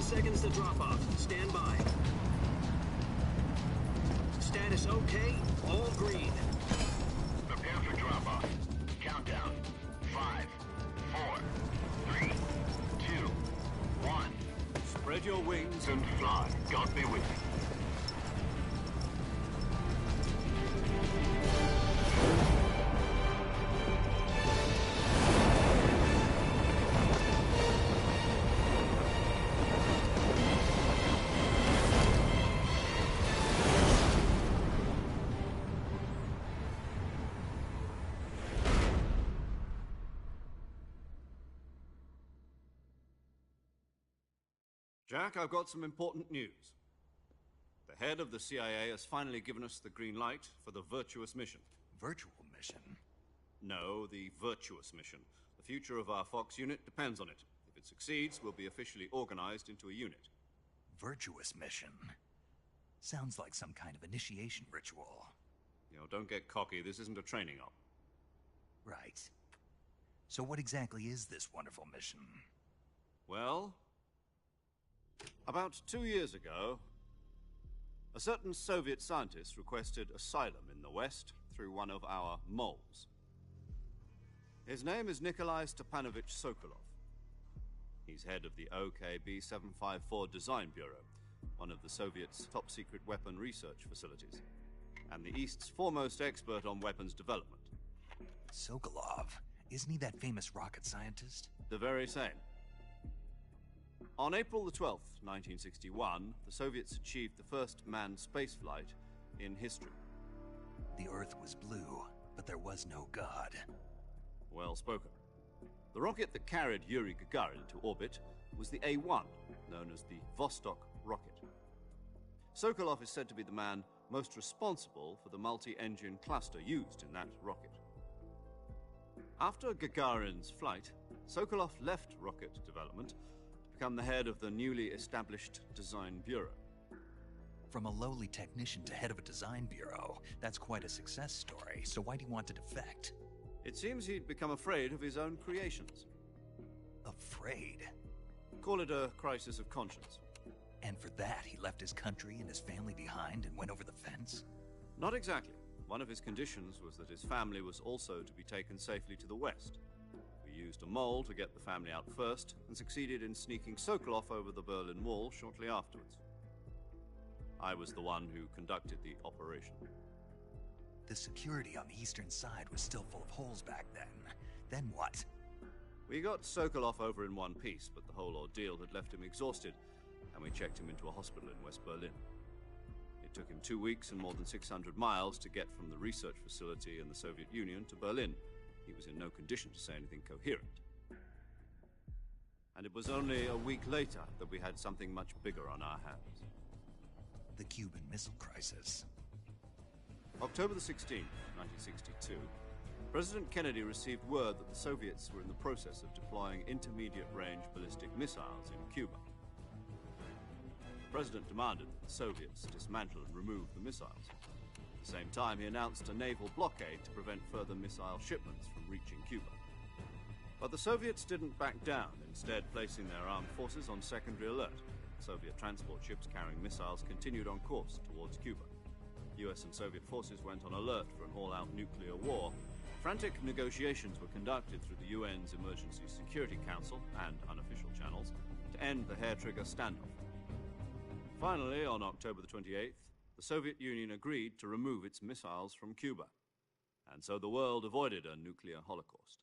seconds to drop off. Stand by. Status okay, all green. Prepare for drop-off. Countdown. 5, 4, 3, 2, 1. Spread your wings And fly. God be with you. Jack, I've got some important news. The head of the CIA has finally given us the green light for the Virtuous mission. Virtual mission? No, the Virtuous mission. The future of our Fox unit depends on it. If it succeeds, we'll be officially organized into a unit. Virtuous mission? Sounds like some kind of initiation ritual. You know, don't get cocky. This isn't a training op. Right. So what exactly is this wonderful mission? Well, about 2 years ago, a certain Soviet scientist requested asylum in the West through one of our moles. His name is Nikolai Stepanovich Sokolov. He's head of the OKB-754 Design Bureau, one of the Soviets' top-secret weapon research facilities, and the East's foremost expert on weapons development. Sokolov? Isn't he that famous rocket scientist? The very same. On April the 12th, 1961, the Soviets achieved the first manned spaceflight in history. The Earth was blue, but there was no God. Well spoken. The rocket that carried Yuri Gagarin into orbit was the A-1, known as the Vostok rocket. Sokolov is said to be the man most responsible for the multi-engine cluster used in that rocket. After Gagarin's flight, Sokolov left rocket development to become the head of the newly established Design Bureau. From a lowly technician to head of a design bureau, that's quite a success story, so why do you want to defect? It seems he'd become afraid of his own creations. Afraid? Call it a crisis of conscience. And for that, he left his country and his family behind and went over the fence? Not exactly. One of his conditions was that his family was also to be taken safely to the West. We used a mole to get the family out first, and succeeded in sneaking Sokolov over the Berlin Wall shortly afterwards. I was the one who conducted the operation. The security on the eastern side was still full of holes back then. Then what? We got Sokolov over in one piece, but the whole ordeal had left him exhausted, and we checked him into a hospital in West Berlin. It took him 2 weeks and more than 600 miles to get from the research facility in the Soviet Union to Berlin. He was in no condition to say anything coherent. And it was only a week later that we had something much bigger on our hands. The Cuban Missile Crisis. October the 16th, 1962, President Kennedy received word that the Soviets were in the process of deploying intermediate-range ballistic missiles in Cuba. The President demanded that the Soviets dismantle and remove the missiles. At the same time, he announced a naval blockade to prevent further missile shipments from reaching Cuba. But the Soviets didn't back down, instead placing their armed forces on secondary alert. Soviet transport ships carrying missiles continued on course towards Cuba. US and Soviet forces went on alert for an all-out nuclear war. Frantic negotiations were conducted through the UN's Emergency Security Council and unofficial channels to end the hair-trigger standoff. Finally, on October the 28th, the Soviet Union agreed to remove its missiles from Cuba, and so the world avoided a nuclear holocaust.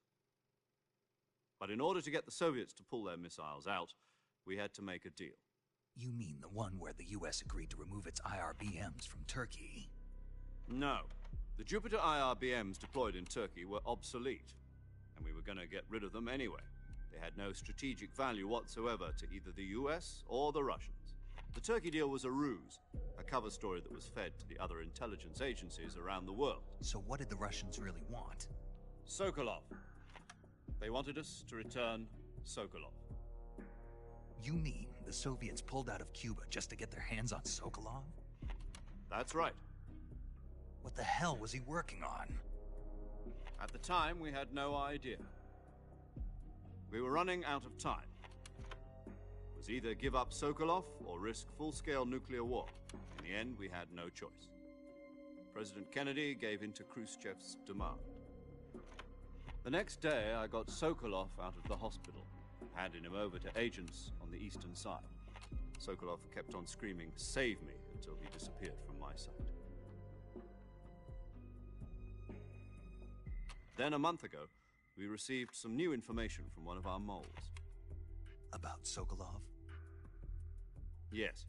But in order to get the Soviets to pull their missiles out, we had to make a deal. You mean the one where the US agreed to remove its IRBMs from Turkey? No. The Jupiter IRBMs deployed in Turkey were obsolete, and we were going to get rid of them anyway. They had no strategic value whatsoever to either the US or the Russians. The Turkey deal was a ruse, a cover story that was fed to the other intelligence agencies around the world. So what did the Russians really want? Sokolov. They wanted us to return Sokolov. You mean the Soviets pulled out of Cuba just to get their hands on Sokolov? That's right. What the hell was he working on? At the time, we had no idea. We were running out of time. It was either give up Sokolov or risk full-scale nuclear war. In the end, we had no choice. President Kennedy gave in to Khrushchev's demand. The next day, I got Sokolov out of the hospital, handing him over to agents on the eastern side. Sokolov kept on screaming, "Save me," until he disappeared from my sight. Then, a month ago, we received some new information from one of our moles. About Sokolov? Yes.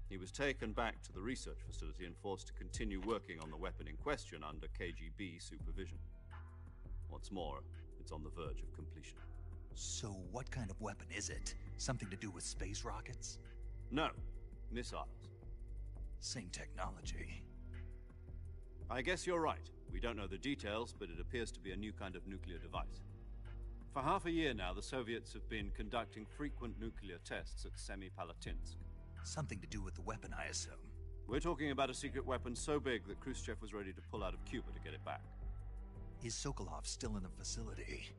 He was taken back to the research facility and forced to continue working on the weapon in question under KGB supervision. What's more, it's on the verge of completion. So what kind of weapon is it? Something to do with space rockets? No, missiles. Same technology. I guess you're right. We don't know the details, but it appears to be a new kind of nuclear device. For half a year now, the Soviets have been conducting frequent nuclear tests at Semipalatinsk. Something to do with the weapon, I assume. We're talking about a secret weapon so big that Khrushchev was ready to pull out of Cuba to get it back. Is Sokolov still in the facility?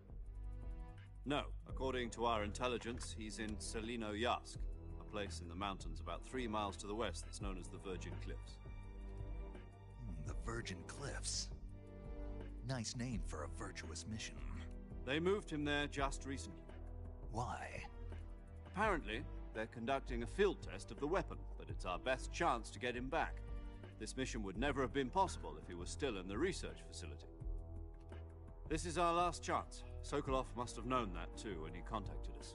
No. According to our intelligence, he's in Selinoyarsk, a place in the mountains about 3 miles to the west that's known as the Virgin Cliffs. The Virgin Cliffs. Nice name for a virtuous mission. They moved him there just recently. Why? Apparently, they're conducting a field test of the weapon, but it's our best chance to get him back. This mission would never have been possible if he was still in the research facility. This is our last chance. Sokolov must have known that too when he contacted us.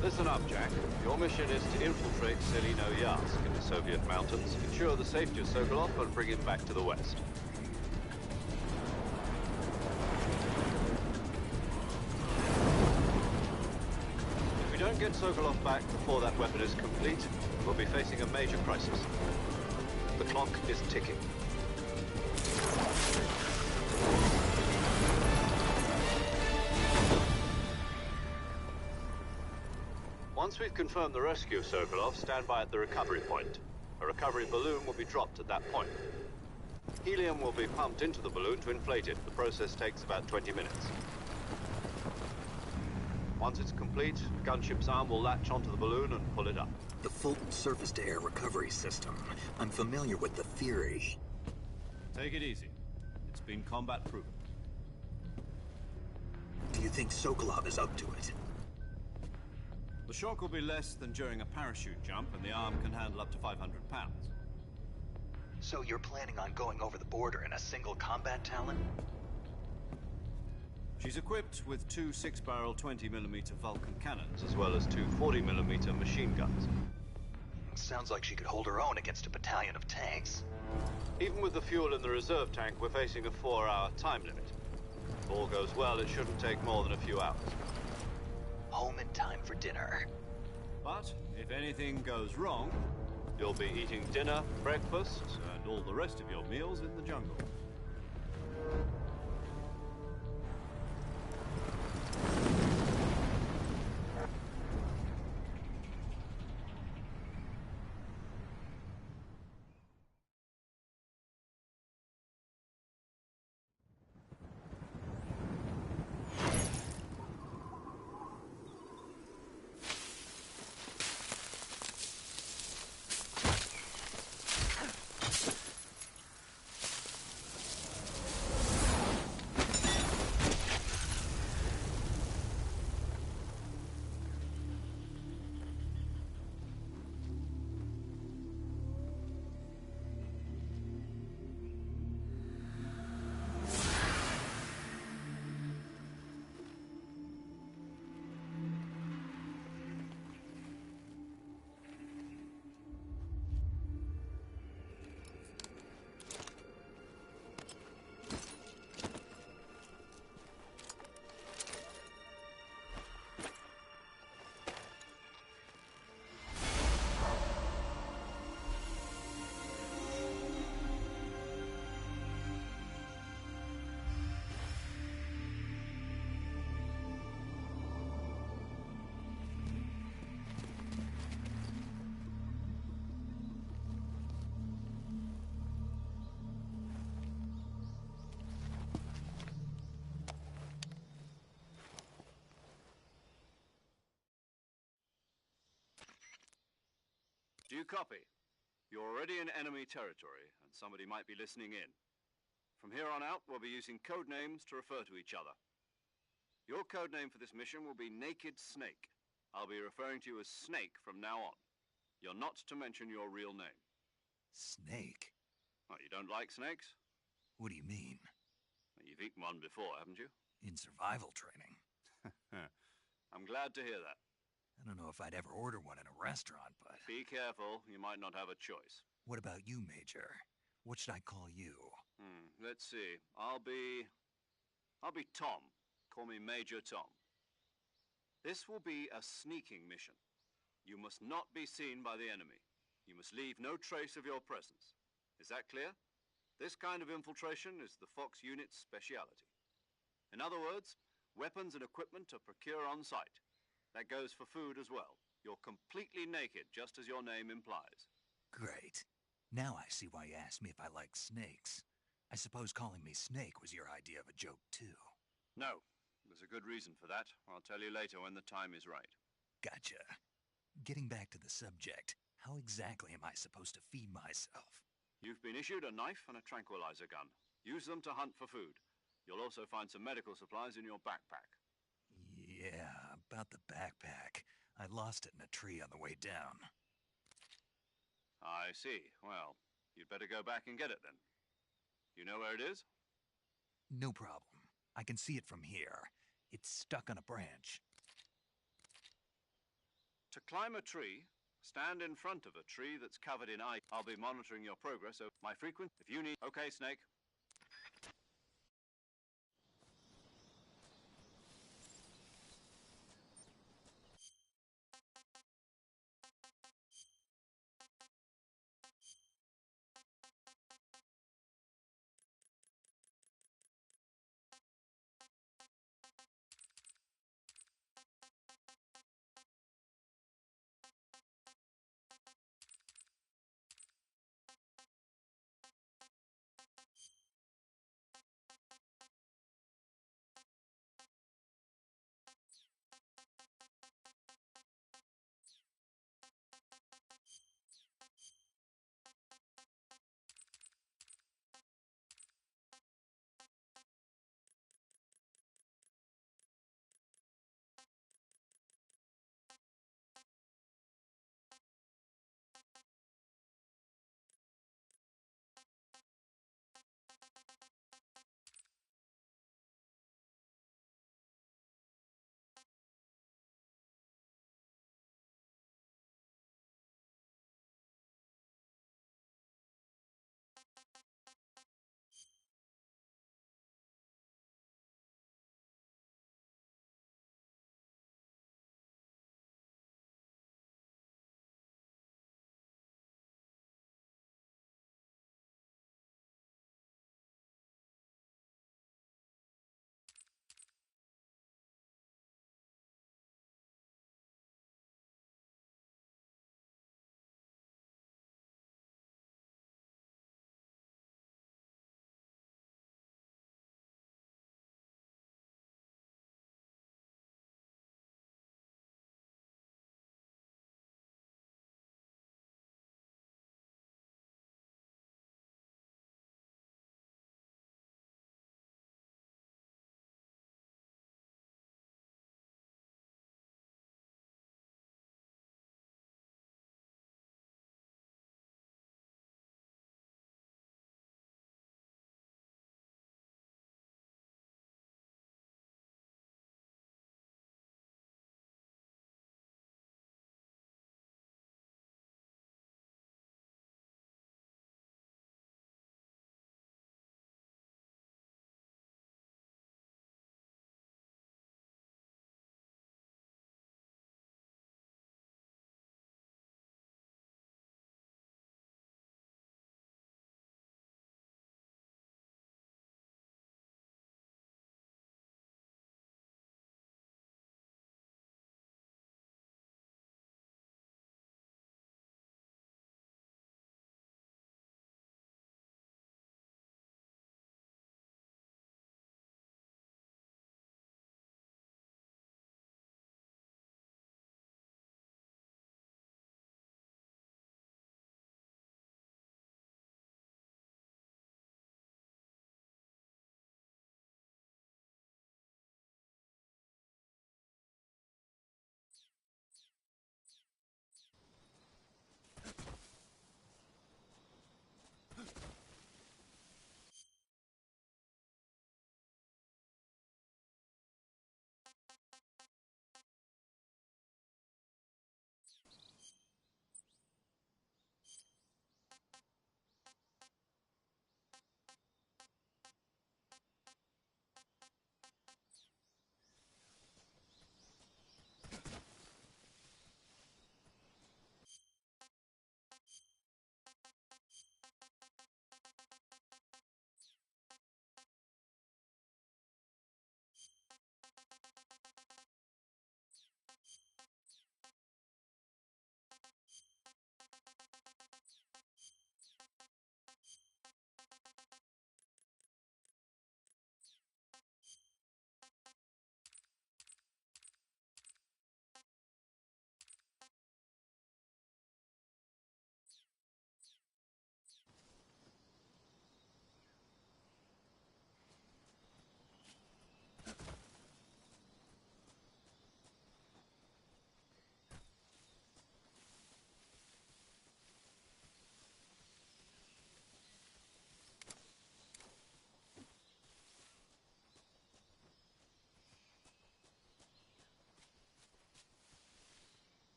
Listen up, Jack. Your mission is to infiltrate Selinoyarsk in the Soviet mountains, ensure the safety of Sokolov, and bring him back to the West. If we don't get Sokolov back before that weapon is complete, we'll be facing a major crisis. The clock is ticking. Once we've confirmed the rescue of Sokolov, stand by at the recovery point. A recovery balloon will be dropped at that point. Helium will be pumped into the balloon to inflate it. The process takes about 20 minutes. Once it's complete, the gunship's arm will latch onto the balloon and pull it up. The Fulton surface-to-air recovery system. I'm familiar with the theory. Take it easy. It's been combat-proven. Do you think Sokolov is up to it? The shock will be less than during a parachute jump, and the arm can handle up to 500 pounds. So you're planning on going over the border in a single combat Talon? She's equipped with 2 6-barrel 20mm Vulcan cannons, as well as 2 40mm machine guns. Sounds like she could hold her own against a battalion of tanks. Even with the fuel in the reserve tank, we're facing a 4-hour time limit. If all goes well, it shouldn't take more than a few hours. Home in time for dinner. But if anything goes wrong, you'll be eating dinner, breakfast, and all the rest of your meals in the jungle. Do you copy? You're already in enemy territory, and somebody might be listening in. From here on out, we'll be using code names to refer to each other. Your code name for this mission will be Naked Snake. I'll be referring to you as Snake from now on. You're not to mention your real name. Snake? What, you don't like snakes? What do you mean? Well, you've eaten one before, haven't you? In survival training? I'm glad to hear that. I don't know if I'd ever order one in a restaurant, but... Be careful, you might not have a choice. What about you, Major? What should I call you? Let's see. I'll be Tom. Call me Major Tom. This will be a sneaking mission. You must not be seen by the enemy. You must leave no trace of your presence. Is that clear? This kind of infiltration is the Fox unit's speciality. In other words, weapons and equipment are procured on site. That goes for food as well. You're completely naked, just as your name implies. Great. Now I see why you asked me if I like snakes. I suppose calling me Snake was your idea of a joke, too. No. There's a good reason for that. I'll tell you later when the time is right. Gotcha. Getting back to the subject, how exactly am I supposed to feed myself? You've been issued a knife and a tranquilizer gun. Use them to hunt for food. You'll also find some medical supplies in your backpack. Yeah, about the backpack. I lost it in a tree on the way down. I see. Well, you'd better go back and get it then. You know where it is? No problem. I can see it from here. It's stuck on a branch. To climb a tree, stand in front of a tree that's covered in ice. I'll be monitoring your progress, so my frequent... If you need... Okay, Snake.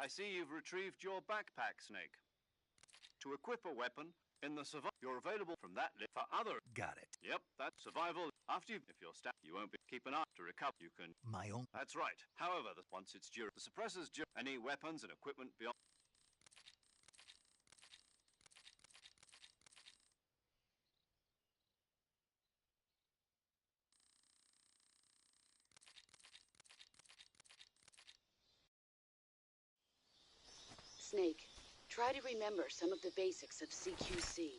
I see you've retrieved your backpack, Snake. To equip a weapon in the survival, you're available from that list for other. Got it. Yep, that's survival. After you, if you're stabbed, you won't be. Keep an eye to recover. You can. My own. That's right. However, once it's due, the suppressor's due. Any weapons and equipment beyond. Snake, try to remember some of the basics of CQC.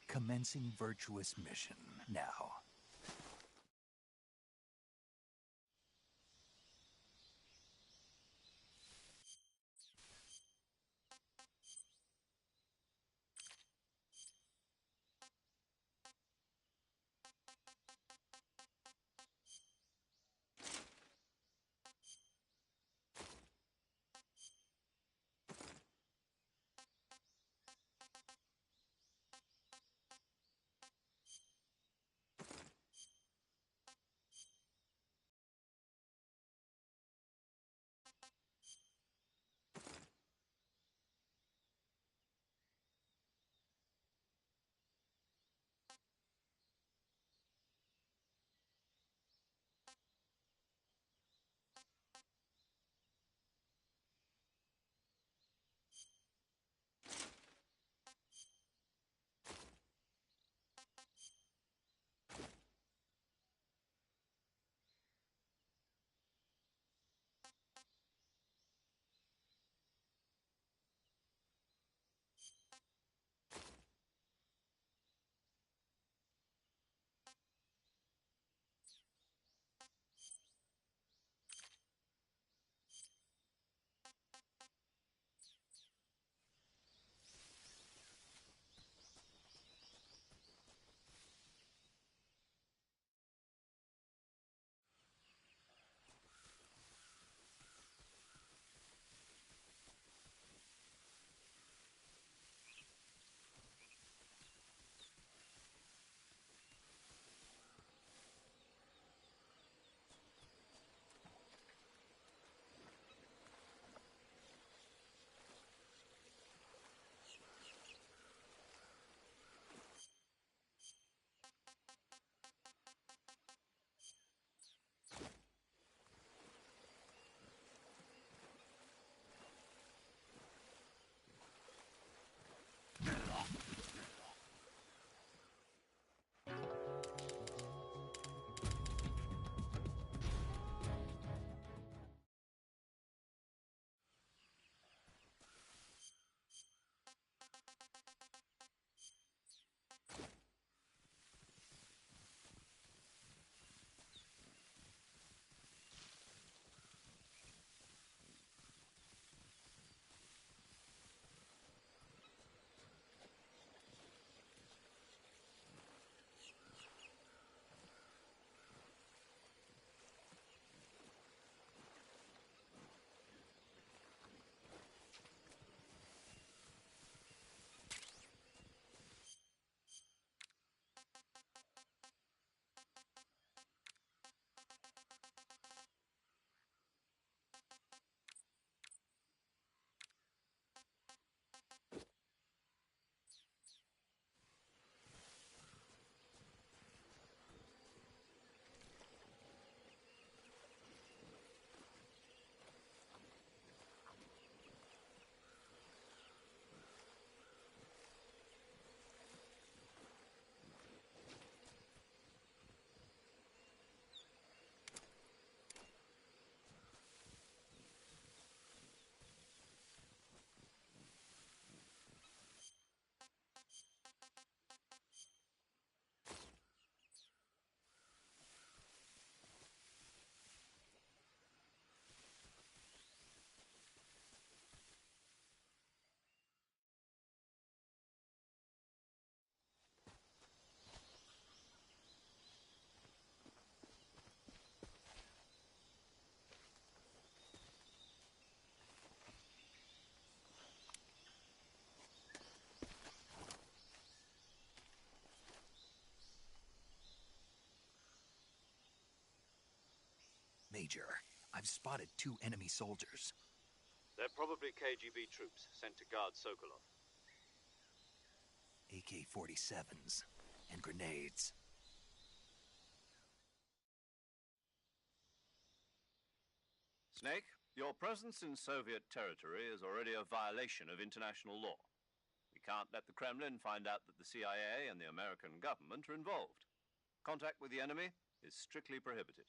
Commencing virtuous mission now. Major. I've spotted 2 enemy soldiers. They're probably KGB troops sent to guard Sokolov. AK-47s and grenades. Snake, your presence in Soviet territory is already a violation of international law. We can't let the Kremlin find out that the CIA and the American government are involved. Contact with the enemy is strictly prohibited.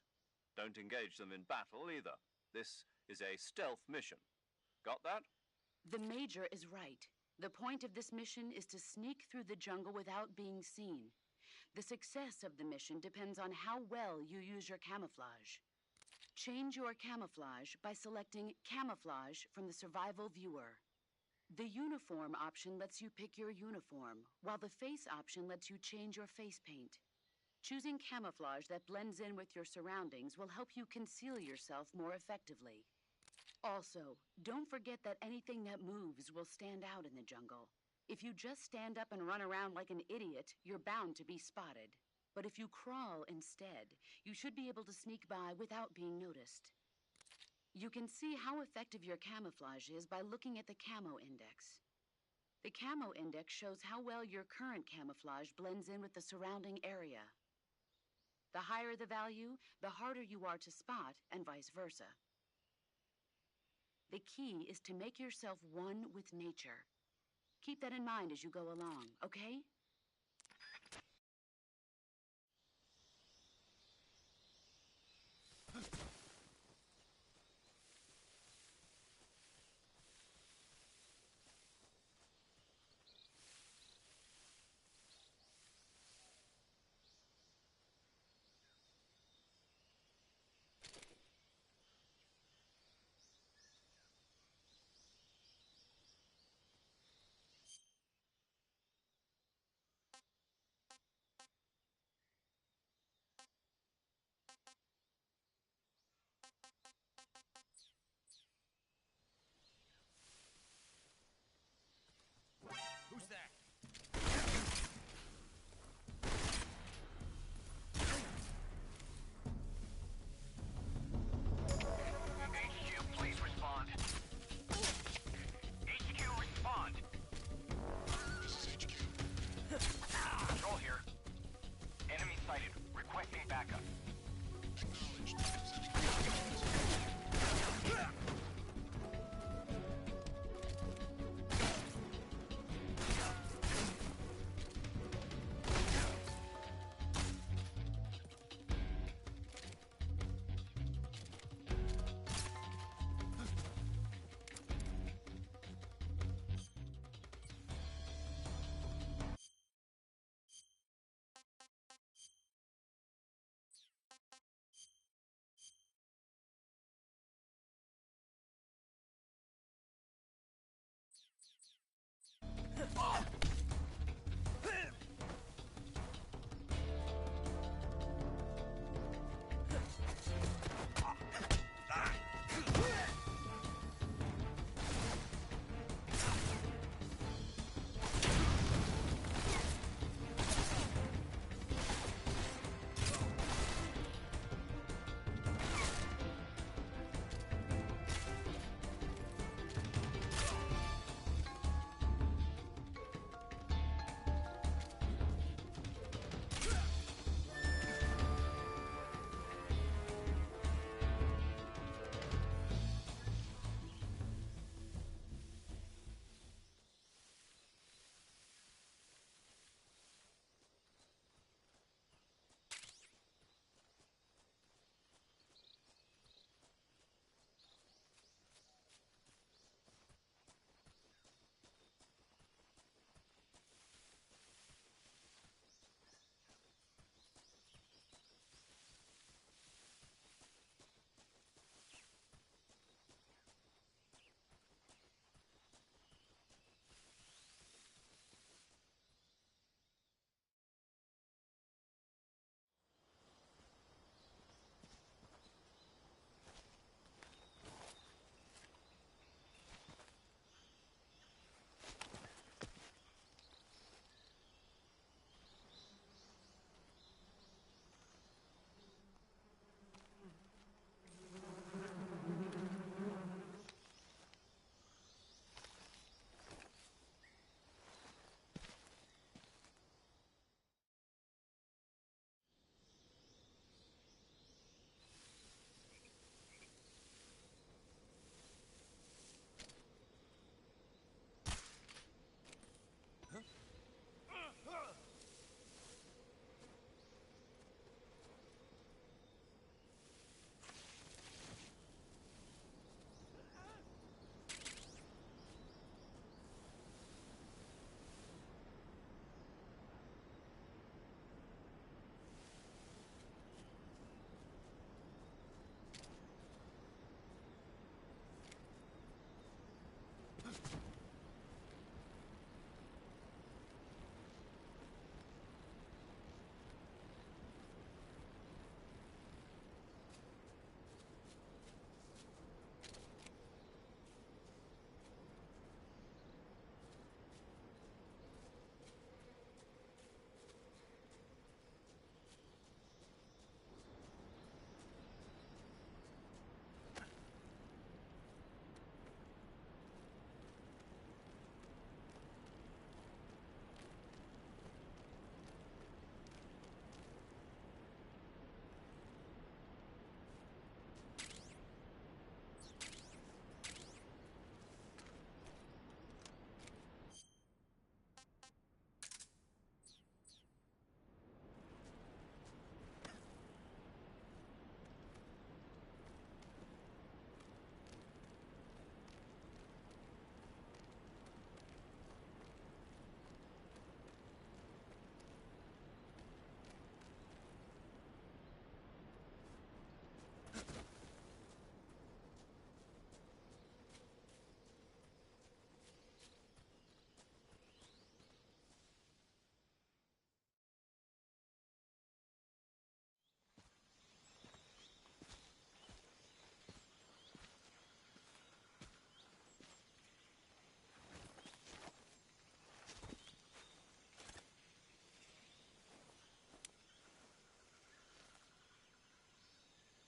Don't engage them in battle either. This is a stealth mission. Got that? The Major is right. The point of this mission is to sneak through the jungle without being seen. The success of the mission depends on how well you use your camouflage. Change your camouflage by selecting Camouflage from the Survival Viewer. The Uniform option lets you pick your uniform, while the Face option lets you change your face paint. Choosing camouflage that blends in with your surroundings will help you conceal yourself more effectively. Also, don't forget that anything that moves will stand out in the jungle. If you just stand up and run around like an idiot, you're bound to be spotted. But if you crawl instead, you should be able to sneak by without being noticed. You can see how effective your camouflage is by looking at the Camo Index. The Camo Index shows how well your current camouflage blends in with the surrounding area. The higher the value, the harder you are to spot, and vice versa. The key is to make yourself one with nature. Keep that in mind as you go along, okay?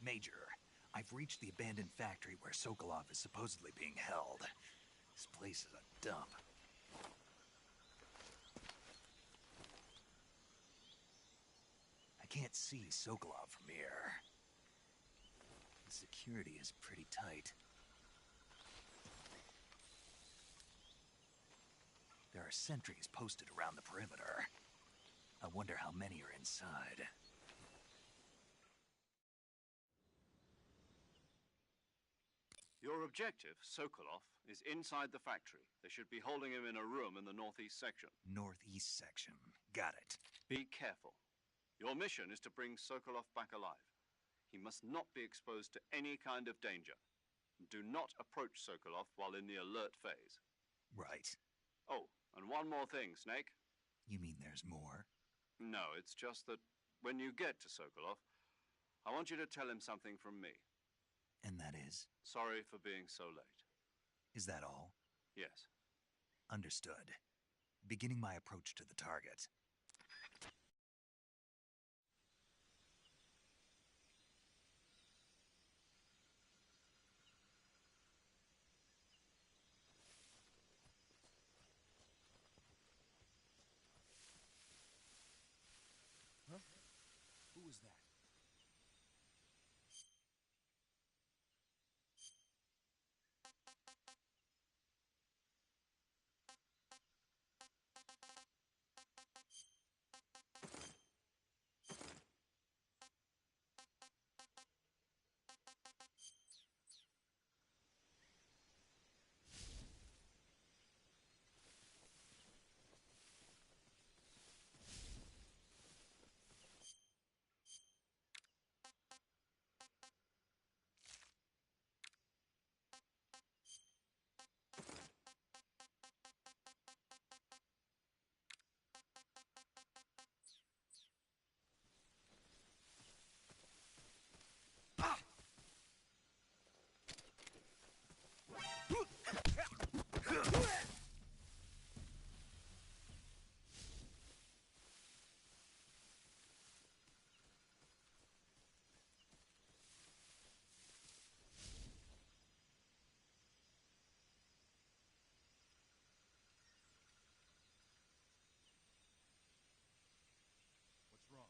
Major, I've reached the abandoned factory where Sokolov is supposedly being held. This place is a dump. I can't see Sokolov from here. The security is pretty tight. There are sentries posted around the perimeter. I wonder how many are inside. Your objective, Sokolov, is inside the factory. They should be holding him in a room in the northeast section. Northeast section. Got it. Be careful. Your mission is to bring Sokolov back alive. He must not be exposed to any kind of danger. Do not approach Sokolov while in the alert phase. Right. Oh, and one more thing, Snake. You mean there's more? No, it's just that when you get to Sokolov, I want you to tell him something from me. And that is? Sorry for being so late. Is that all? Yes. Understood. Beginning my approach to the target. Huh? Who was that? What's wrong?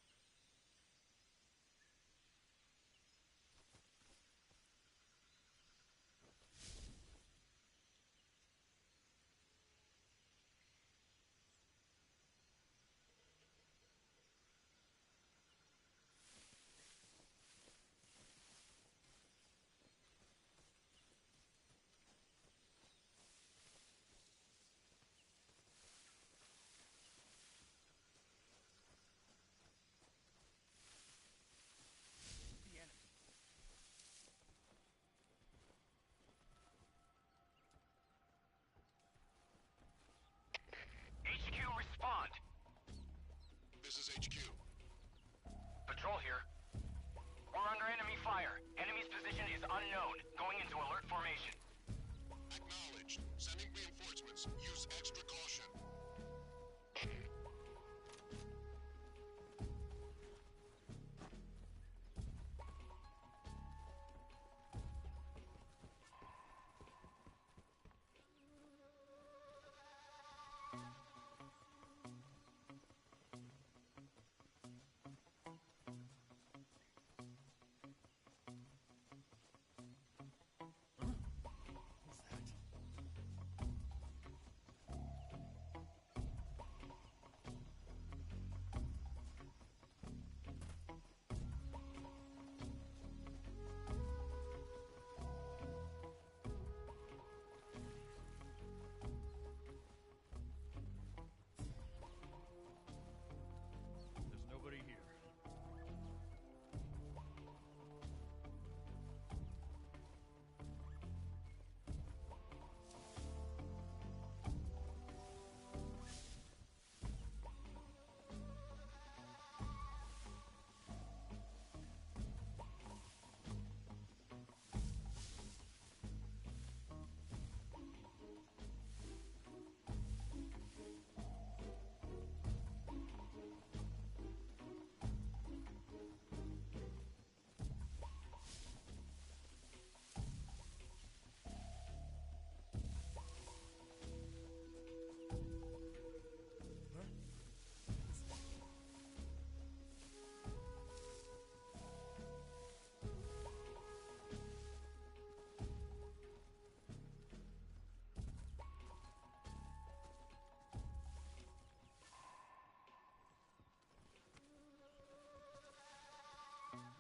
The enemy. HQ, respond. This is HQ. Patrol here. We're under enemy fire. Enemy's position is unknown. Going into alert formation. Acknowledged. Sending reinforcements. Use extra caution. Who's that?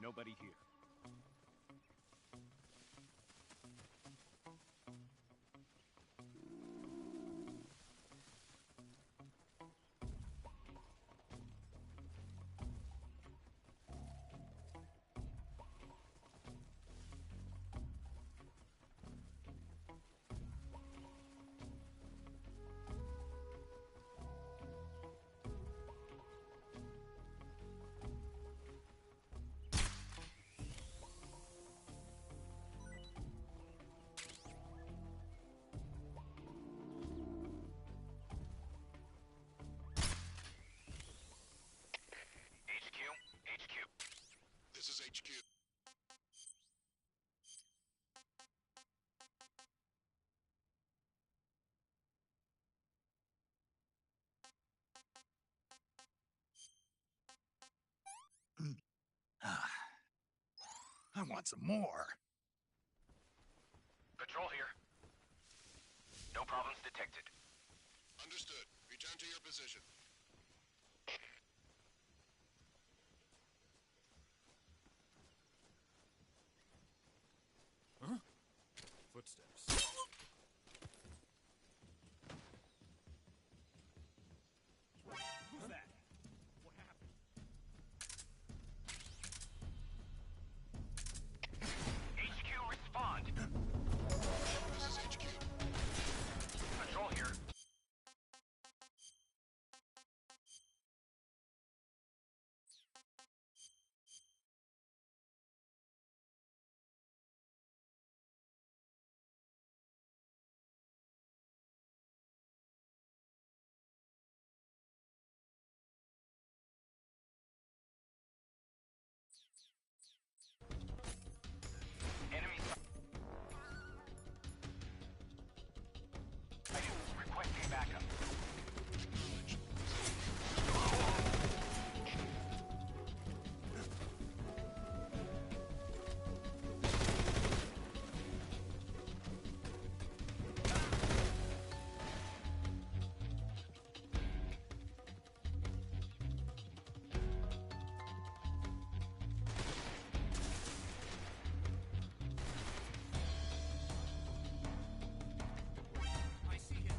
Nobody here. HQ. This is HQ. I want some more. Patrol here. No problems detected. Understood. Return to your position. Footsteps. Who's that? What happened? HQ, respond. This is HQ. Patrol here. Enemy requesting backup. I see him.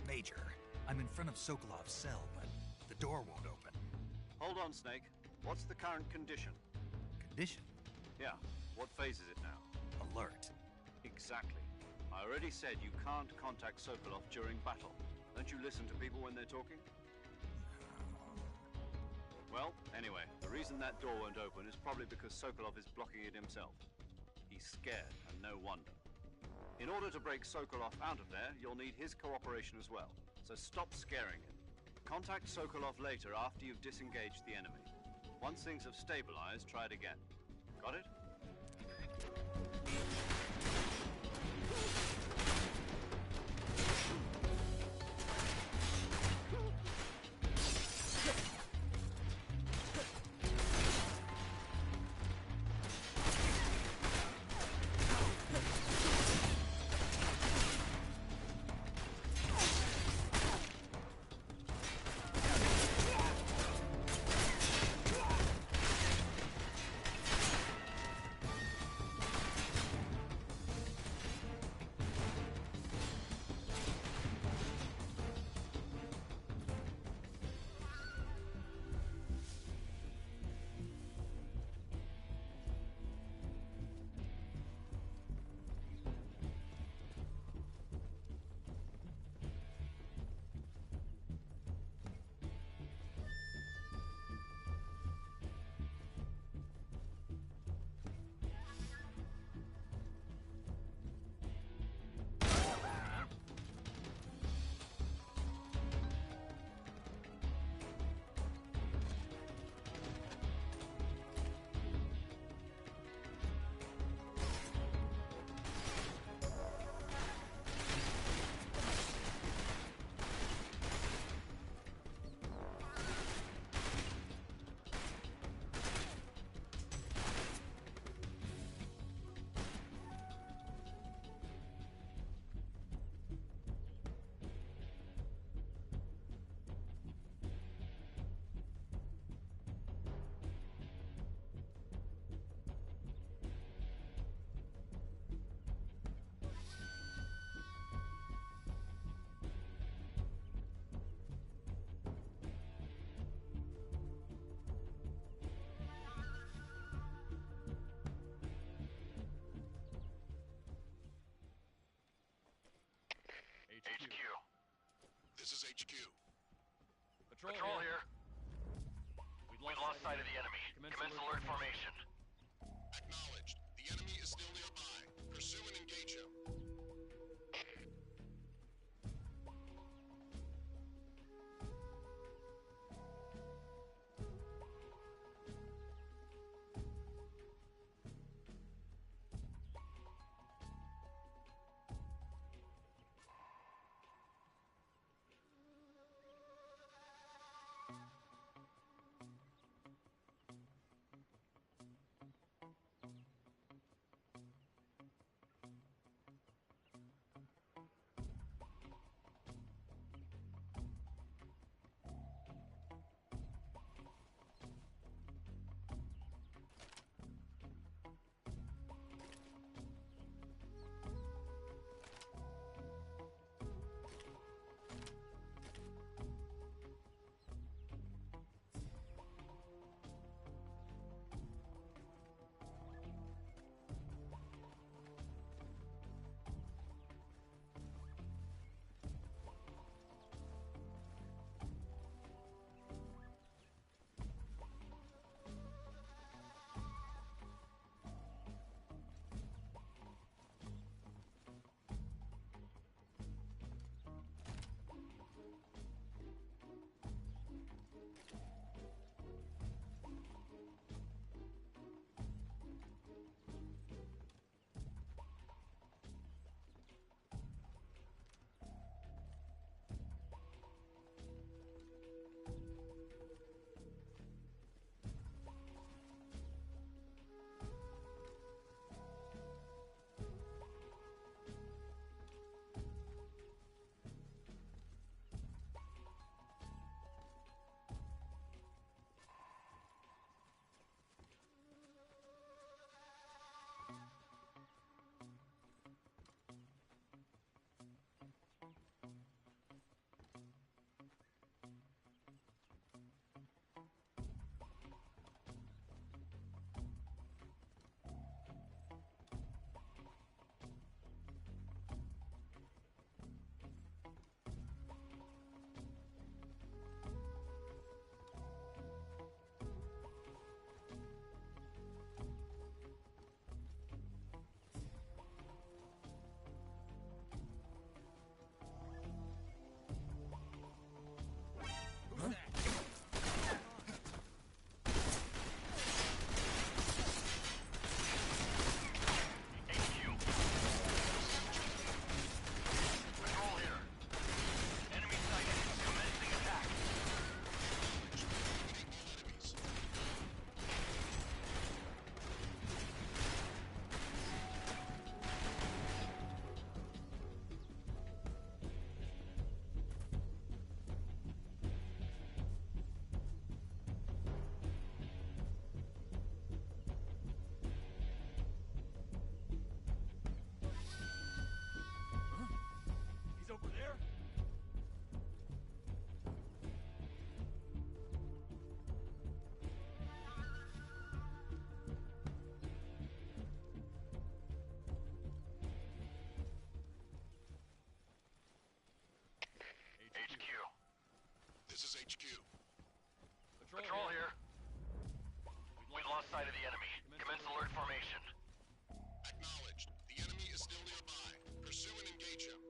Major, I'm in front of Sokolov's cell, but the door won't open. Hold on, Snake. What's the current condition? Condition? Yeah, what phase is it now? Alert. Exactly. I already said you can't contact Sokolov during battle. Don't you listen to people when they're talking? Well, anyway, the reason that door won't open is probably because Sokolov is blocking it himself. He's scared, and no wonder. In order to break Sokolov out of there, you'll need his cooperation as well. So stop scaring him. Contact Sokolov later after you've disengaged the enemy. Once things have stabilized, try it again. Got it? This is HQ. Patrol here. We've lost sight of the enemy. Commence alert formation. Acknowledged. The enemy is still nearby. Pursue and engage him. Patrol here. We've lost sight of the enemy. Commence alert formation. Acknowledged. The enemy is still nearby. Pursue and engage him.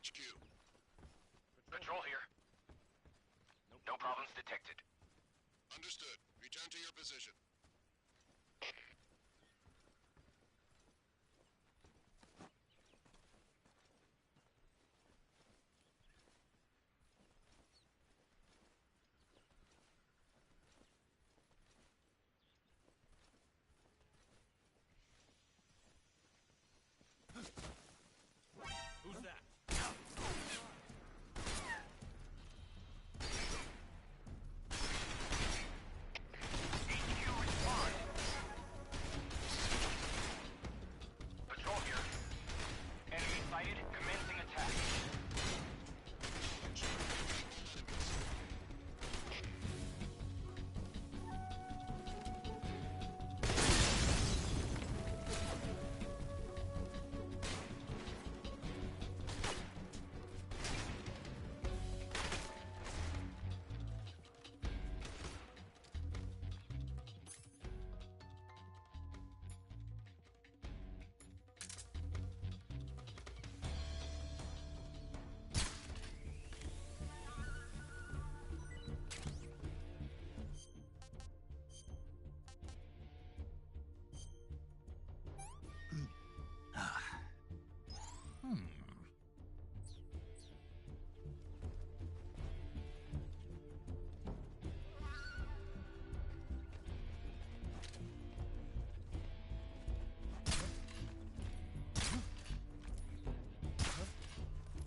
HQ. Patrol here. No problems detected. Understood. Return to your position. Who's that? HQ respond. Patrol here. Enemy sighted. Commencing attack.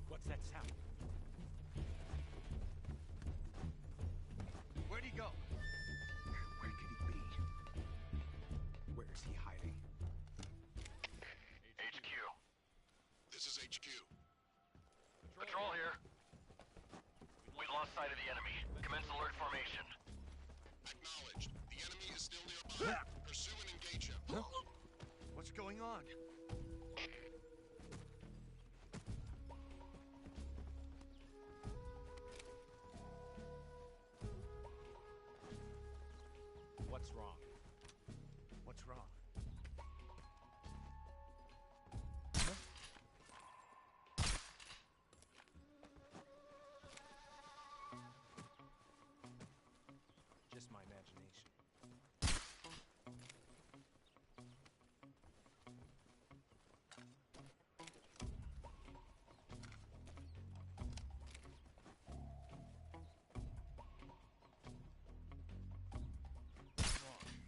What's that sound? Where'd he go? Where could he be? Where is he hiding? HQ. This is HQ. Patrol here. We lost sight of the enemy. Commence alert formation. Acknowledged. The enemy is still nearby. Pursue and engage him. What's going on? What's wrong? What's wrong? Just my imagination. What's wrong?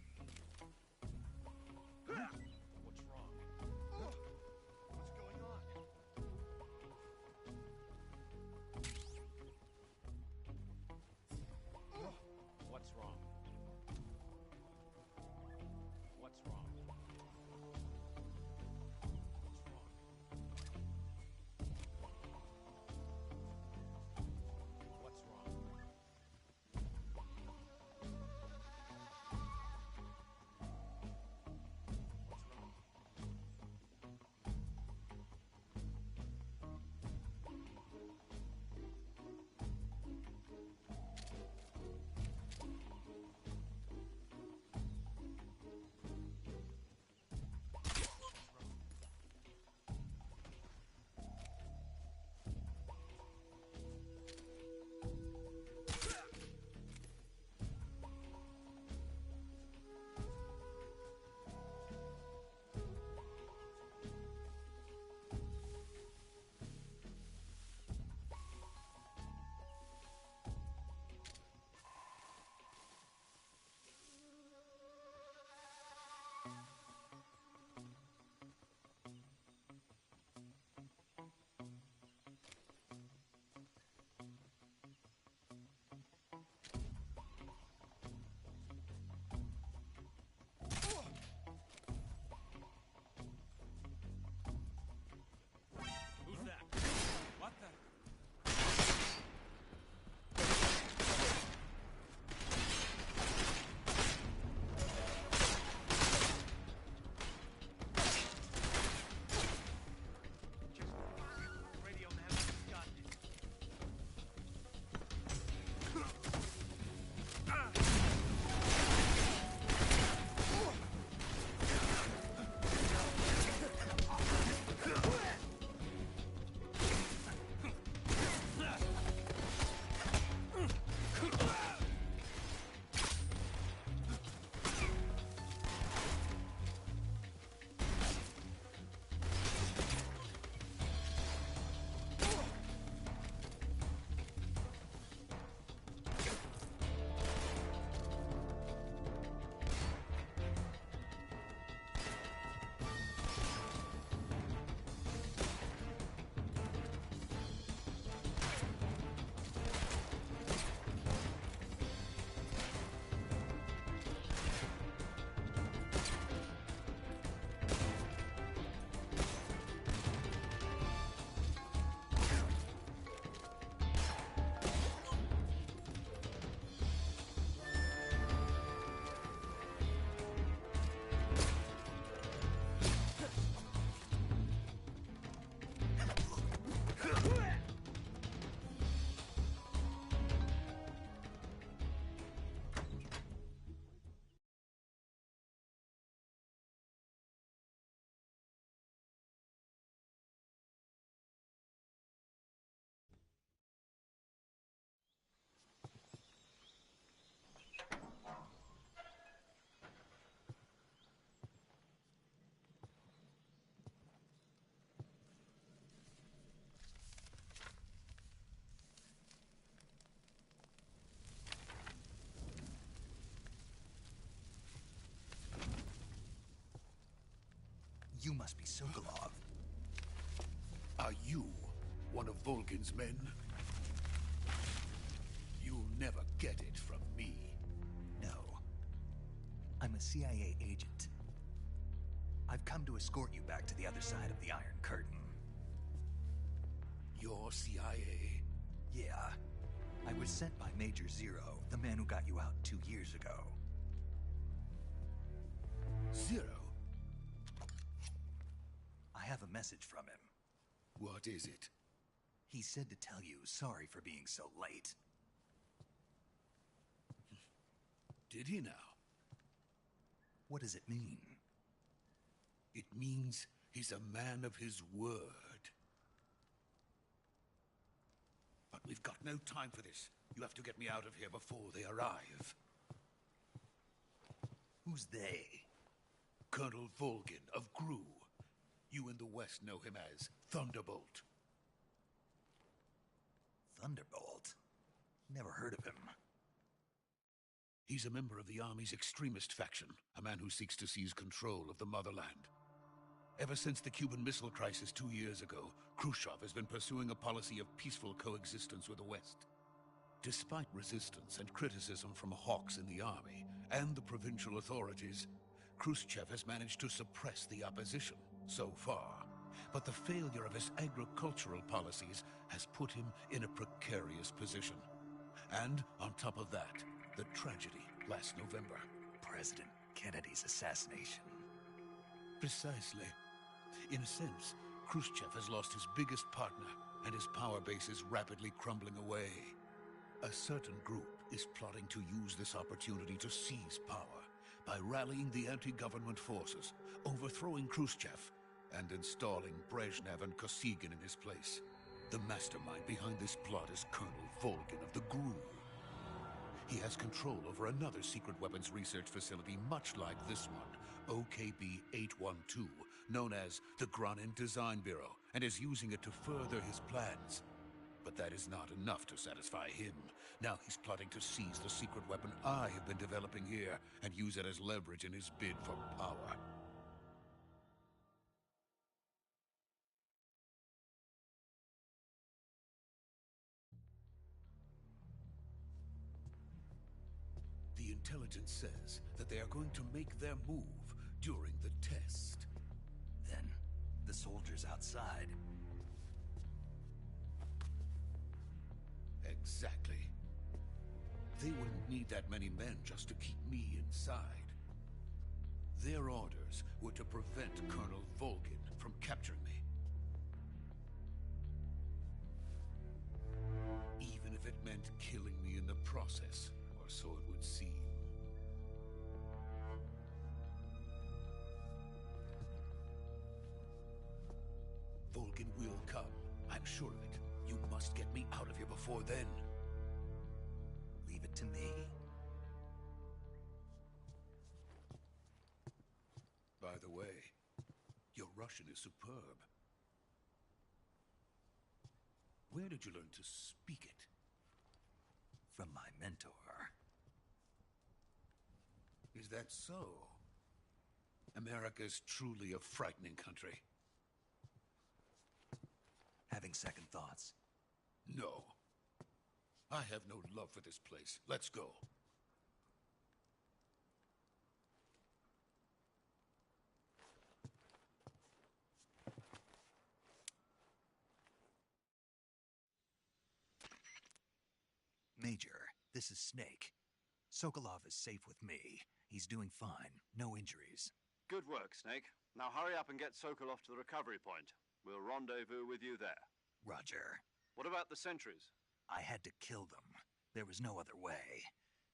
You must be Sokolov. Are you one of Volgin's men? You'll never get it from me. No. I'm a CIA agent. I've come to escort you back to the other side of the Iron Curtain. You're CIA? Yeah. I was sent by Major Zero, the man who got you out 2 years ago. Zero? I have a message from him. What is it? He said to tell you sorry for being so late. Did he now? What does it mean? It means he's a man of his word. But we've got no time for this. You have to get me out of here before they arrive. Who's they? Colonel Volgin of GRU. You in the West know him as Thunderbolt. Thunderbolt? Never heard of him. He's a member of the Army's extremist faction, a man who seeks to seize control of the motherland. Ever since the Cuban Missile Crisis 2 years ago, Khrushchev has been pursuing a policy of peaceful coexistence with the West. Despite resistance and criticism from hawks in the army and the provincial authorities, Khrushchev has managed to suppress the opposition so far. But the failure of his agricultural policies has put him in a precarious position. And on top of that, the tragedy last November. President Kennedy's assassination. Precisely. In a sense, Khrushchev has lost his biggest partner, and his power base is rapidly crumbling away. A certain group is plotting to use this opportunity to seize power by rallying the anti-government forces, overthrowing Khrushchev, and installing Brezhnev and Kosygin in his place. The mastermind behind this plot is Colonel Volgin of the GRU. He has control over another secret weapons research facility much like this one, OKB-812, known as the Granin Design Bureau, and is using it to further his plans. But that is not enough to satisfy him. Now he's plotting to seize the secret weapon I have been developing here and use it as leverage in his bid for power. The intelligence says that they are going to make their move during the test. Then, the soldiers outside. Exactly. They wouldn't need that many men just to keep me inside. Their orders were to prevent Colonel Volgin from capturing me. Even if it meant killing me in the process, or so it would seem. Volgin will come. I'm sure of it. You must get me out of here before then. Leave it to me. By the way, your Russian is superb. Where did you learn to speak it? From my mentor. Is that so? America's truly a frightening country. Having second thoughts? No. I have no love for this place. Let's go. Major, this is Snake. Sokolov is safe with me. He's doing fine. No injuries. Good work, Snake. Now hurry up and get Sokolov to the recovery point. We'll rendezvous with you there. Roger. What about the sentries? I had to kill them. There was no other way.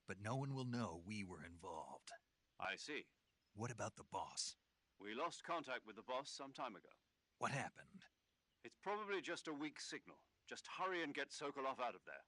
But no one will know we were involved. I see. What about the boss? We lost contact with the boss some time ago. What happened? It's probably just a weak signal. Just hurry and get Sokolov out of there.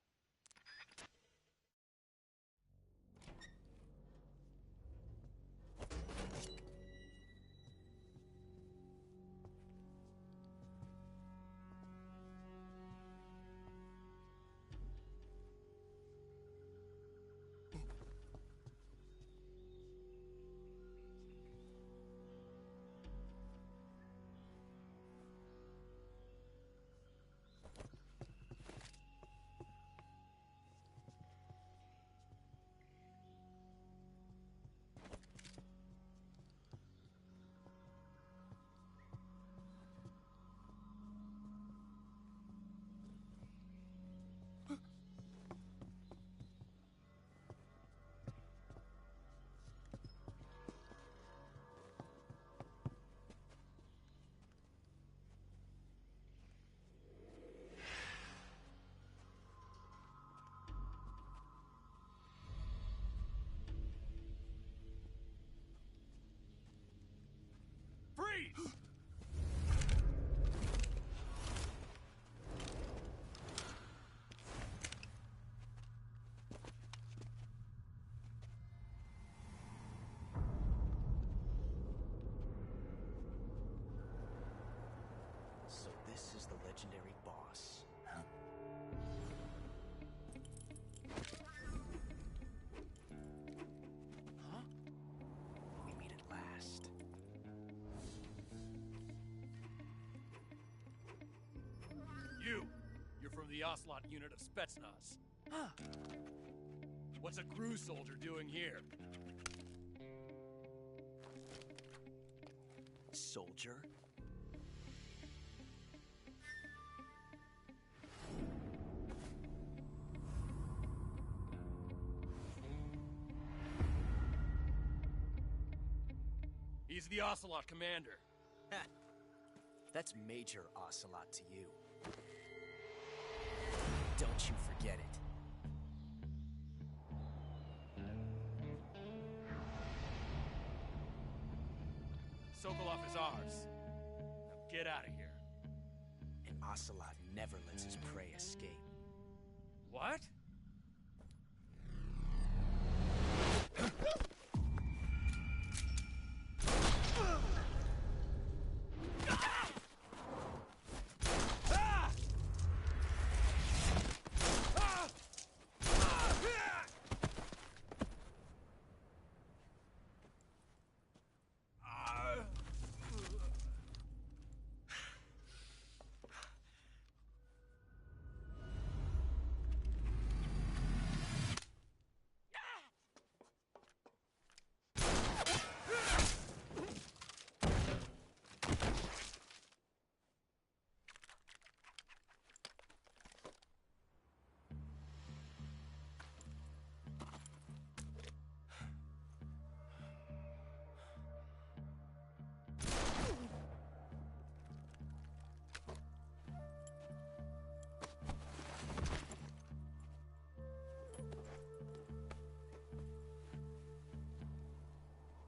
legendary boss. Huh? Huh? We meet at last. You're from the Ocelot unit of Spetsnaz. Huh. What's a crew soldier doing here? Soldier? He's the Ocelot commander. Ha! That's Major Ocelot to you. Don't you forget it. Sokolov is ours. Now get out of here. And Ocelot never lets his prey escape. What?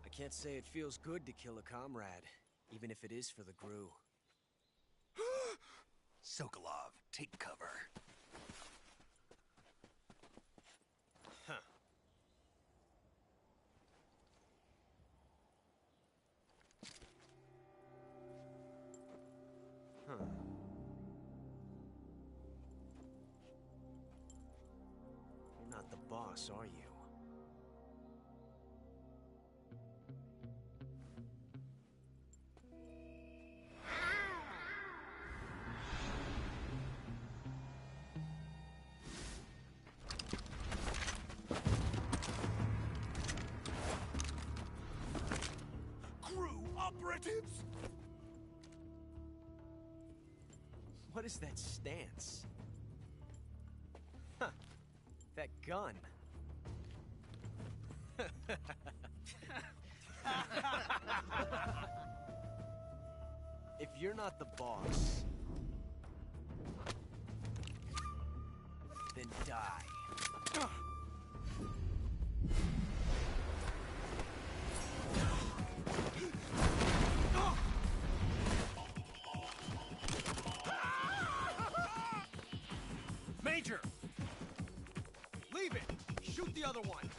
I can't say it feels good to kill a comrade, even if it is for the Gru. Sokolov, take cover. Huh. Huh. You're not the boss, are you? Operatives? What is that stance? Huh. That gun. If you're not the boss, then die. Major! Leave it! Shoot the other one!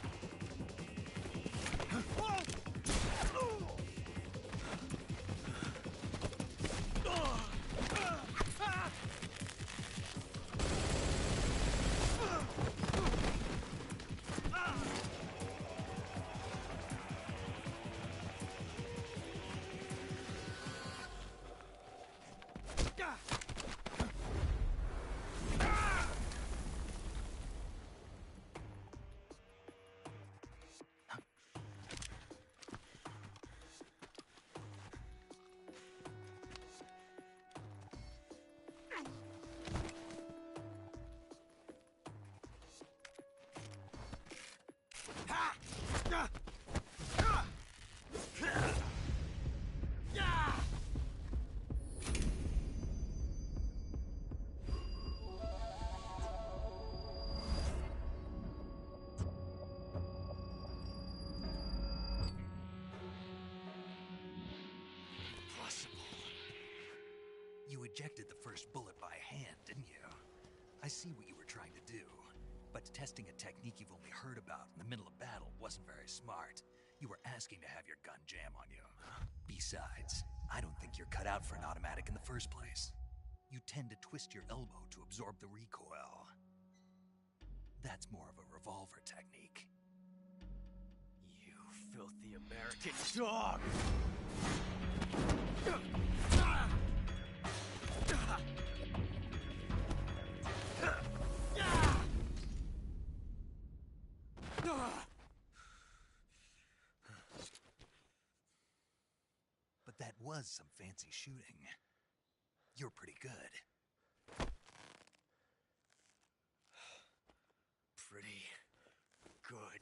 You ejected the first bullet by hand, didn't you? I see what you were trying to do. But testing a technique you've only heard about in the middle of battle wasn't very smart. You were asking to have your gun jam on you. Besides, I don't think you're cut out for an automatic in the first place. you tend to twist your elbow to absorb the recoil. That's more of a revolver technique. You filthy American dog! But that was some fancy shooting. You're pretty good. Pretty good.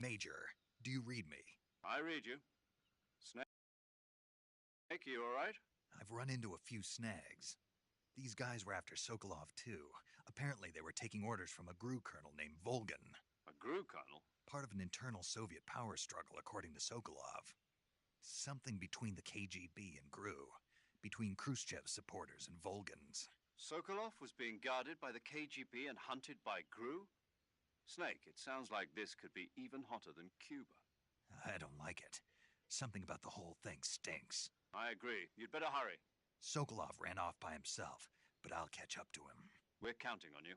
Major, do you read me? I read you. Snake, you all right? I've run into a few snags. These guys were after Sokolov too. Apparently they were taking orders from a GRU colonel named Volgin. A GRU colonel? Part of an internal Soviet power struggle, according to Sokolov. Something between the KGB and GRU. Between Khrushchev's supporters and Volgin's. Sokolov was being guarded by the KGB and hunted by GRU? Snake, it sounds like this could be even hotter than Cuba. I don't like it. Something about the whole thing stinks. I agree. You'd better hurry. Sokolov ran off by himself, but I'll catch up to him. We're counting on you.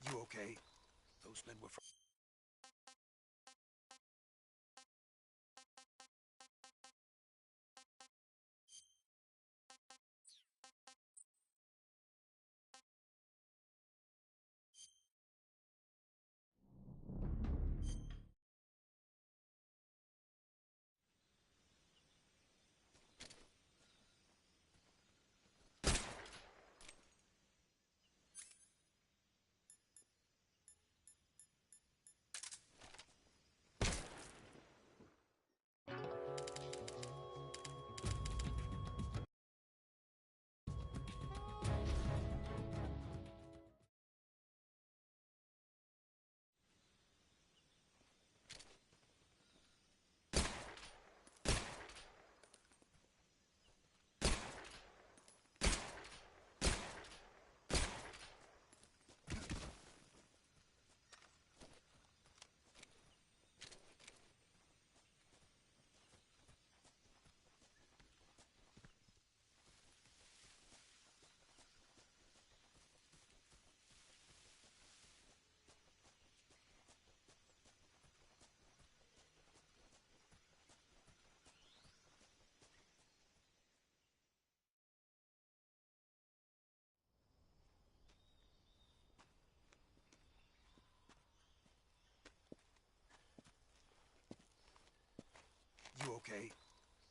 You okay? Those men were from... You okay?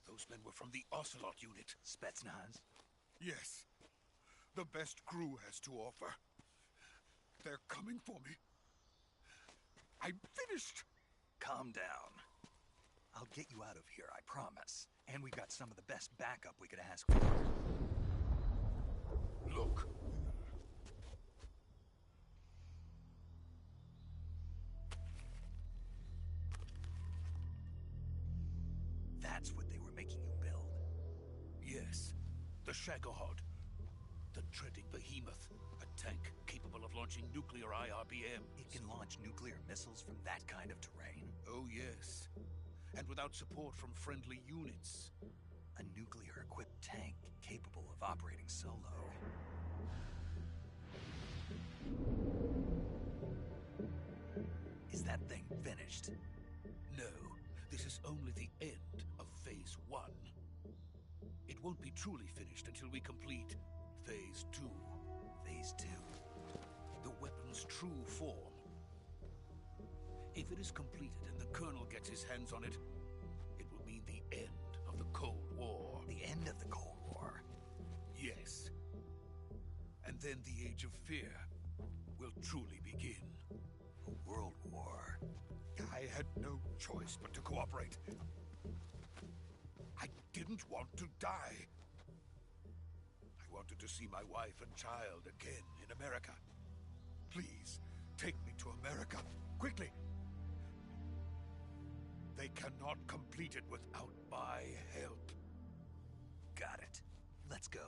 Those men were from the Ocelot unit. Spetsnaz? Yes. The best GRU has to offer. They're coming for me. I'm finished. Calm down. I'll get you out of here, I promise. And we've got some of the best backup we could ask for. Look. That's what they were making you build? Yes. The Shagohod. The dreaded behemoth. A tank capable of launching nuclear IRBM. It can launch nuclear missiles from that kind of terrain? Oh, yes. And without support from friendly units. A nuclear-equipped tank capable of operating solo. Is that thing finished? No. This this is only the end of Phase 1. It won't be truly finished until we complete Phase 2. Phase 2. The weapon's true form. If it is completed and the Colonel gets his hands on it, it will mean the end of the Cold War. The end of the Cold War? Yes. And then the Age of Fear will truly begin. A world war? I had no choice but to cooperate. I didn't want to die. I wanted to see my wife and child again in America. Please, take me to America, quickly. They cannot complete it without my help. Got it. Let's go.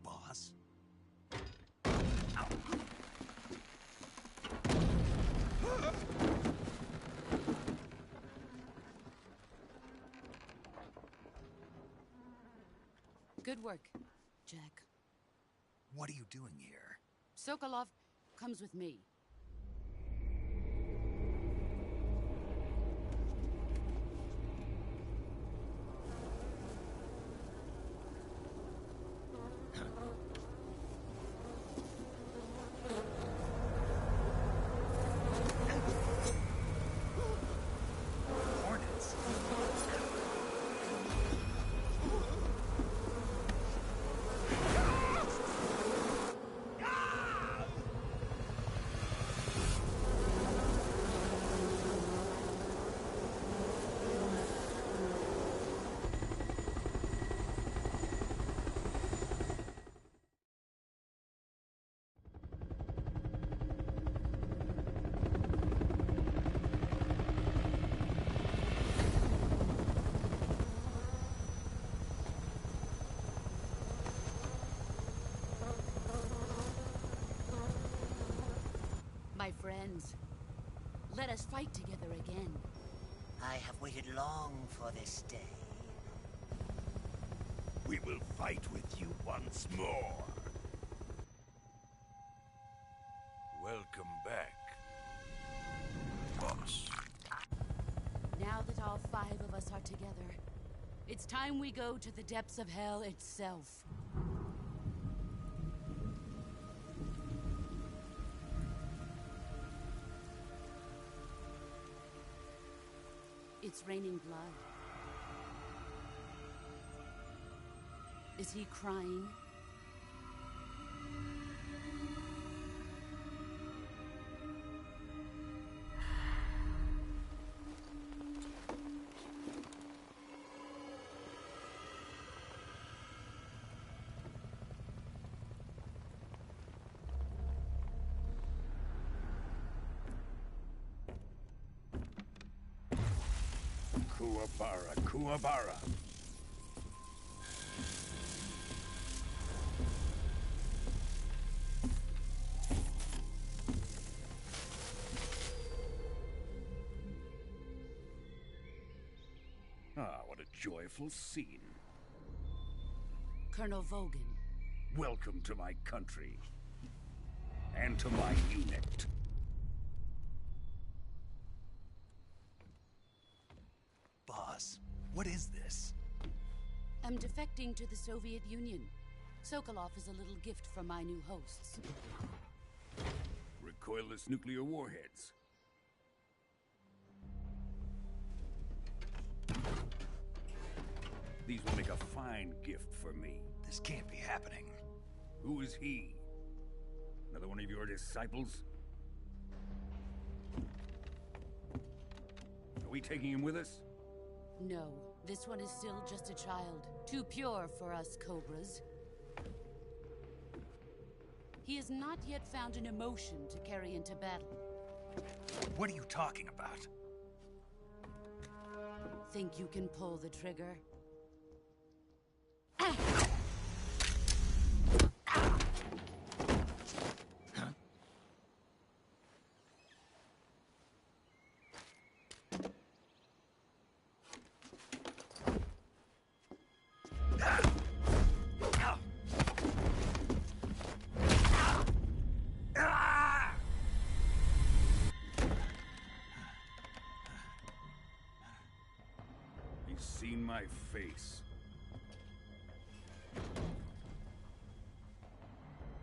Boss? Good work, Jack. What are you doing here? Sokolov comes with me. Hornets? My friends, let us fight together again. I have waited long for this day. We will fight with you once more. Welcome back, boss. Now that all 5 of us are together, it's time we go to the depths of hell itself. It's raining blood. Is he crying? Kuwabara, Kuwabara. Ah, what a joyful scene. Colonel Vogan. Welcome to my country. And to my unit. Boss, what is this? I'm defecting to the Soviet Union. Sokolov is a little gift from my new hosts. recoilless nuclear warheads. These will make a fine gift for me. This can't be happening. Who is he? Another one of your disciples? Are we taking him with us? No, this one is still just a child. Too pure for us Cobras. He has not yet found an emotion to carry into battle. What are you talking about? Think you can pull the trigger? He's seen my face.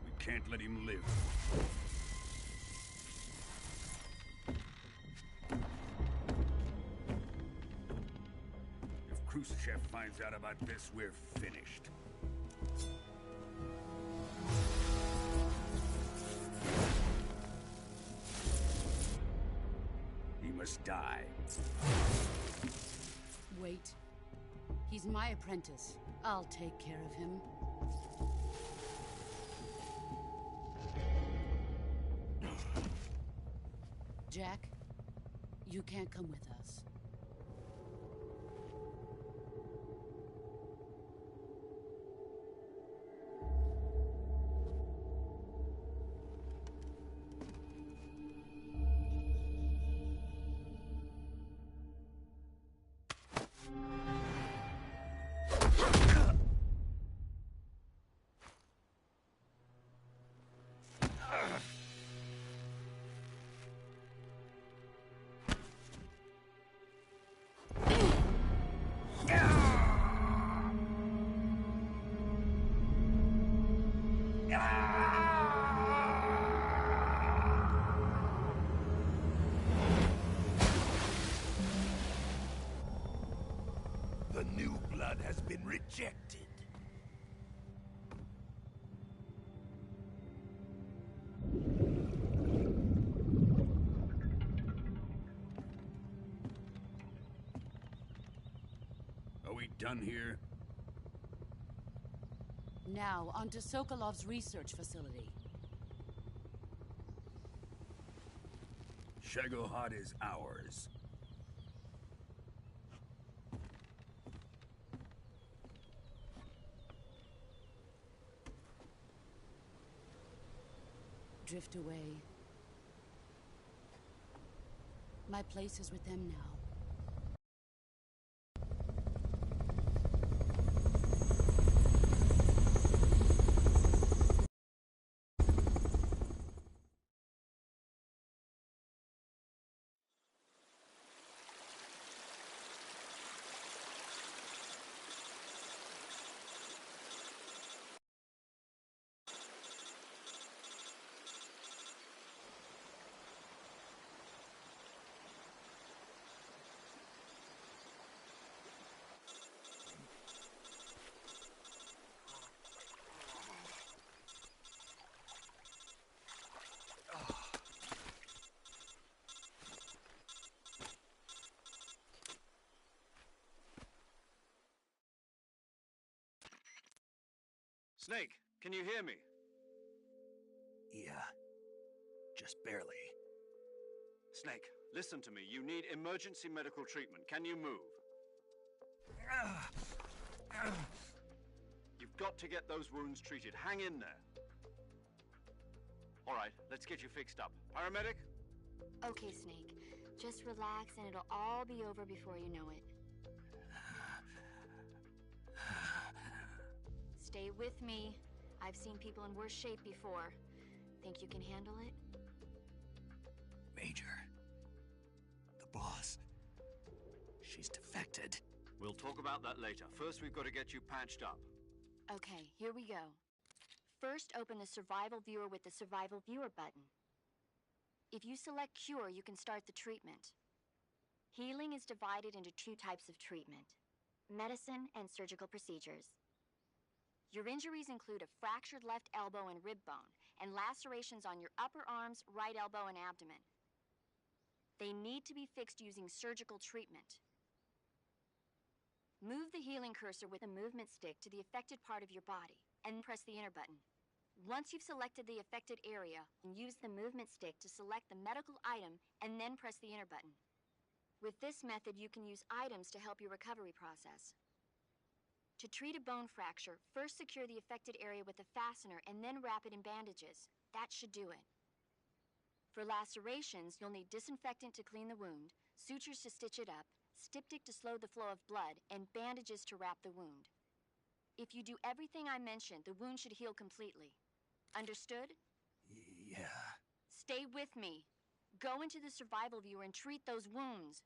We can't let him live. If Khrushchev finds out about this, we're finished. He must die. Wait. He's my apprentice. I'll take care of him. Jack, you can't come with us. The new blood has been rejected. Are we done here? Now, onto Sokolov's research facility. Shagohod is ours. Drift away. My place is with them now. Snake, can you hear me? Yeah. Just barely. Snake, listen to me. You need emergency medical treatment. Can you move? You've got to get those wounds treated. Hang in there. All right, let's get you fixed up. Paramedic? Okay, Snake. Just relax and it'll all be over before you know it. Stay with me. I've seen people in worse shape before. Think you can handle it? Major. The boss. She's defected. We'll talk about that later. First, we've got to get you patched up. Okay, here we go. First, open the survival viewer with the survival viewer button. If you select Cure, you can start the treatment. Healing is divided into 2 types of treatment: medicine and surgical procedures. Your injuries include a fractured left elbow and rib bone, and lacerations on your upper arms, right elbow, and abdomen. They need to be fixed using surgical treatment. Move the healing cursor with a movement stick to the affected part of your body, and press the enter button. Once you've selected the affected area, use the movement stick to select the medical item, and then press the enter button. With this method, you can use items to help your recovery process. To treat a bone fracture, first secure the affected area with a fastener and then wrap it in bandages. That should do it. For lacerations, you'll need disinfectant to clean the wound, sutures to stitch it up, styptic to slow the flow of blood, and bandages to wrap the wound. If you do everything I mentioned, the wound should heal completely. Understood? Yeah. Stay with me. Go into the survival viewer and treat those wounds.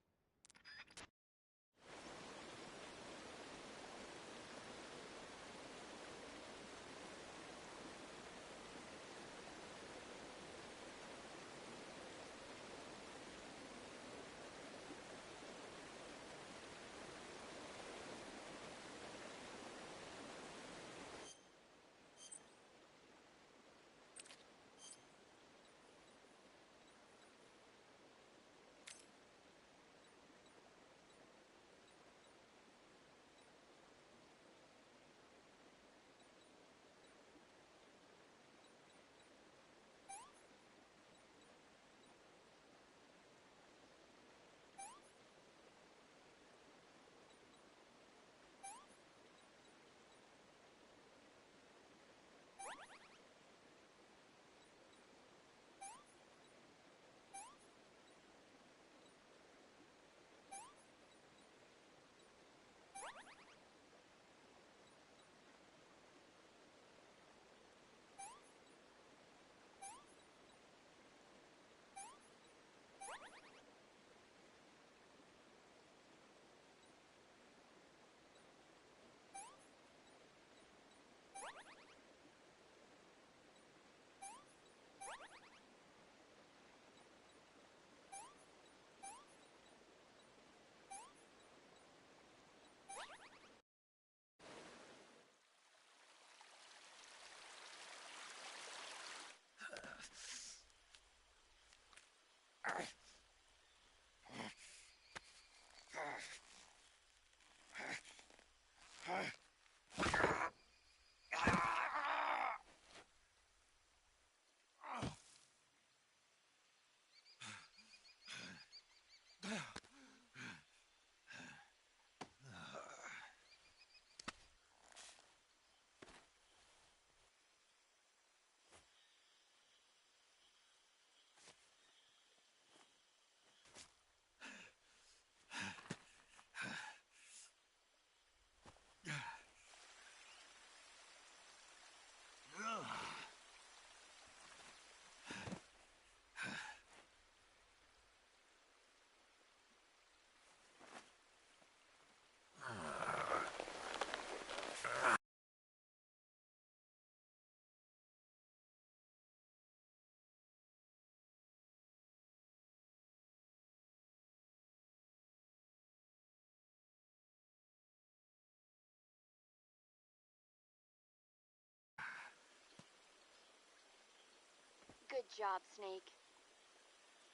Good job, Snake.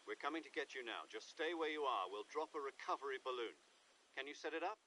We're coming to get you now. Just stay where you are. We'll drop a recovery balloon. Can you set it up?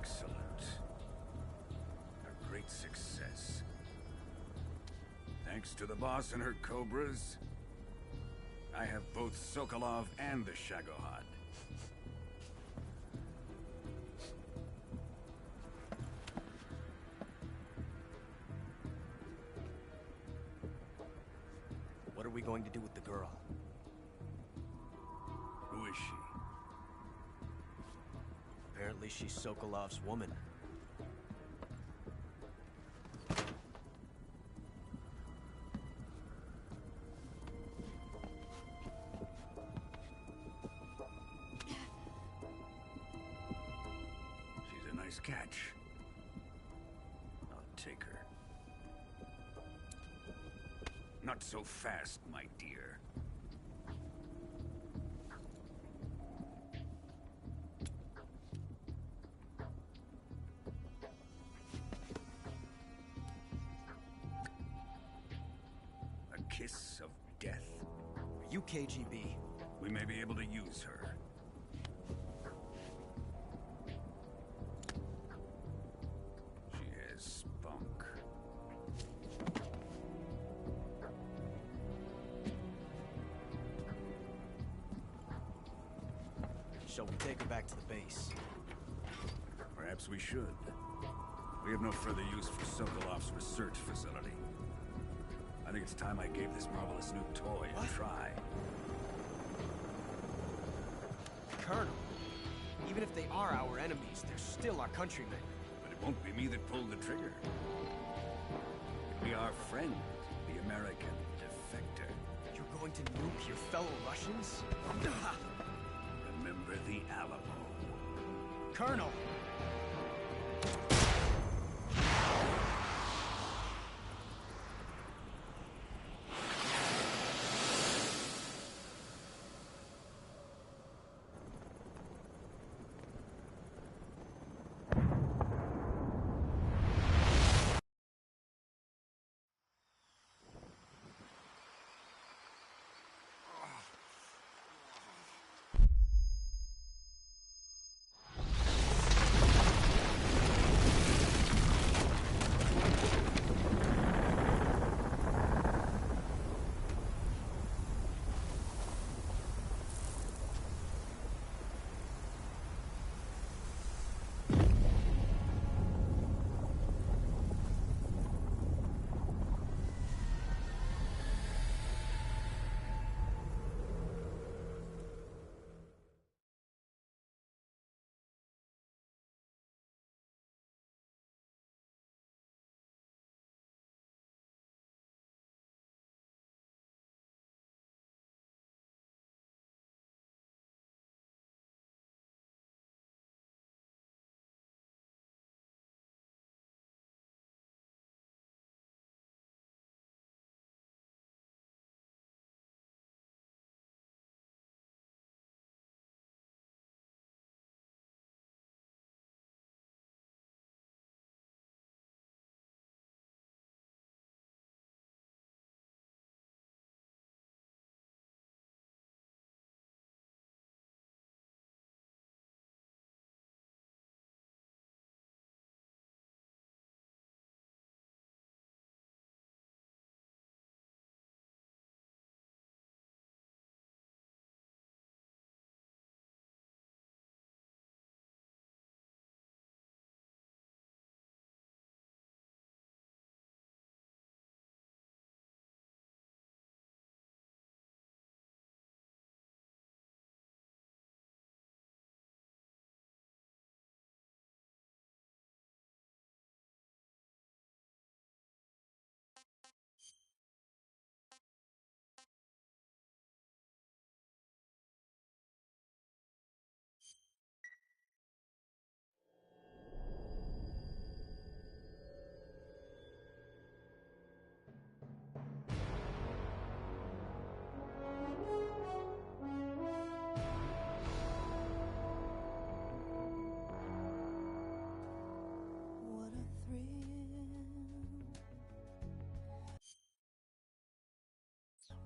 Excellent. A great success. Thanks to the boss and her cobras, I have both Sokolov and the Shagohod. What are we going to do with the girl? Who is she? Apparently she's Sokolov's woman. She's a nice catch. I'll take her. Not so fast, my dear. A kiss of death? Are you KGB? We may be able to use her. She has spunk. Shall we take her back to the base? Perhaps we should. We have no further use for Sokolov's research facility. I think it's time I gave this marvelous new toy a try. Colonel, even if they are our enemies, they're still our countrymen. But it won't be me that pulled the trigger. It'll be our friend, the American defector. You're going to nuke your fellow Russians? Remember the Alamo. Colonel!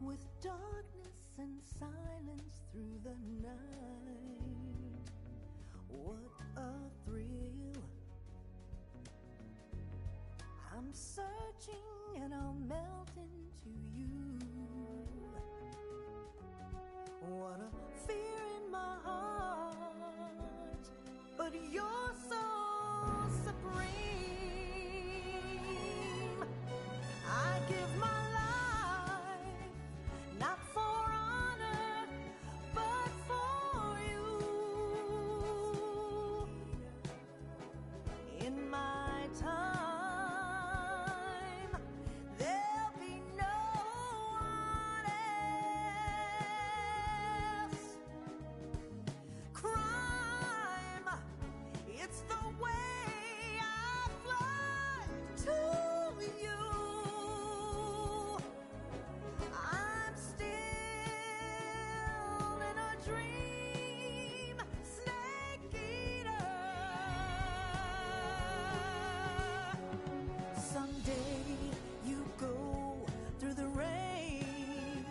With darkness and silence through the night, what a thrill searching and I'll melt into you. What a fear in my heart, but you're so supreme. I give my life, not for honor, but for you. In my time, there'll be no one else. Crime, it's the way I fly to you. I'm still in a dream, snake eater. Someday you go through the rain,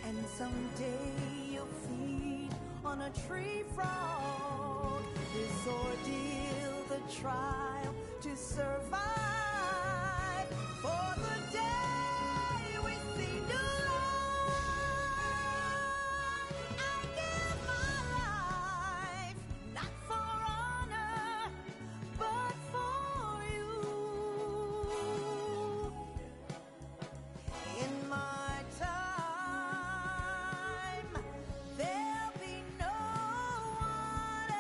and someday you'll feed on a tree frog. This ordeal, the trial to survive, for the day we see new life. I give my life, not for honor, but for you. In my time, there'll be no one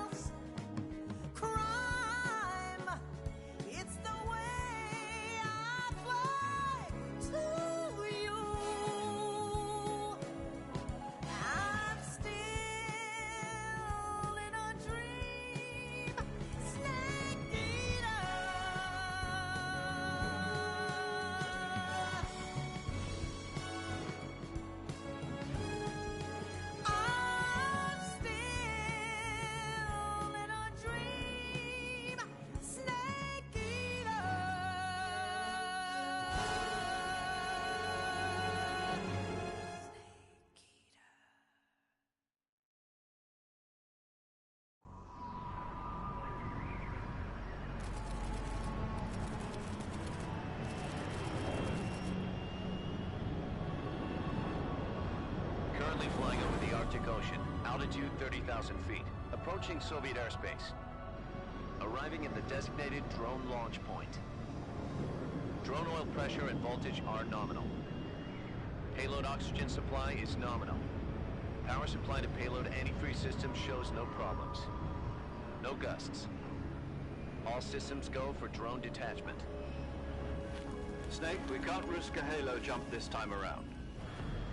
else. Crime, it's the way I fly to you. I'm still in a dream, snake eater. I'm still in a dream, snake eater. Currently flying over the Arctic Ocean, altitude 30,000 feet, approaching Soviet airspace. Arriving at the designated drone launch point. Drone oil pressure and voltage are nominal. Payload oxygen supply is nominal. Power supply to payload antifreeze system shows no problems. No gusts. All systems go for drone detachment. Snake, we can't risk a halo jump this time around.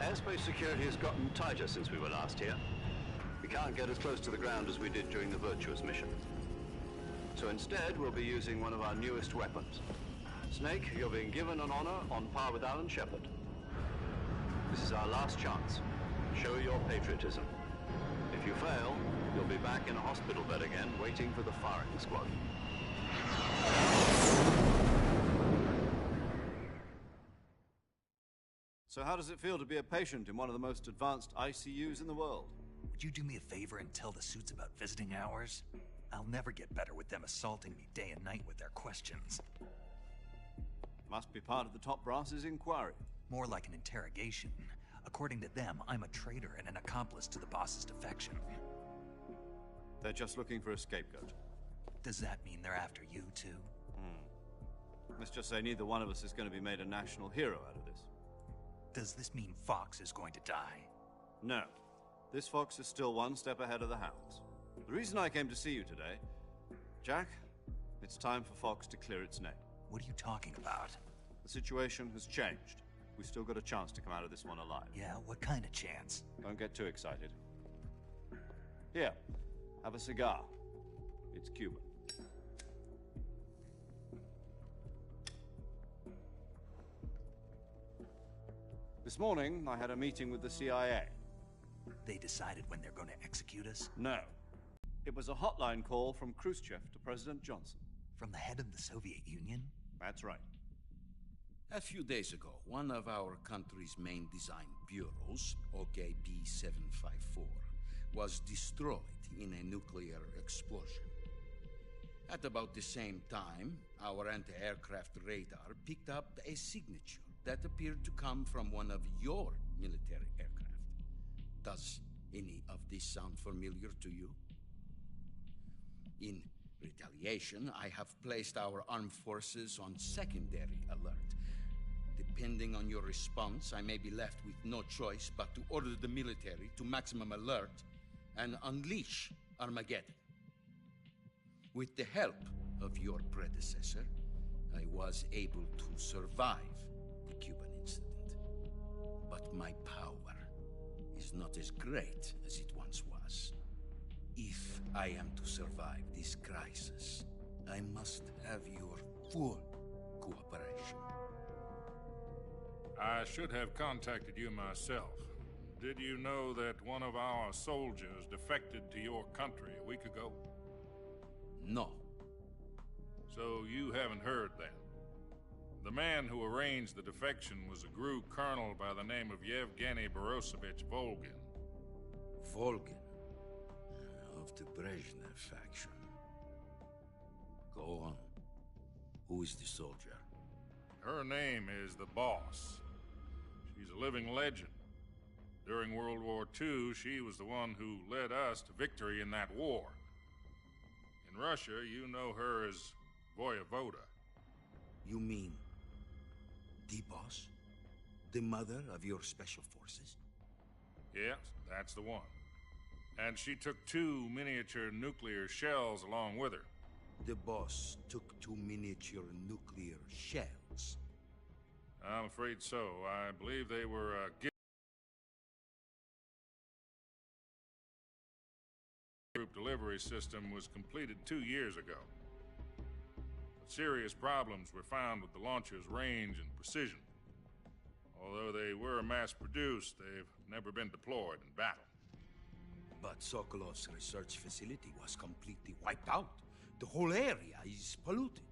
Airspace security has gotten tighter since we were last here. We can't get as close to the ground as we did during the Virtuous mission. So instead, we'll be using one of our newest weapons. Snake, you're being given an honor on par with Alan Shepard. This is our last chance. Show your patriotism. If you fail, you'll be back in a hospital bed again, waiting for the firing squad. So how does it feel to be a patient in one of the most advanced ICUs in the world? Would you do me a favor and tell the suits about visiting hours? I'll never get better with them assaulting me day and night with their questions. Must be part of the top brass's inquiry. More like an interrogation. According to them, I'm a traitor and an accomplice to the boss's defection. They're just looking for a scapegoat. Does that mean they're after you, too? Let's just say neither one of us is going to be made a national hero out of this. Does this mean Fox is going to die? No. This Fox is still one step ahead of the Hounds. The reason I came to see you today, Jack, it's time for Fox to clear its name. What are you talking about? The situation has changed. We've still got a chance to come out of this one alive. Yeah, what kind of chance? Don't get too excited. Here, have a cigar. It's Cuban. This morning, I had a meeting with the CIA. They decided when they're going to execute us? No. It was a hotline call from Khrushchev to President Johnson. From the head of the Soviet Union? That's right. A few days ago, one of our country's main design bureaus, OKB-754, was destroyed in a nuclear explosion. At about the same time, our anti-aircraft radar picked up a signature that appeared to come from one of your military aircraft. Does any of this sound familiar to you? In retaliation, I have placed our armed forces on secondary alert. Depending on your response, I may be left with no choice but to order the military to maximum alert and unleash Armageddon. With the help of your predecessor, I was able to survive the Cuban incident. But my power is not as great as it once was. If I am to survive this crisis, I must have your full cooperation. I should have contacted you myself. Did you know that one of our soldiers defected to your country a week ago? No. So you haven't heard then? The man who arranged the defection was a GRU colonel by the name of Yevgeny Borisovich Volgin. Volgin? Of the Brezhnev faction. Go on. Who is the soldier? Her name is the Boss. She's a living legend. During World War II, she was the one who led us to victory in that war. In Russia, you know her as Voyevoda. You mean the Boss? The mother of your special forces? Yes, that's the one. And she took 2 miniature nuclear shells along with her. The Boss took 2 miniature nuclear shells? I'm afraid so. I believe they were a gift. Group delivery system was completed 2 years ago. But serious problems were found with the launcher's range and precision. Although they were mass-produced, they've never been deployed in battle. But Sokolov's research facility was completely wiped out. The whole area is polluted.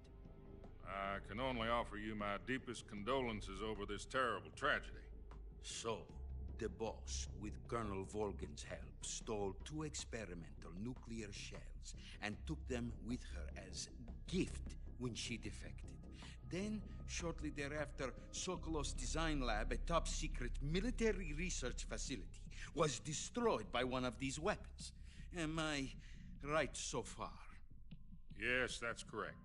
I can only offer you my deepest condolences over this terrible tragedy. So, the Boss, with Colonel Volgin's help, stole 2 experimental nuclear shells and took them with her as gift when she defected. Then, shortly thereafter, Sokolov's design lab, a top-secret military research facility, was destroyed by one of these weapons. Am I right so far? Yes, that's correct.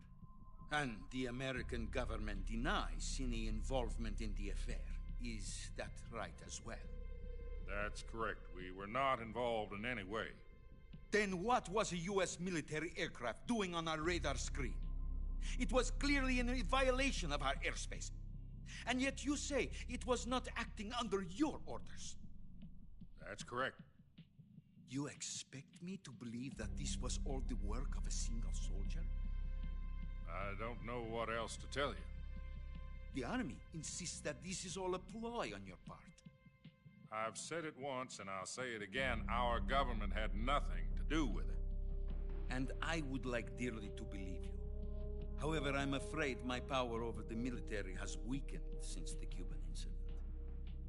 And the American government denies any involvement in the affair. Is that right as well? That's correct. We were not involved in any way. Then what was a U.S. military aircraft doing on our radar screen? It was clearly in violation of our airspace. And yet you say it was not acting under your orders. That's correct. You expect me to believe that this was all the work of a single soldier? I don't know what else to tell you. The army insists that this is all a ploy on your part. I've said it once and I'll say it again. Our government had nothing to do with it. And I would like dearly to believe you. However, I'm afraid my power over the military has weakened since the Cuban incident.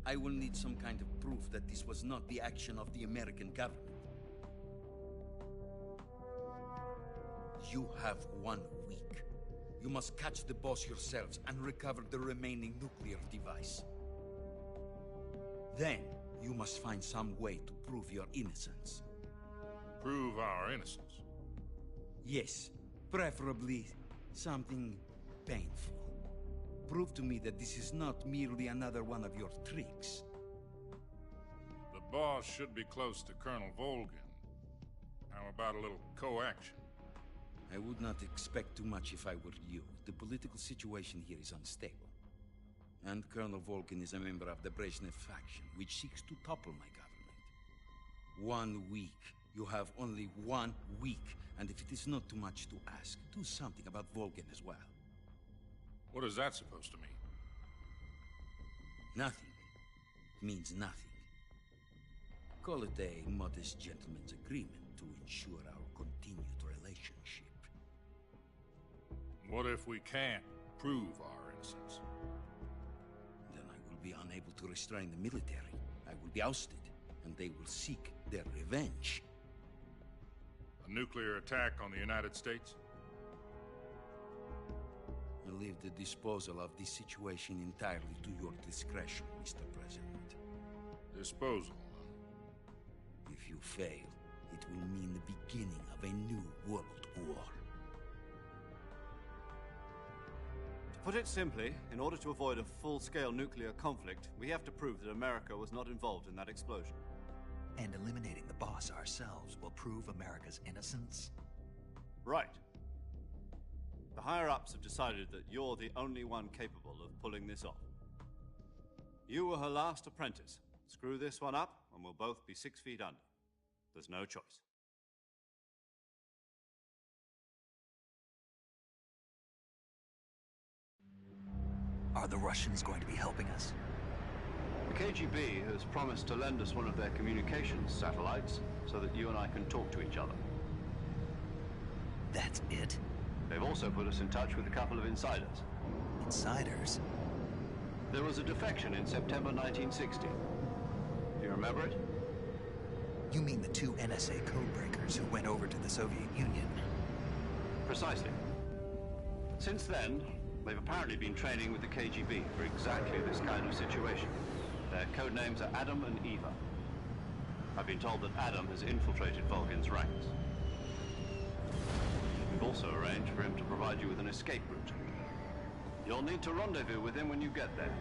I will need some kind of proof that this was not the action of the American government. You have 1 week. You must catch the Boss yourselves and recover the remaining nuclear device. Then, you must find some way to prove your innocence. Prove our innocence? Yes, preferably something painful. Prove to me that this is not merely another one of your tricks. The Boss should be close to Colonel Volgin. How about a little co-action? I would not expect too much if I were you. The political situation here is unstable. And Colonel Volgin is a member of the Brezhnev faction, which seeks to topple my government. 1 week. You have only 1 week. And if it is not too much to ask, do something about Volgin as well. What is that supposed to mean? Nothing. It means nothing. Call it a modest gentleman's agreement to ensure our continued relationship. What if we can't prove our innocence? Then I will be unable to restrain the military. I will be ousted, and they will seek their revenge. A nuclear attack on the United States? I leave the disposal of this situation entirely to your discretion, Mr. President. Disposal? If you fail, it will mean the beginning of a new world war. To put it simply, in order to avoid a full-scale nuclear conflict, we have to prove that America was not involved in that explosion. And eliminating the boss ourselves will prove America's innocence? Right. The higher-ups have decided that you're the only one capable of pulling this off. You were her last apprentice. Screw this one up, and we'll both be 6 feet under. There's no choice. Are the Russians going to be helping us? The KGB has promised to lend us one of their communications satellites so that you and I can talk to each other. That's it? They've also put us in touch with a couple of insiders. Insiders? There was a defection in September 1960. Do you remember it? You mean the 2 NSA codebreakers who went over to the Soviet Union? Precisely. Since then, they've apparently been training with the KGB for exactly this kind of situation. Their code names are Adam and Eva. I've been told that Adam has infiltrated Volgin's ranks. We've also arranged for him to provide you with an escape route. You'll need to rendezvous with him when you get there.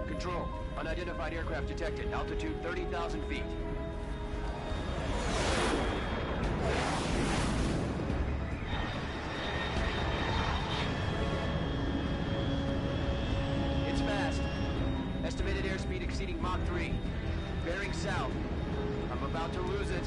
Control. Unidentified aircraft detected. Altitude 30,000 feet. It's fast. Estimated airspeed exceeding Mach 3. Bearing south. I'm about to lose it.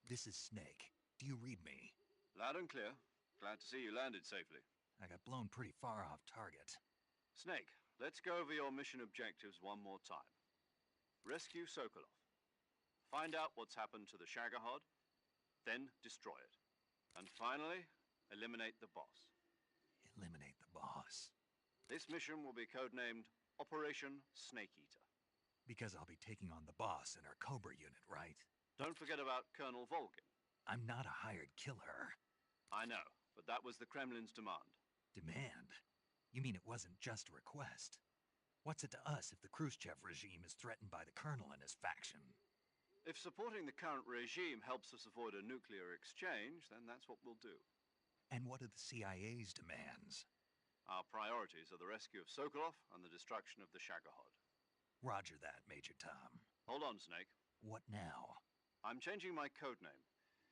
This is Snake. Do you read me? Loud and clear. Glad to see you landed safely. I got blown pretty far off target. Snake, let's go over your mission objectives one more time. Rescue Sokolov. Find out what's happened to the Shagohod, then destroy it. And finally, eliminate the boss. Eliminate the boss? This mission will be codenamed Operation Snake Eater. Because I'll be taking on the boss in our Cobra unit, right? Don't forget about Colonel Volgin. I'm not a hired killer. I know, but that was the Kremlin's demand. Demand? You mean it wasn't just a request? What's it to us if the Khrushchev regime is threatened by the Colonel and his faction? If supporting the current regime helps us avoid a nuclear exchange, then that's what we'll do. And what are the CIA's demands? Our priorities are the rescue of Sokolov and the destruction of the Shagohod. Roger that, Major Tom. Hold on, Snake. What now? I'm changing my codename.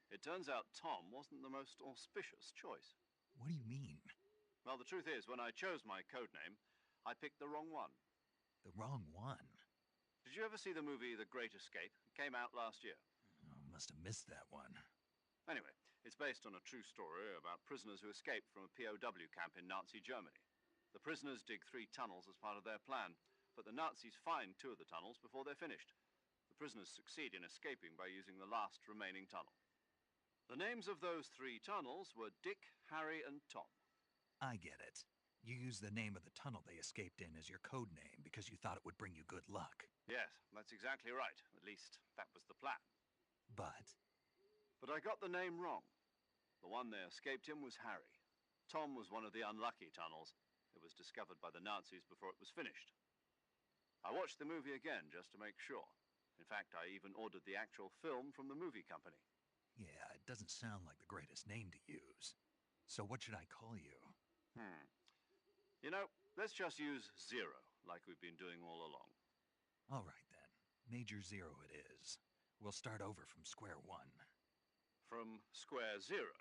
It turns out Tom wasn't the most auspicious choice. What do you mean? Well, the truth is, when I chose my codename, I picked the wrong one. The wrong one? Did you ever see the movie The Great Escape? It came out last year. Oh, must have missed that one. Anyway, it's based on a true story about prisoners who escaped from a POW camp in Nazi Germany. The prisoners dig 3 tunnels as part of their plan, but the Nazis find 2 of the tunnels before they're finished. The prisoners succeed in escaping by using the last remaining tunnel. The names of those 3 tunnels were Dick, Harry, and Tom. I get it. You used the name of the tunnel they escaped in as your code name because you thought it would bring you good luck. Yes, that's exactly right. At least, that was the plan. But But I got the name wrong. The one they escaped in was Harry. Tom was one of the unlucky tunnels. It was discovered by the Nazis before it was finished. I watched the movie again just to make sure. In fact, I even ordered the actual film from the movie company. yeah, it doesn't sound like the greatest name to use. So what should I call you? You know, let's just use Zero, like we've been doing all along. All right then. Major Zero it is. We'll start over from square one. From square zero.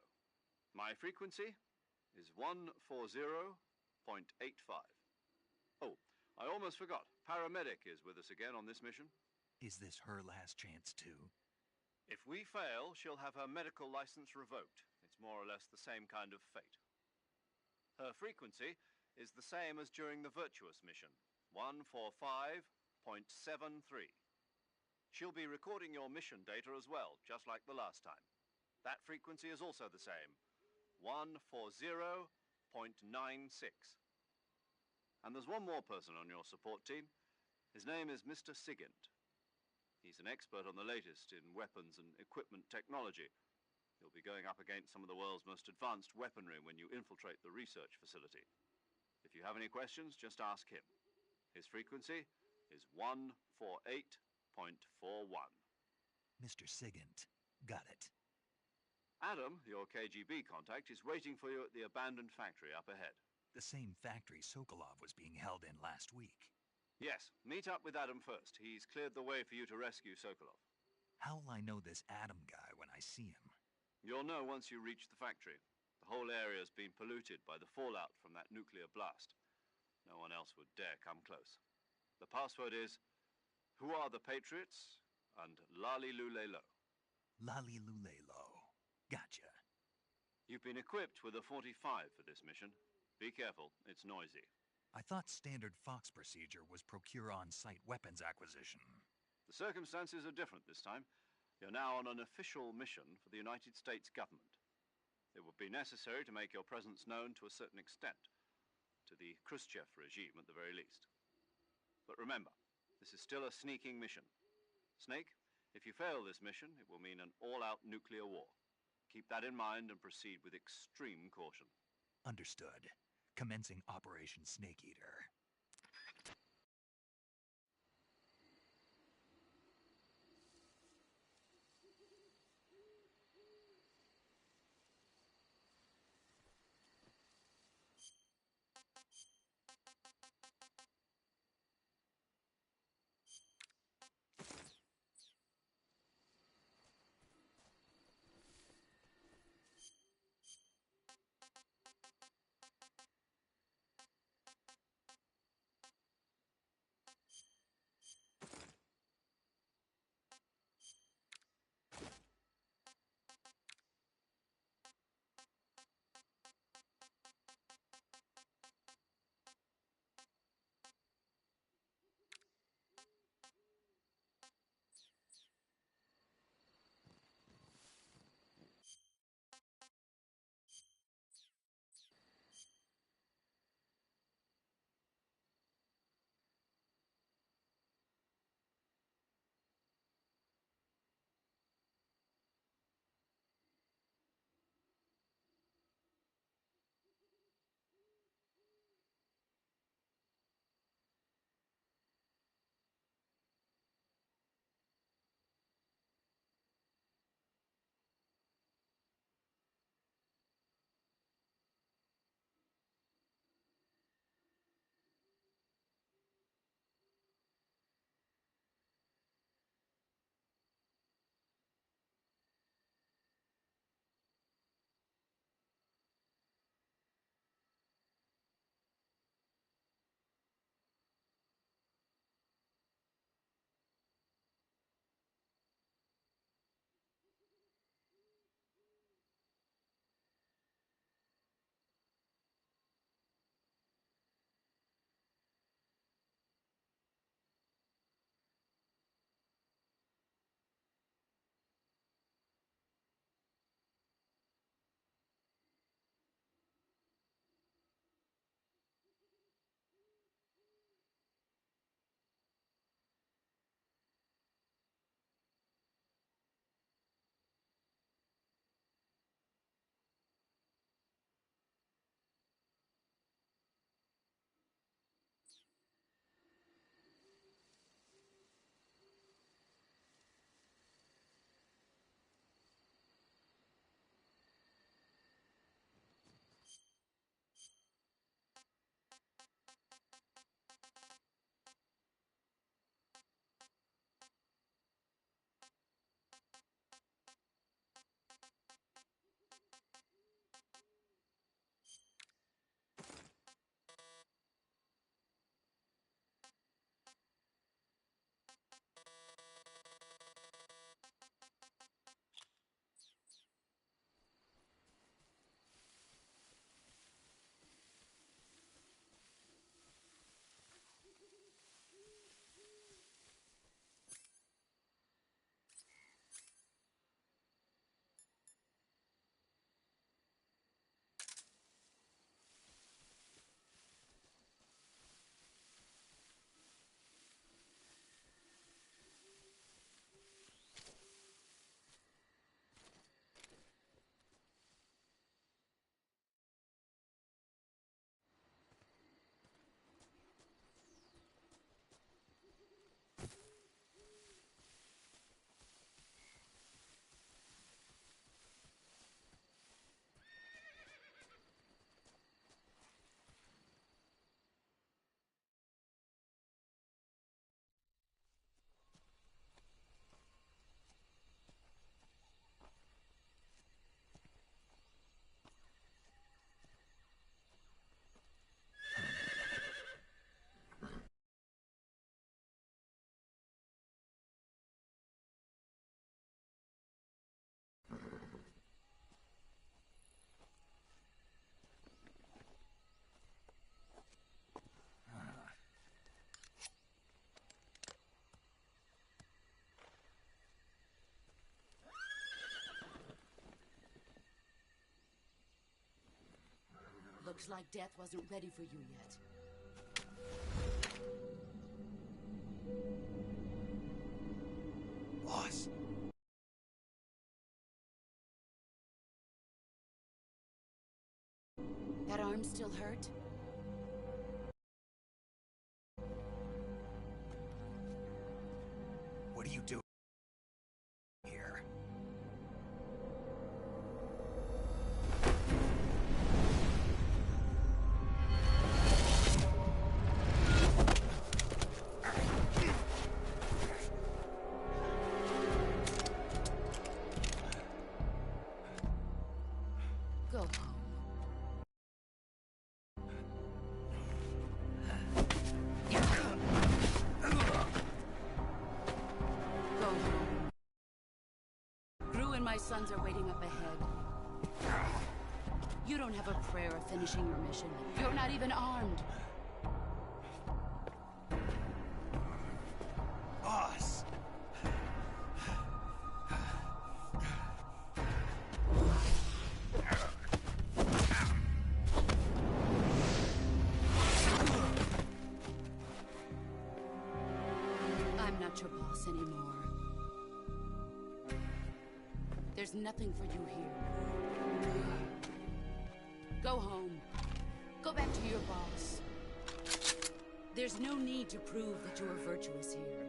My frequency is 140.85. Oh, I almost forgot. Paramedic is with us again on this mission. Is this her last chance too? If we fail, she'll have her medical license revoked. It's more or less the same kind of fate. Her frequency is the same as during the Virtuous mission, 145.73. She'll be recording your mission data as well, just like the last time. That frequency is also the same, 140.96. And there's one more person on your support team. His name is Mr. Sigint. He's an expert on the latest in weapons and equipment technology. You'll be going up against some of the world's most advanced weaponry when you infiltrate the research facility. If you have any questions, just ask him. His frequency is 148.41. Mr. Sigint. Got it. Adam, your KGB contact, is waiting for you at the abandoned factory up ahead. The same factory Sokolov was being held in last week. Yes, meet up with Adam first. He's cleared the way for you to rescue Sokolov. How will I know this Adam guy when I see him? You'll know once you reach the factory. The whole area's been polluted by the fallout from that nuclear blast. No one else would dare come close. The password is, "Who are the Patriots?" and Lali Lule Lo. Lali Lule Lo. Gotcha. You've been equipped with a 45 for this mission. Be careful, it's noisy. I thought standard Fox procedure was procure on-site weapons acquisition. The circumstances are different this time. You're now on an official mission for the United States government. It would be necessary to make your presence known to a certain extent, to the Khrushchev regime at the very least. But remember, this is still a sneaking mission. Snake, if you fail this mission, it will mean an all-out nuclear war. Keep that in mind and proceed with extreme caution. Understood. Commencing Operation Snake Eater. Looks like death wasn't ready for you yet. Boss. That arm still hurt? What are you doing here? Go home. Go home. Gru and my sons are waiting up ahead. You don't have a prayer of finishing your mission. You're not even armed. Boss! I'm not your boss anymore. There's nothing for you here. Go home. Go back to your boss. There's no need to prove that you are virtuous here.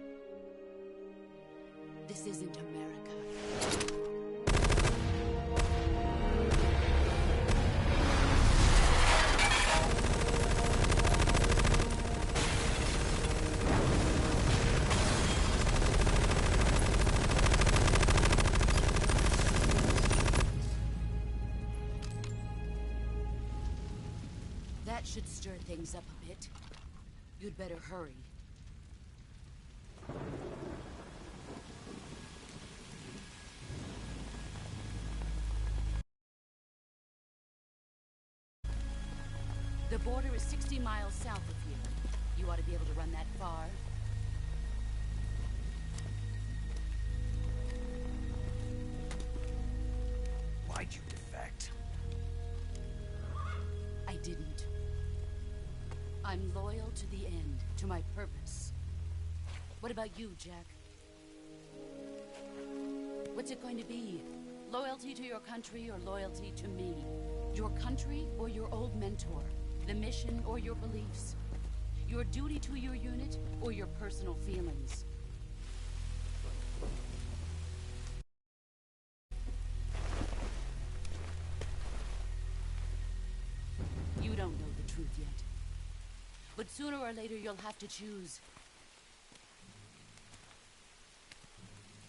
This isn't America. That should stir things up a bit. You'd better hurry. The border is 60 miles south of here. You ought to be able to run that far. Why'd you defect? I didn't. I'm loyal to the end, to my purpose. What about you, Jack? What's it going to be? Loyalty to your country or loyalty to me? Your country or your old mentor? The mission or your beliefs? Your duty to your unit or your personal feelings? You don't know the truth yet. But sooner or later you'll have to choose.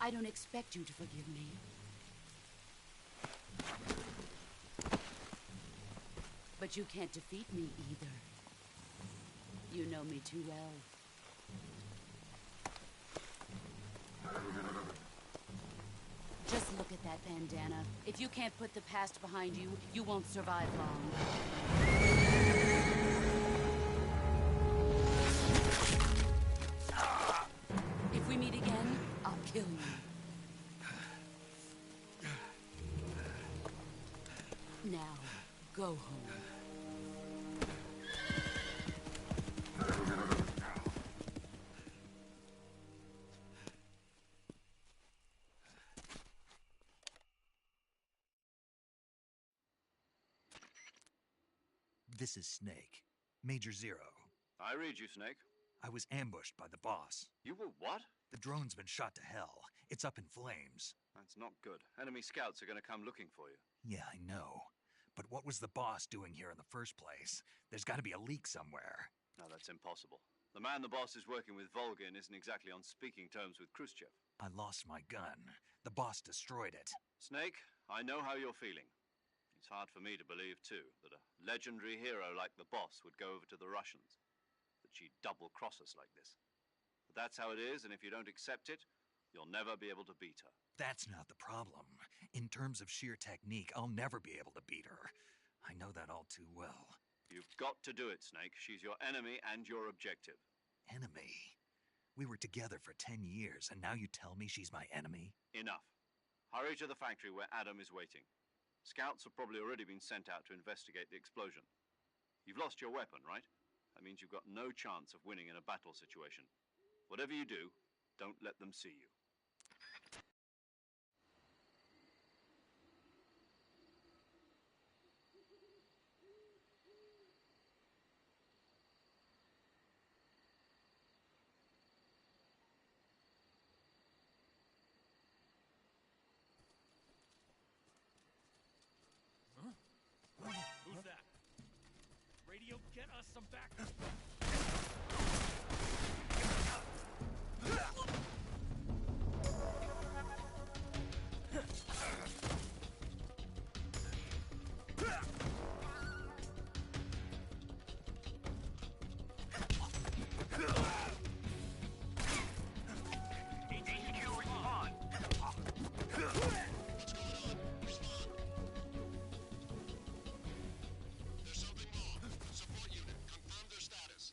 I don't expect you to forgive me. But you can't defeat me either. You know me too well. Just look at that bandana. If you can't put the past behind you, you won't survive long. If we meet again, I'll kill you. Now, go home. This is Snake. Major Zero. I read you, Snake. I was ambushed by the boss. You were what? The drone's been shot to hell. It's up in flames. That's not good. Enemy scouts are going to come looking for you. Yeah, I know. But what was the boss doing here in the first place? There's got to be a leak somewhere. No, that's impossible. The man the boss is working with, Volgin, isn't exactly on speaking terms with Khrushchev. I lost my gun. The boss destroyed it. Snake, I know how you're feeling. It's hard for me to believe, too, that a legendary hero like the boss would go over to the Russians. That she'd double-cross us like this. But that's how it is, and if you don't accept it, you'll never be able to beat her. That's not the problem. In terms of sheer technique, I'll never be able to beat her. I know that all too well. You've got to do it, Snake. She's your enemy and your objective. Enemy? We were together for 10 years, and now you tell me she's my enemy? Enough. Hurry to the factory where Adam is waiting. Scouts have probably already been sent out to investigate the explosion. You've lost your weapon, right? That means you've got no chance of winning in a battle situation. Whatever you do, don't let them see you. Who's that? Radio, get us some backup. There's something wrong. Support unit, confirm their status.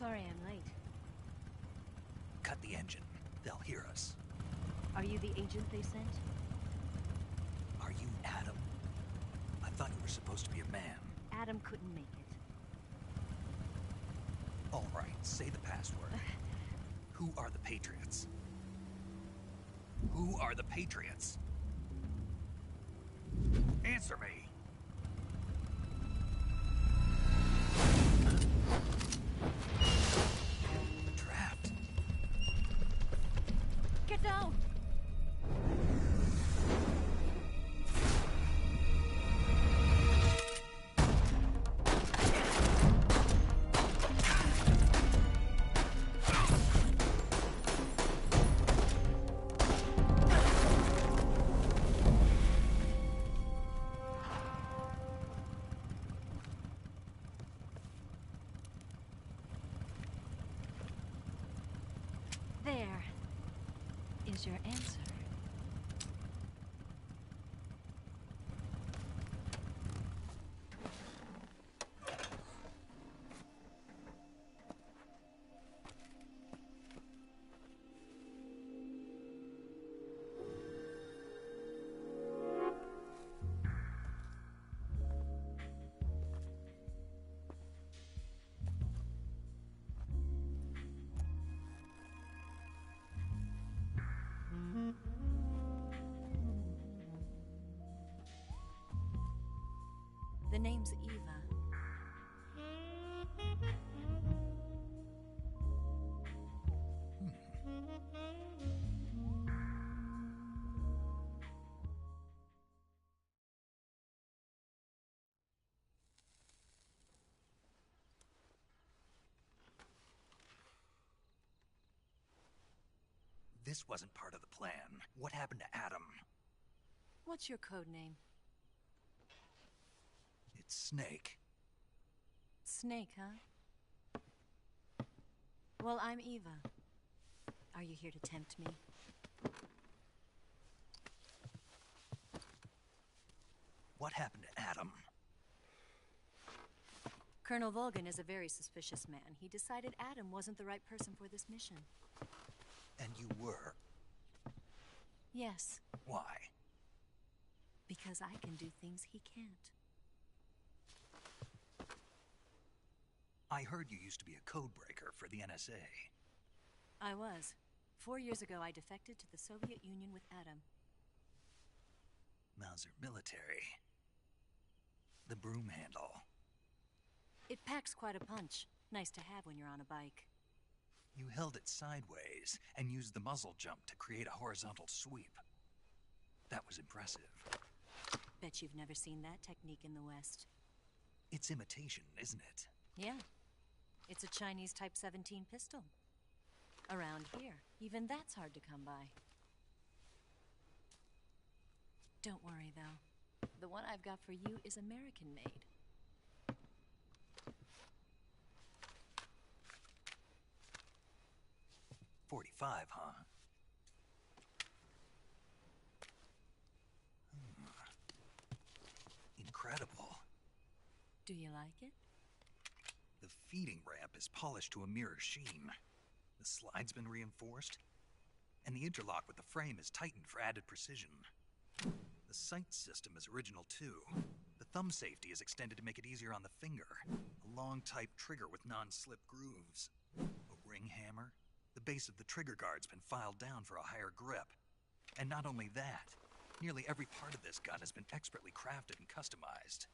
Sorry I'm late. Cut the engine. They'll hear us. Are you the agent they sent? Are you Adam? I thought you were supposed to be a man. Adam couldn't make it. All right, say the password. Who are the Patriots? Who are the Patriots? Answer me! Trapped. Get down! There is your answer. The name's Eva. This wasn't part of the plan. What happened to Adam? What's your code name? It's Snake. Snake, huh? Well, I'm Eva. Are you here to tempt me? What happened to Adam? Colonel Volgin is a very suspicious man. He decided Adam wasn't the right person for this mission. And you were? Yes. Why? Because I can do things he can't. I heard you used to be a codebreaker for the NSA. I was. 4 years ago, I defected to the Soviet Union with Adam. Mauser military. The broom handle. It packs quite a punch. Nice to have when you're on a bike. You held it sideways and used the muzzle jump to create a horizontal sweep. That was impressive. Bet you've never seen that technique in the West. It's imitation, isn't it? Yeah. It's a Chinese Type 17 pistol. Around here, even that's hard to come by. Don't worry, though. The one I've got for you is American-made. .45, huh? Incredible. Do you like it? The feeding ramp is polished to a mirror sheen. The slide's been reinforced, and the interlock with the frame is tightened for added precision. The sight system is original too. The thumb safety is extended to make it easier on the finger. A long type trigger with non-slip grooves. A ring hammer. The base of the trigger guard's been filed down for a higher grip. And not only that, nearly every part of this gun has been expertly crafted and customized.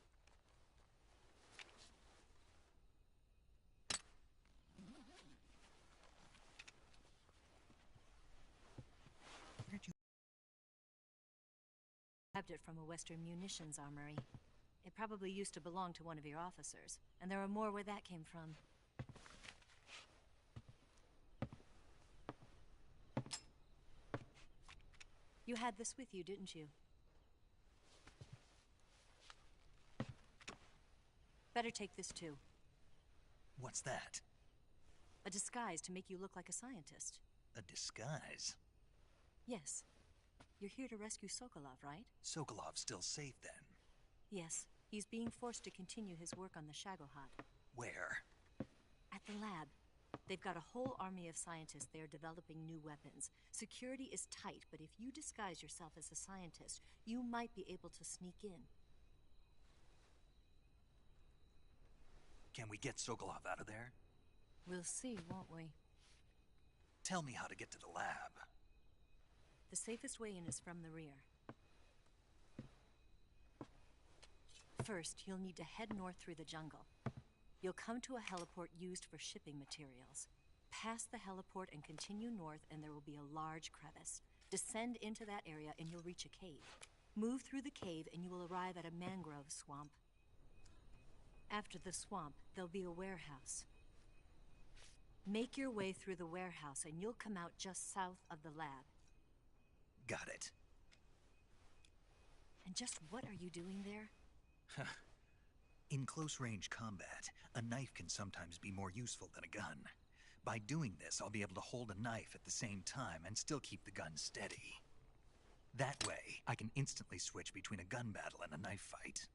Grabbed it from a Western munitions armory. It probably used to belong to one of your officers, and there are more where that came from. You had this with you, didn't you? Better take this too. What's that? A disguise to make you look like a scientist. A disguise? Yes. You're here to rescue Sokolov, right? Sokolov's still safe then? Yes. He's being forced to continue his work on the Shagohod. Where? At the lab. They've got a whole army of scientists there developing new weapons. Security is tight, but if you disguise yourself as a scientist, you might be able to sneak in. Can we get Sokolov out of there? We'll see, won't we? Tell me how to get to the lab. The safest way in is from the rear. First, you'll need to head north through the jungle. You'll come to a heliport used for shipping materials. Pass the heliport and continue north, and there will be a large crevice. Descend into that area and you'll reach a cave. Move through the cave and you will arrive at a mangrove swamp. After the swamp, there'll be a warehouse. Make your way through the warehouse and you'll come out just south of the lab. Got it. And just what are you doing there? In close-range combat, a knife can sometimes be more useful than a gun. By doing this, I'll be able to hold a knife at the same time and still keep the gun steady. That way, I can instantly switch between a gun battle and a knife fight.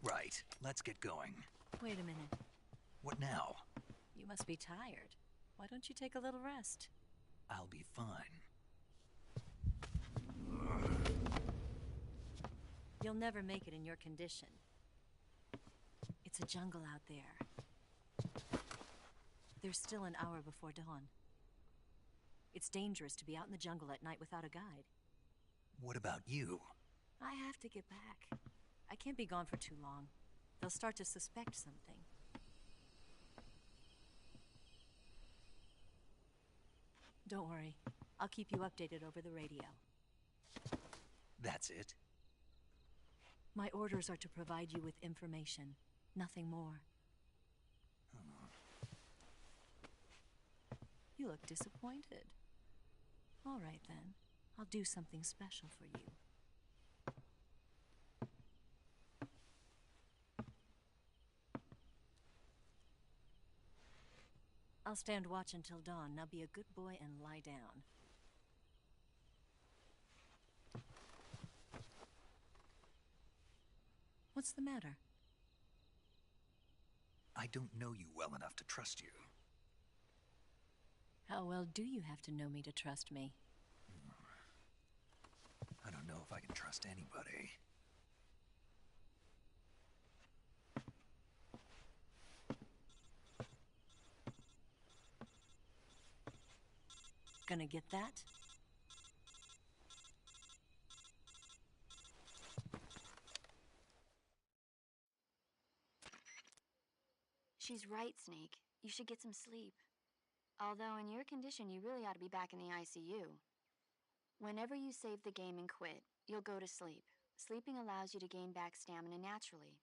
Right, let's get going. Wait a minute. What now? You must be tired. Why don't you take a little rest? I'll be fine. You'll never make it in your condition. It's a jungle out there. There's still an hour before dawn. It's dangerous to be out in the jungle at night without a guide. What about you? I have to get back. I can't be gone for too long. They'll start to suspect something. Don't worry. I'll keep you updated over the radio. That's it? My orders are to provide you with information, nothing more. You look disappointed. All right, then. I'll do something special for you. I'll stand watch until dawn. Now be a good boy and lie down. What's the matter? I don't know you well enough to trust you. How well do you have to know me to trust me? I don't know if I can trust anybody. Gonna get that? She's right, Snake. You should get some sleep. Although in your condition, you really ought to be back in the ICU. Whenever you save the game and quit, you'll go to sleep. Sleeping allows you to gain back stamina naturally.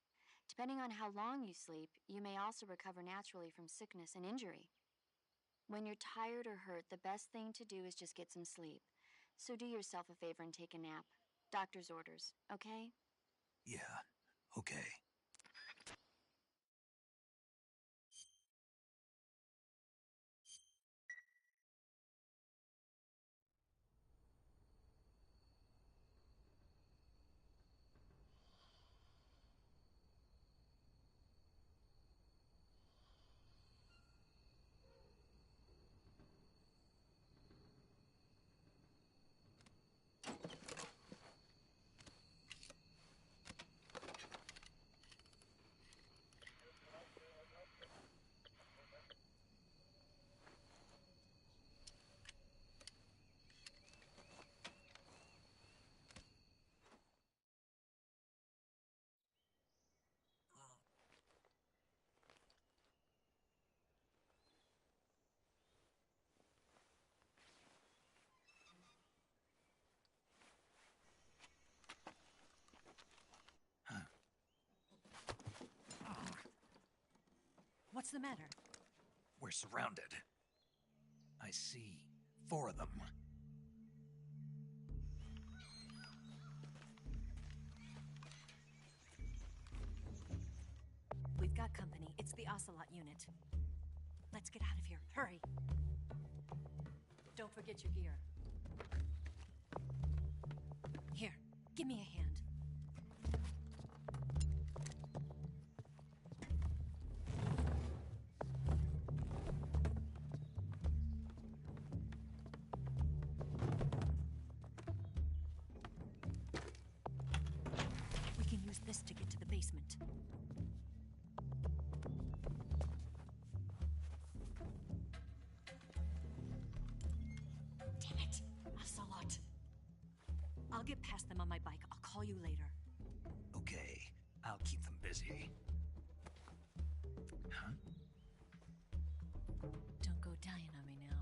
Depending on how long you sleep, you may also recover naturally from sickness and injury. When you're tired or hurt, the best thing to do is just get some sleep. So do yourself a favor and take a nap. Doctor's orders, okay? Yeah, okay. What's the matter? We're surrounded. I see 4 of them. We've got company. It's the Ocelot unit. Let's get out of here. Hurry. Don't forget your gear. Here, give me a hand. Damn it, Ocelot. I'll get past them on my bike. I'll call you later. Okay, I'll keep them busy. Huh? Don't go dying on me now.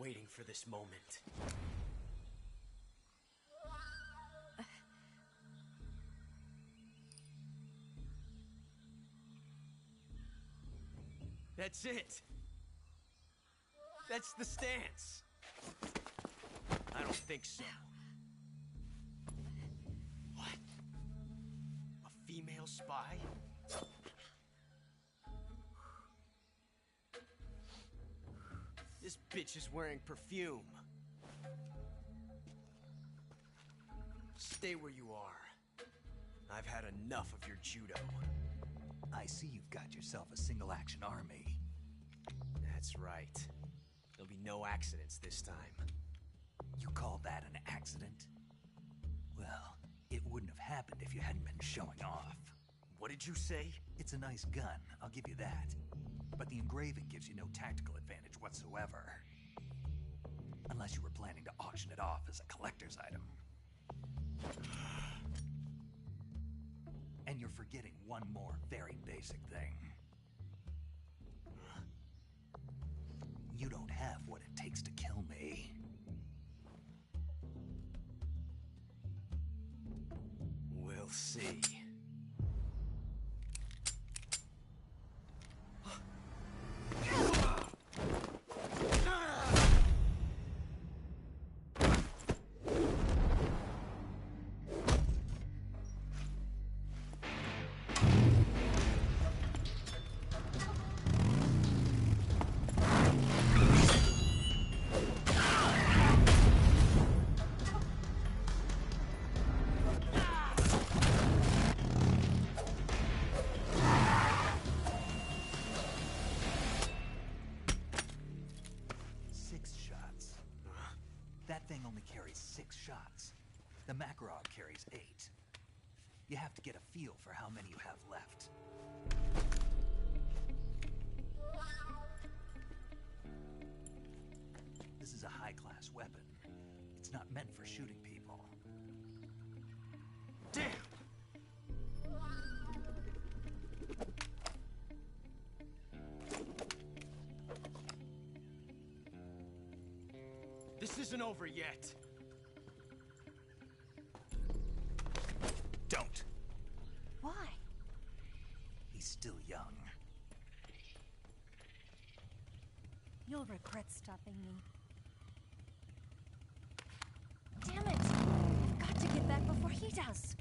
waiting for this moment. That's it. That's the stance. I don't think so. What? A female spy? This bitch is wearing perfume. Stay where you are. I've had enough of your judo. I see you've got yourself a single-action army. That's right. There'll be no accidents this time. You call that an accident? Well, it wouldn't have happened if you hadn't been showing off. What did you say? It's a nice gun, I'll give you that. But the engraving gives you no tactical advantage whatsoever. Unless you were planning to auction it off as a collector's item. And you're forgetting one more very basic thing. You don't have what it takes to kill me. We'll see. That thing only carries 6 shots. The Makarov carries 8. You have to get a feel for how many you have left. This is a high-class weapon. It's not meant for shooting people. Damn! This isn't over yet. Don't. Why? He's still young. You'll regret stopping me. Damn it! I've got to get back before he does.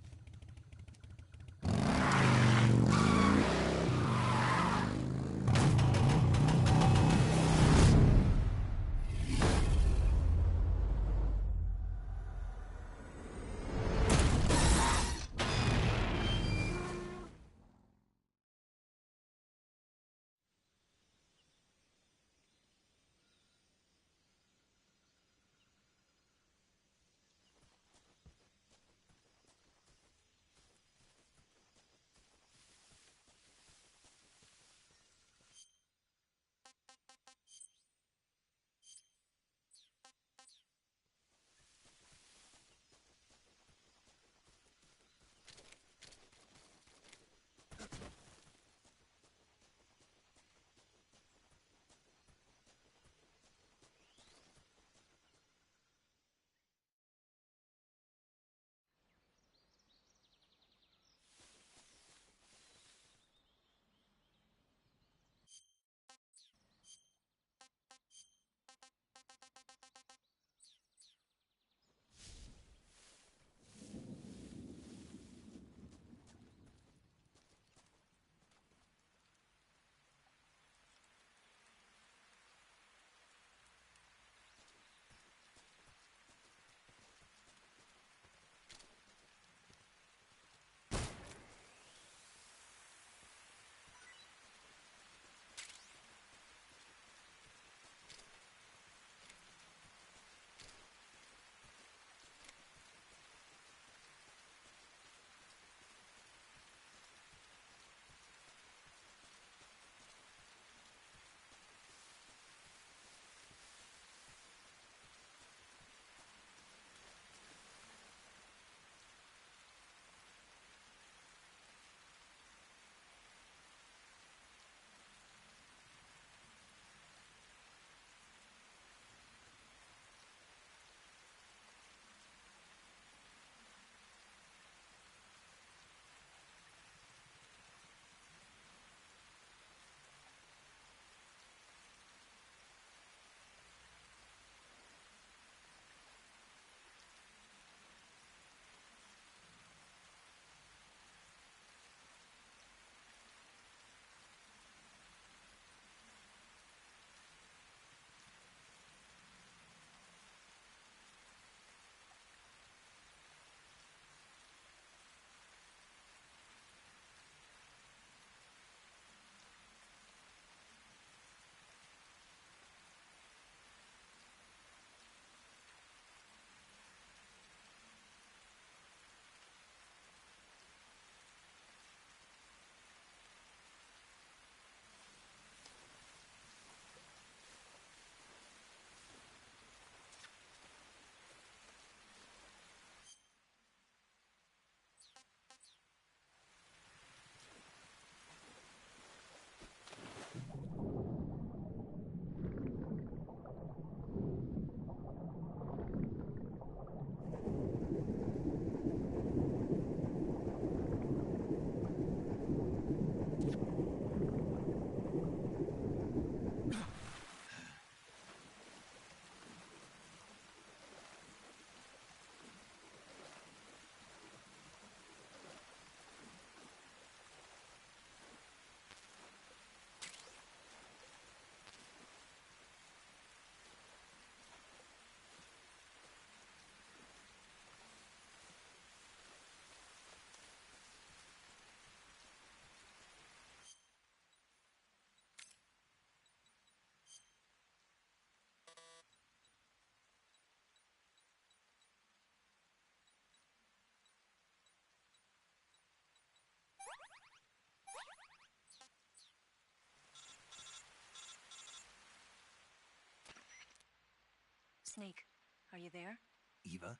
Snake, are you there? Eva,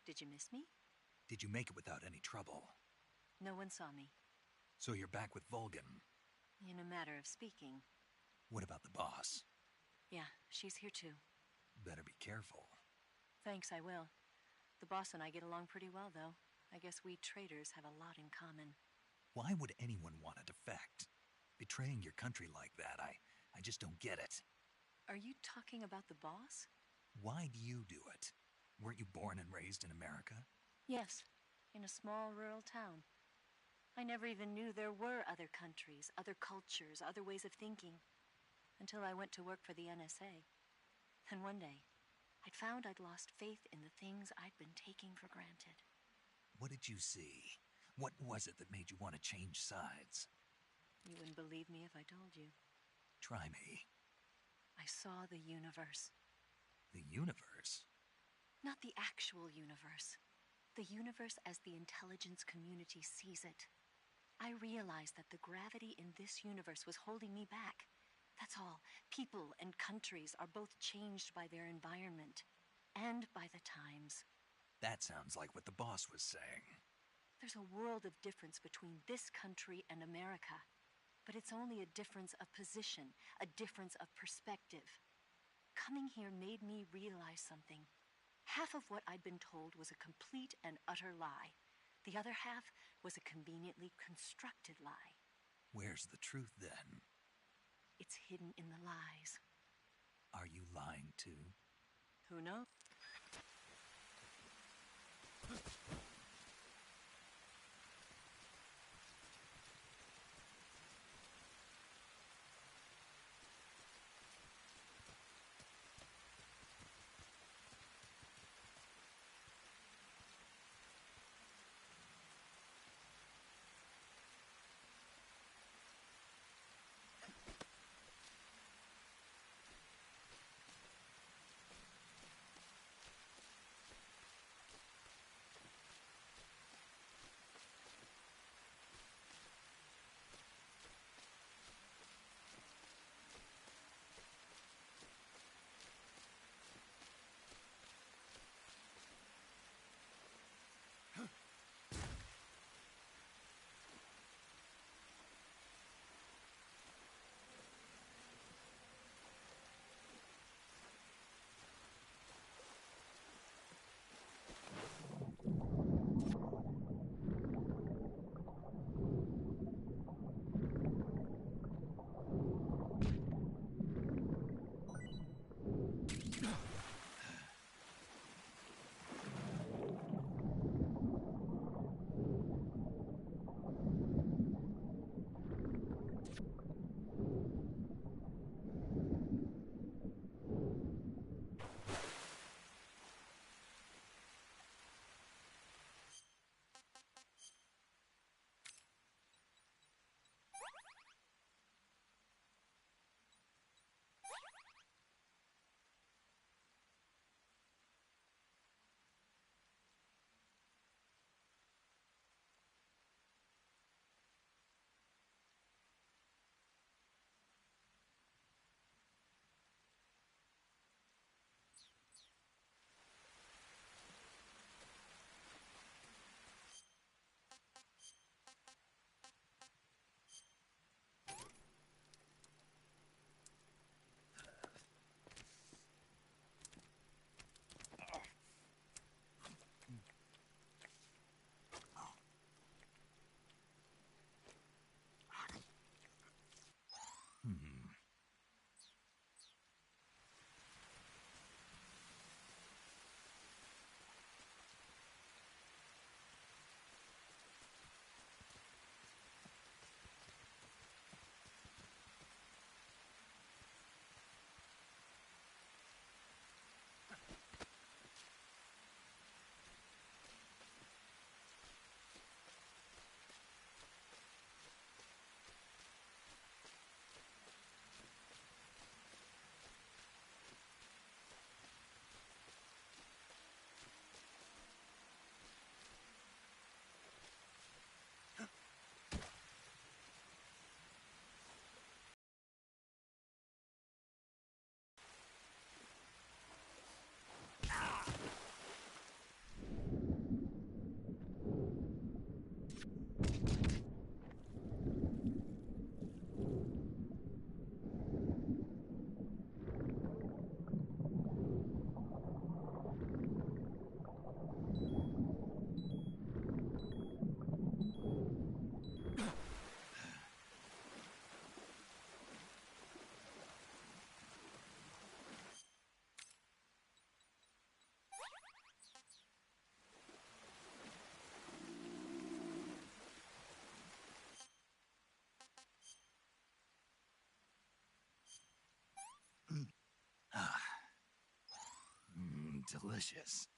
Did you miss me? did you make it without any trouble? No one saw me. So you're back with Vulcan. In a matter of speaking. What about the boss? Yeah, she's here too. Better be careful. Thanks, I will. The boss and I get along pretty well, though. I guess we traitors have a lot in common. Why would anyone want to defect? Betraying your country like that, I just don't get it. Are you talking about the boss? Why do you do it? Weren't you born and raised in America? Yes, in a small rural town. I never even knew there were other countries, other cultures, other ways of thinking. Until I went to work for the NSA. Then one day, I'd found I'd lost faith in the things I'd been taking for granted. What did you see? What was it that made you want to change sides? You wouldn't believe me if I told you. Try me. I saw the universe. The universe? Not the actual universe. The universe as the intelligence community sees it. I realized that the gravity in this universe was holding me back. That's all. People and countries are both changed by their environment and by the times. That sounds like what the boss was saying. There's a world of difference between this country and America. But it's only a difference of position, a difference of perspective. Coming here made me realize something. Half of what I'd been told was a complete and utter lie. The other half was a conveniently constructed lie. Where's the truth, then? It's hidden in the lies. Are you lying, too? Who knows? delicious.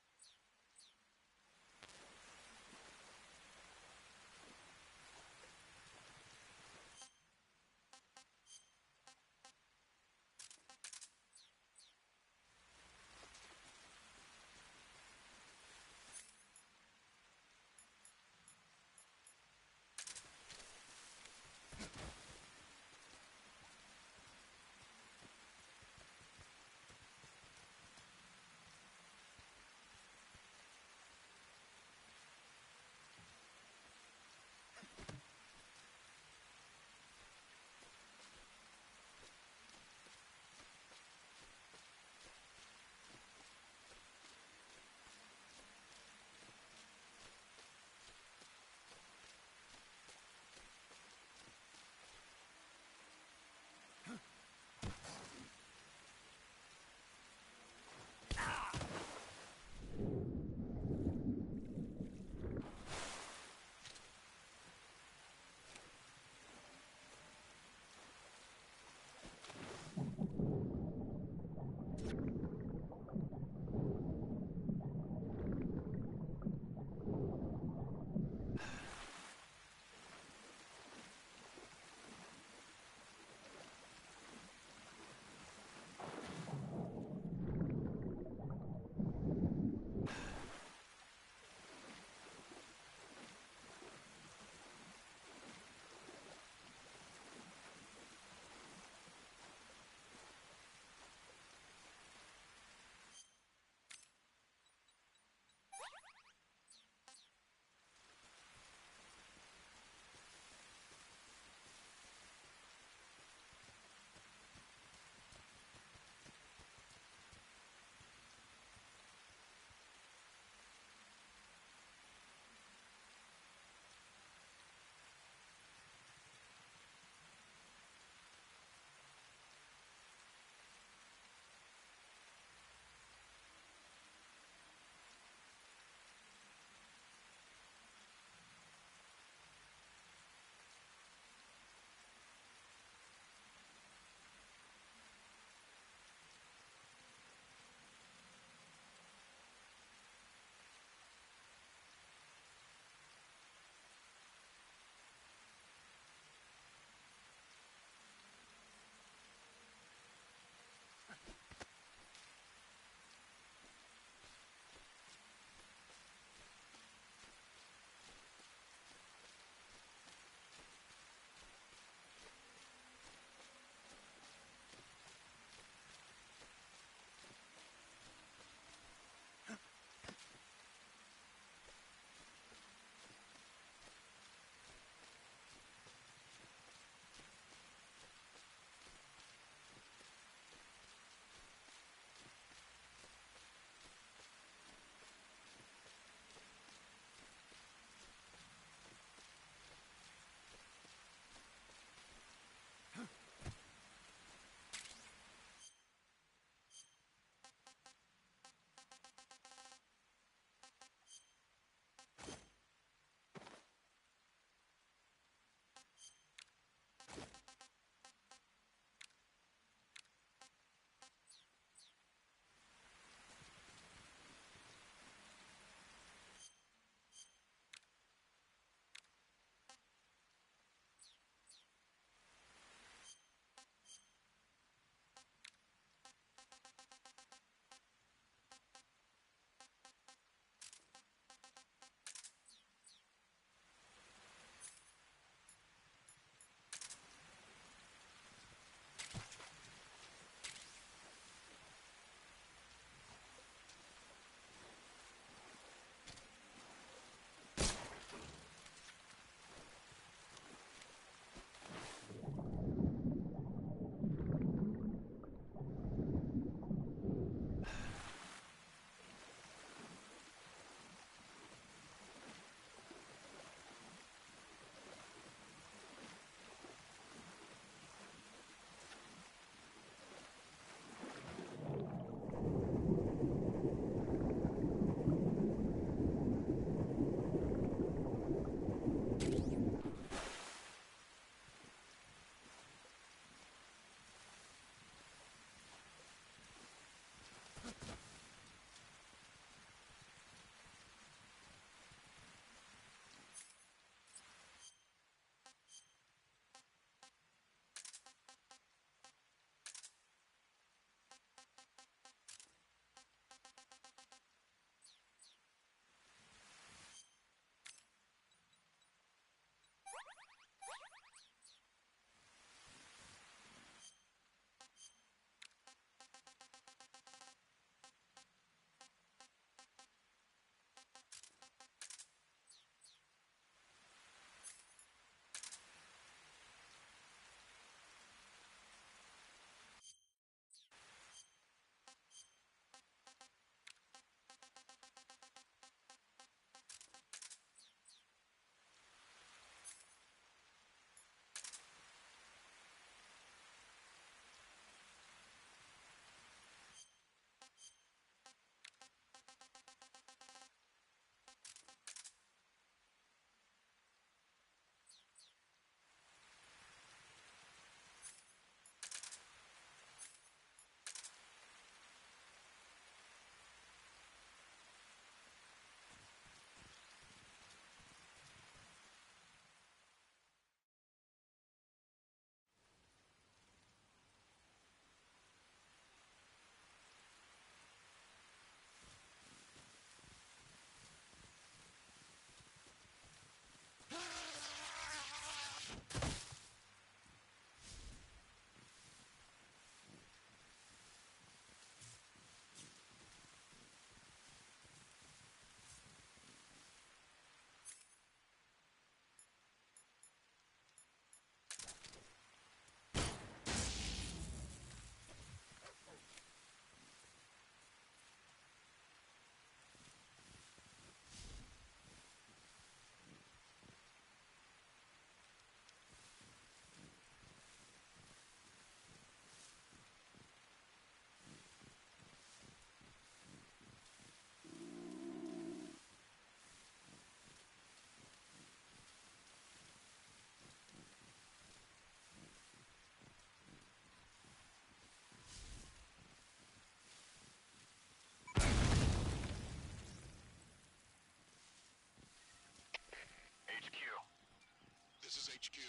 HQ.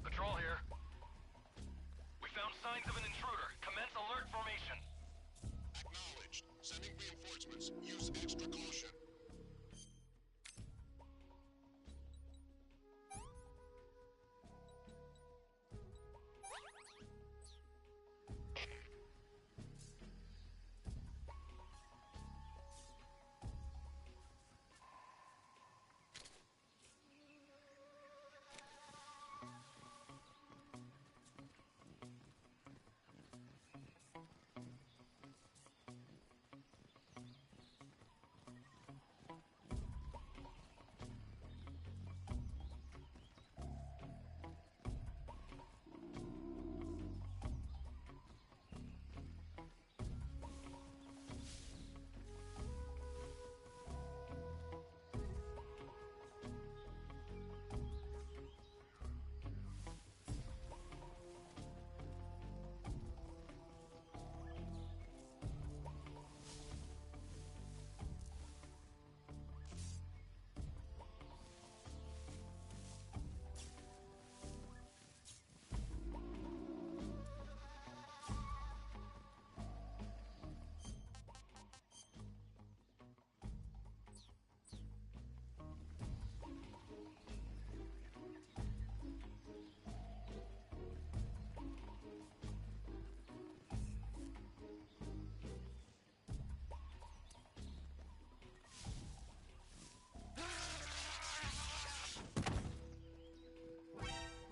Patrol here. We found signs of an intruder. Commence alert formation. Acknowledged. Sending reinforcements. Use extra caution.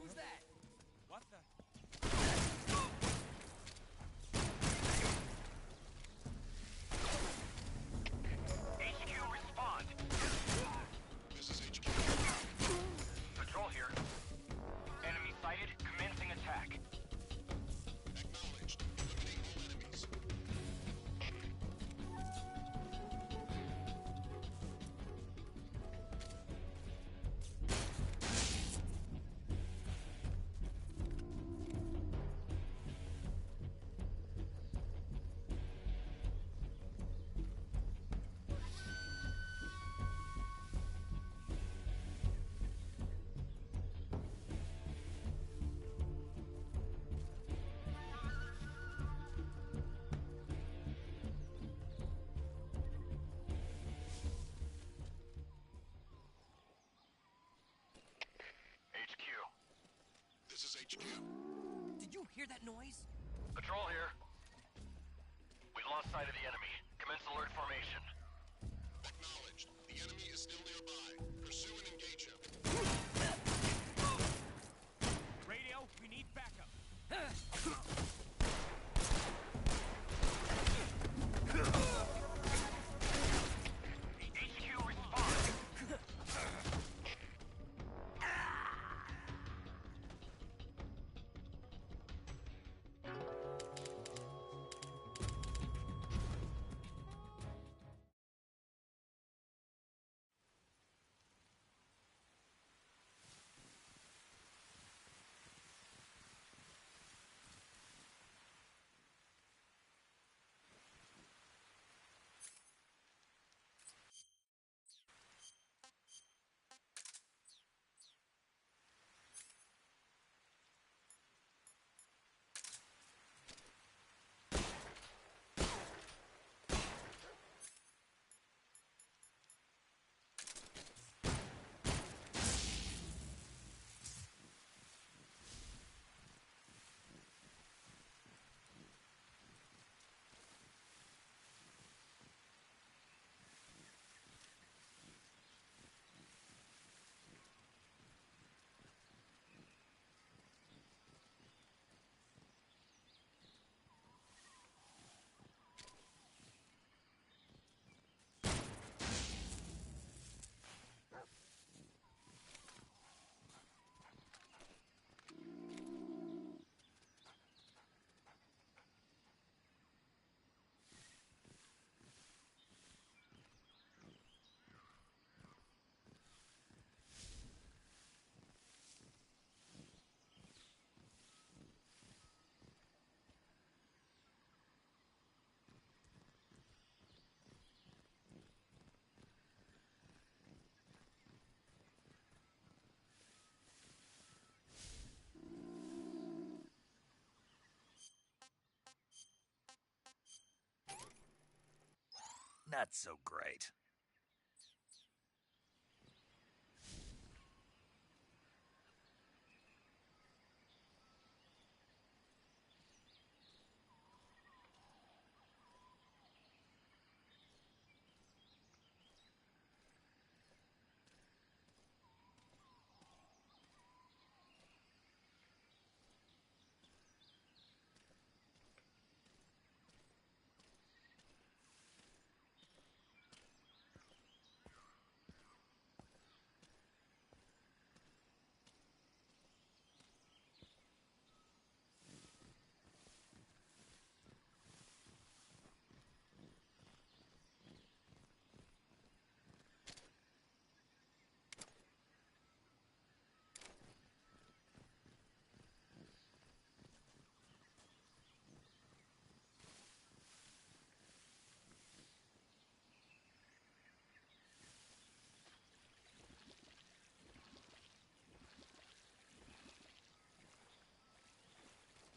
Who's that? What the? HQ, respond. This is HQ. Patrol here. Enemy sighted. Commencing attack. Acknowledged. Eliminate all enemies. HQ. This is HQ. Did you hear that noise? Patrol here. We lost sight of the enemy. Commence alert formation. Acknowledged. The enemy is still nearby. Pursue and engage him. Radio, we need backup. HQ, respond. Not so great.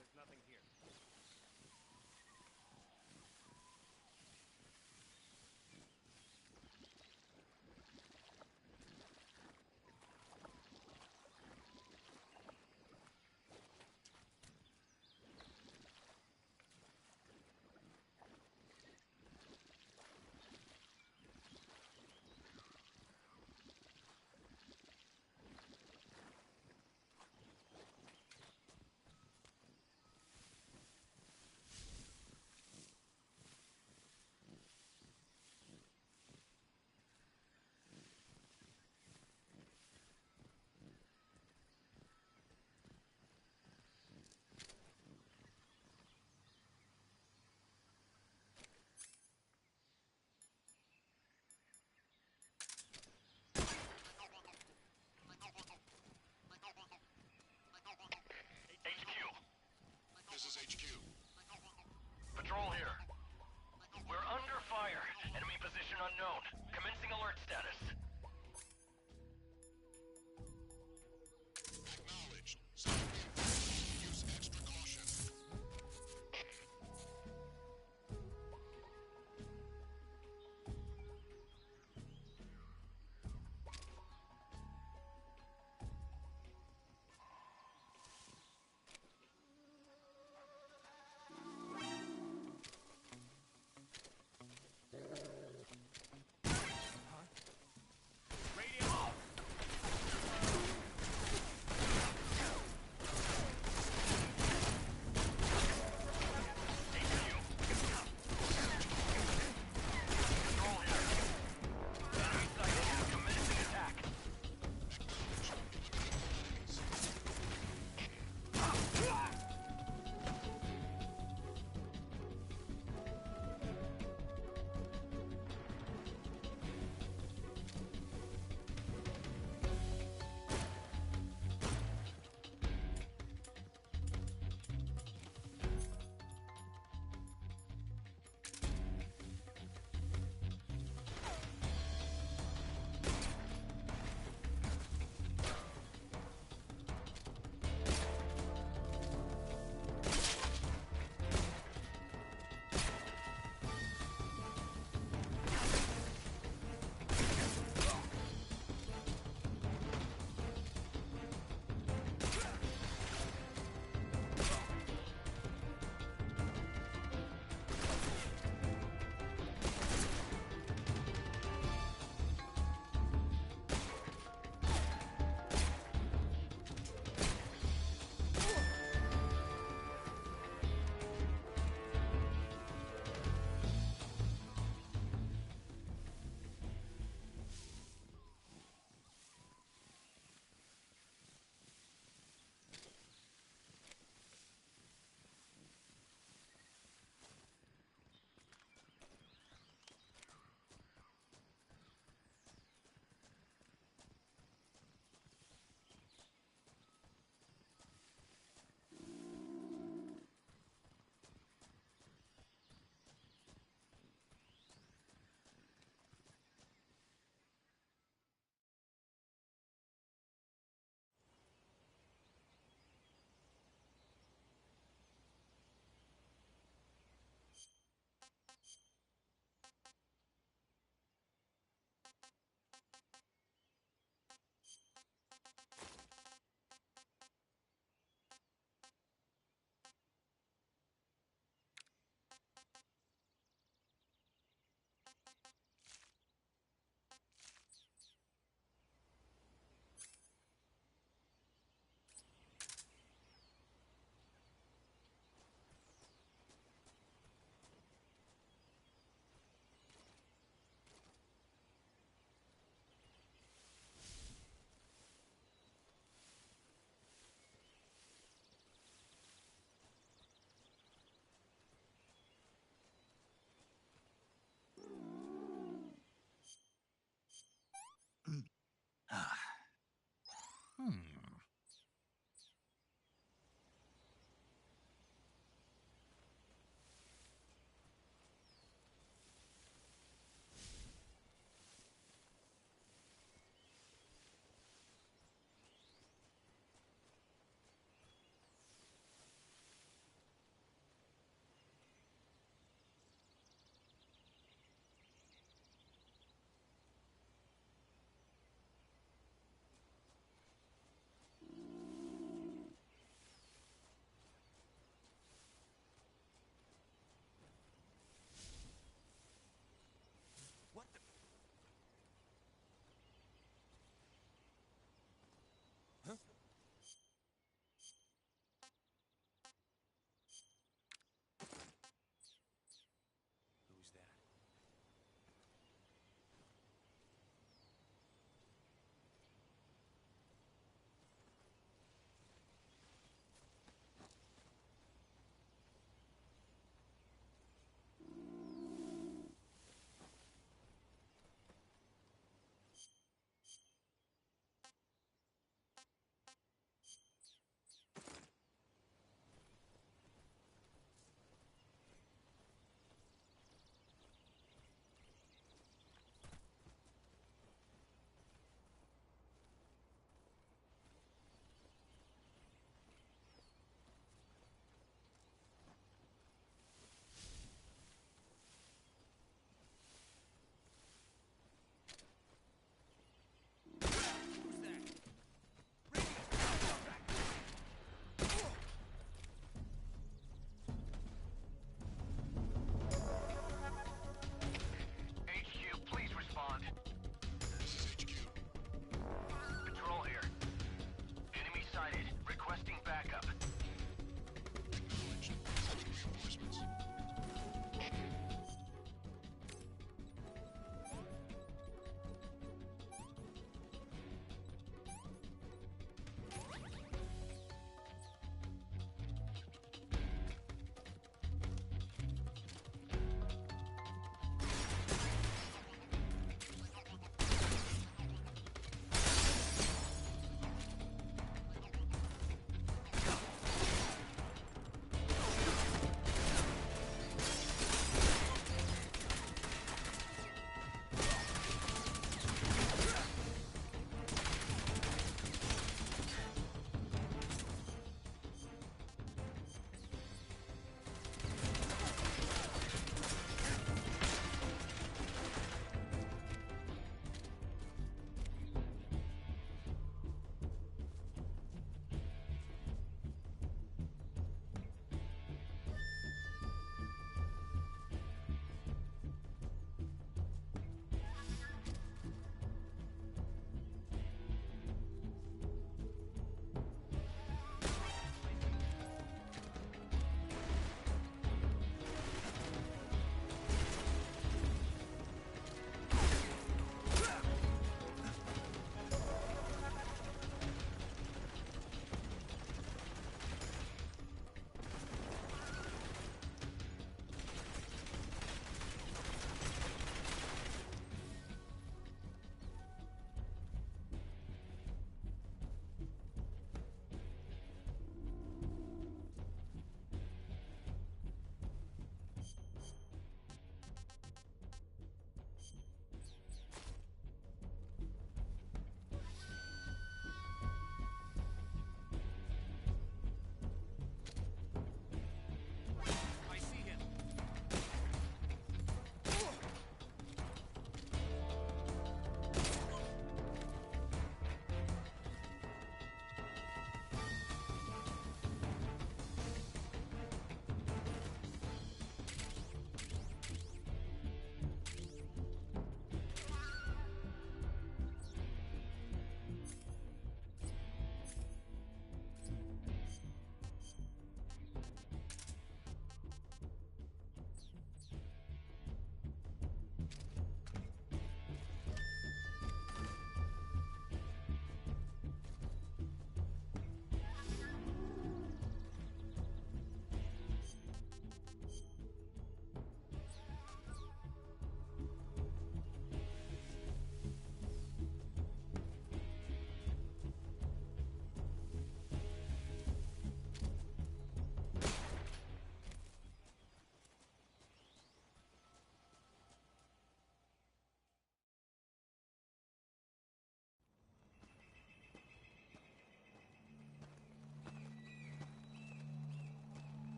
There's nothing here. This is HQ. Patrol here. We're under fire. Enemy position unknown. Commencing alert status. Acknowledged. Use extra caution.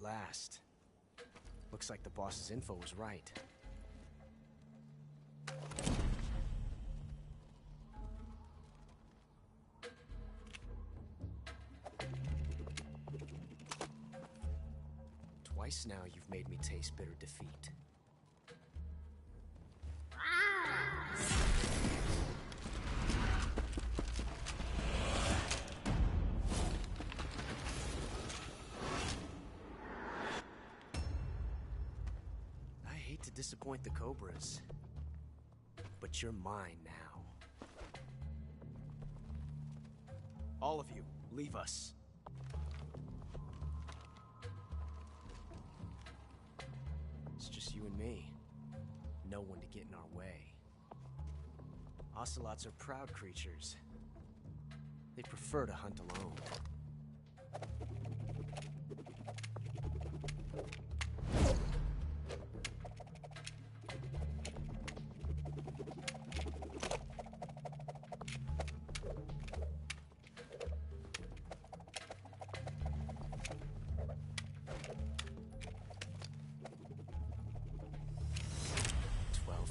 at last. Looks like the boss's info was right. Twice now you've made me taste bitter defeat. I hate to disappoint the Cobras, but you're mine now. All of you, leave us. It's just you and me. No one to get in our way. Ocelots are proud creatures. They prefer to hunt alone.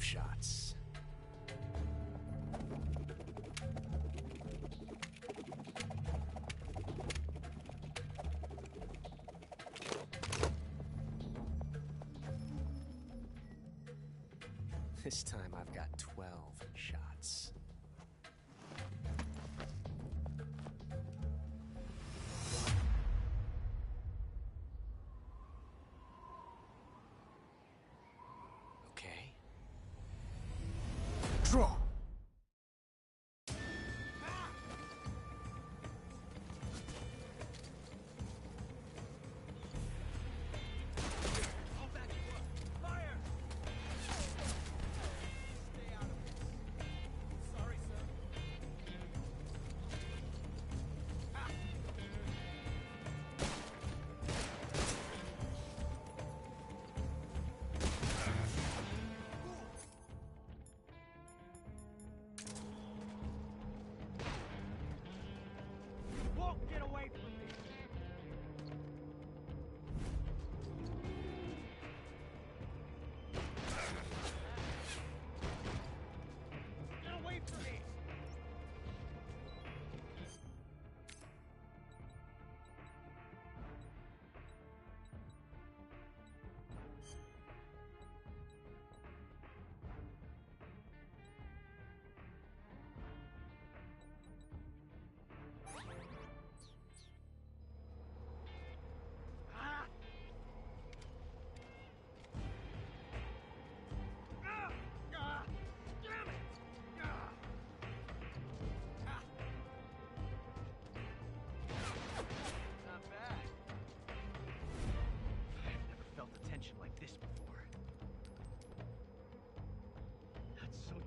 Shots. This time I've got 12 shots. Okay. Draw! Get away from me! Get away from me!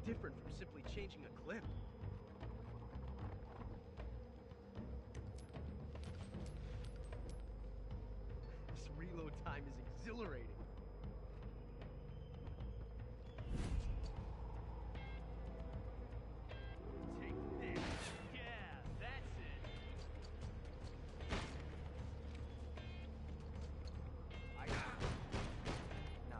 Different from simply changing a clip. This reload time is exhilarating. Take this. Yeah, that's it. I got it. No.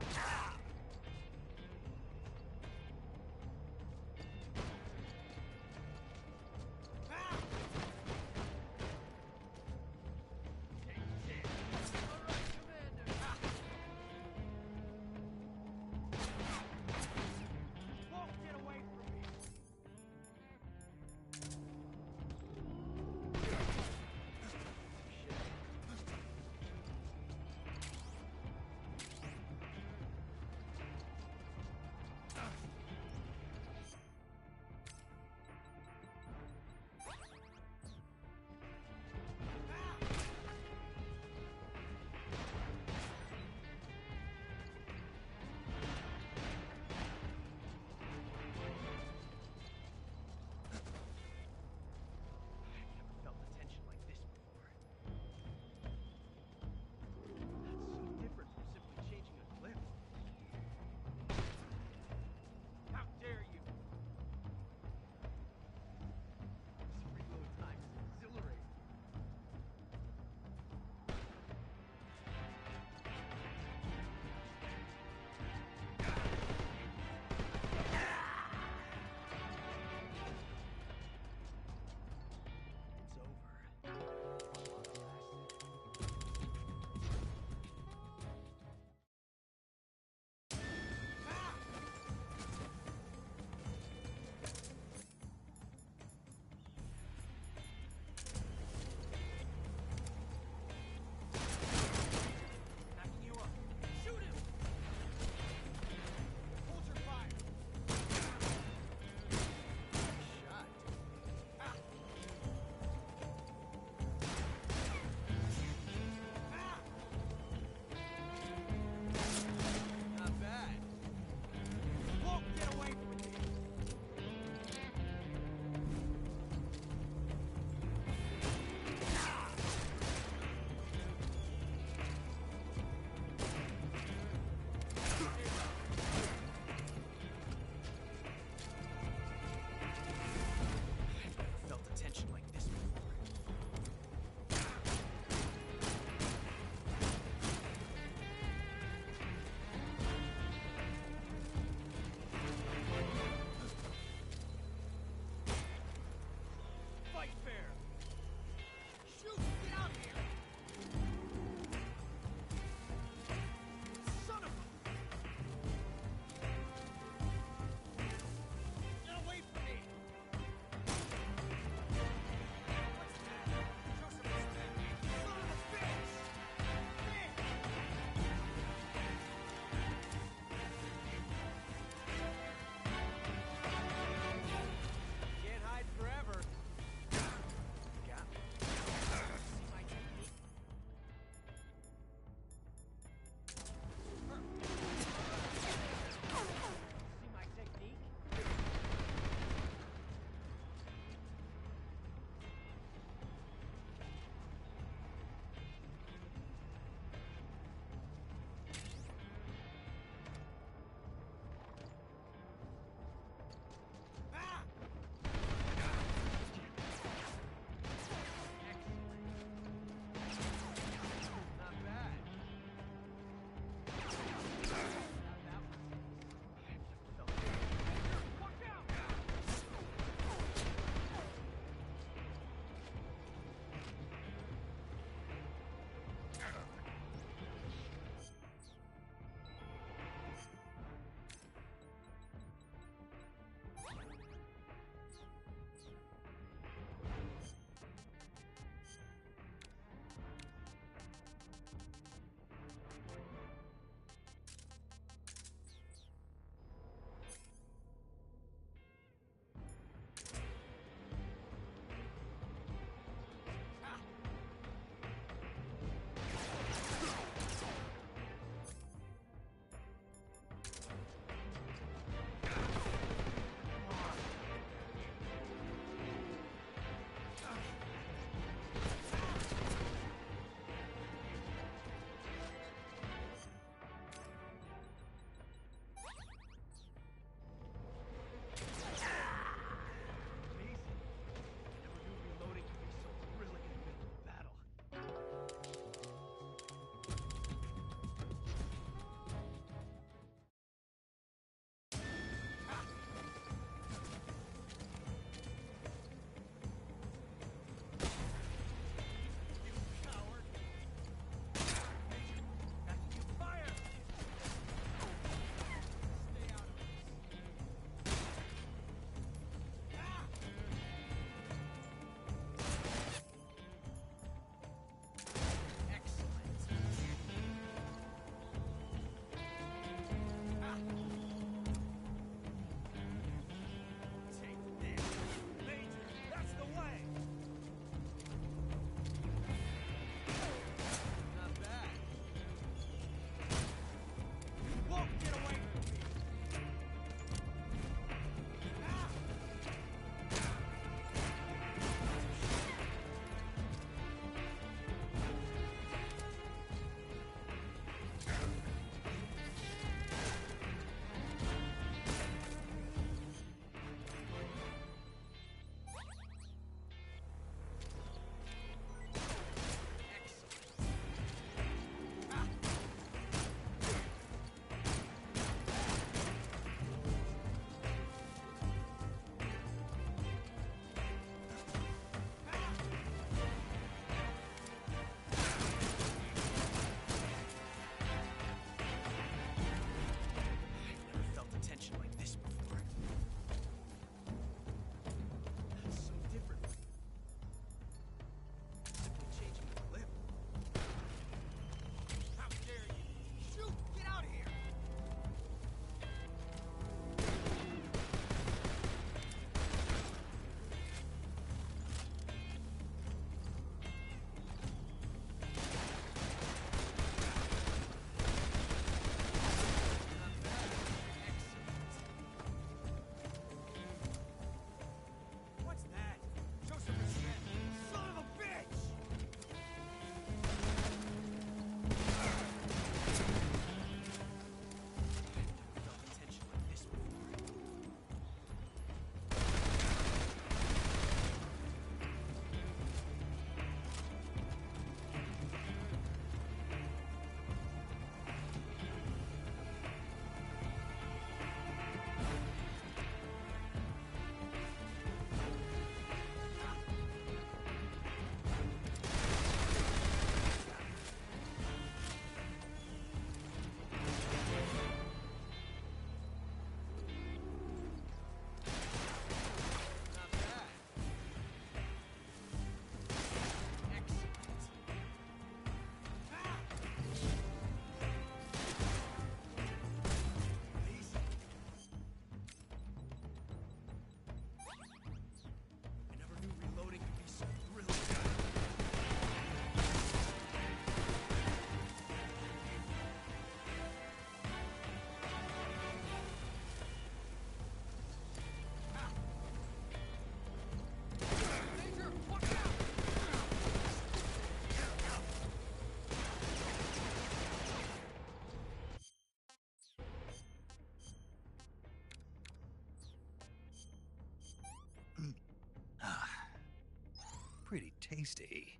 tasty.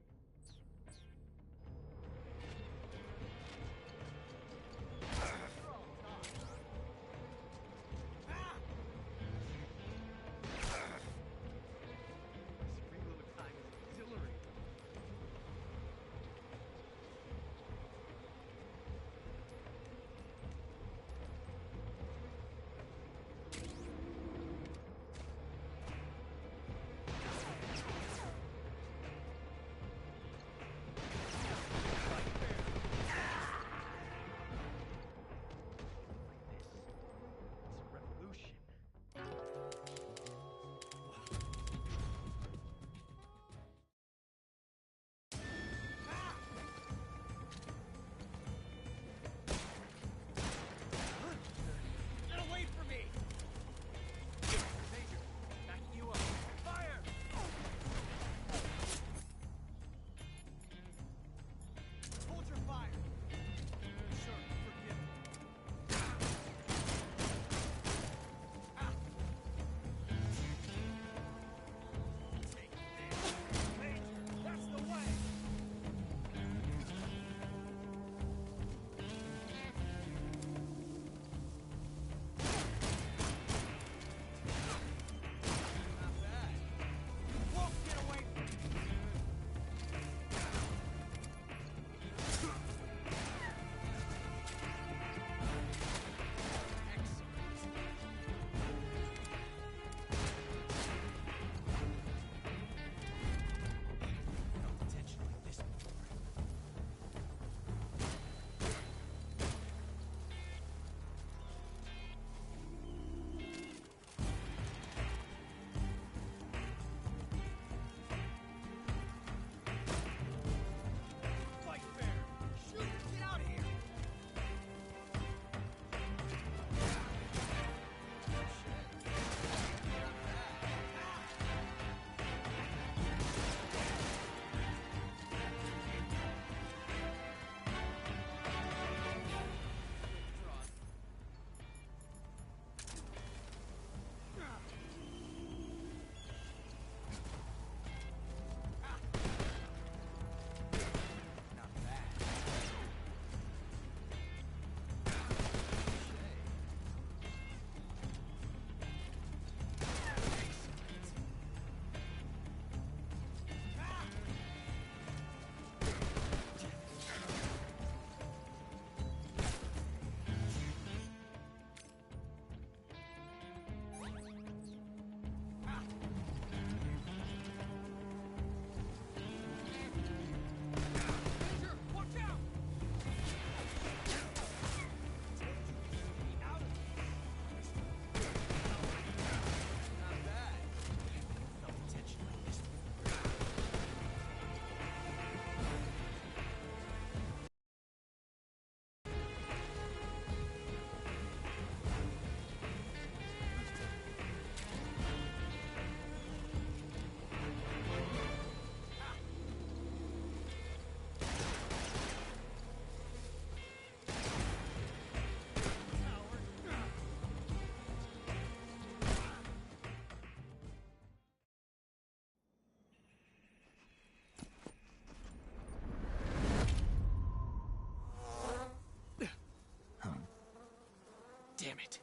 Damn it.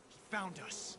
He found us.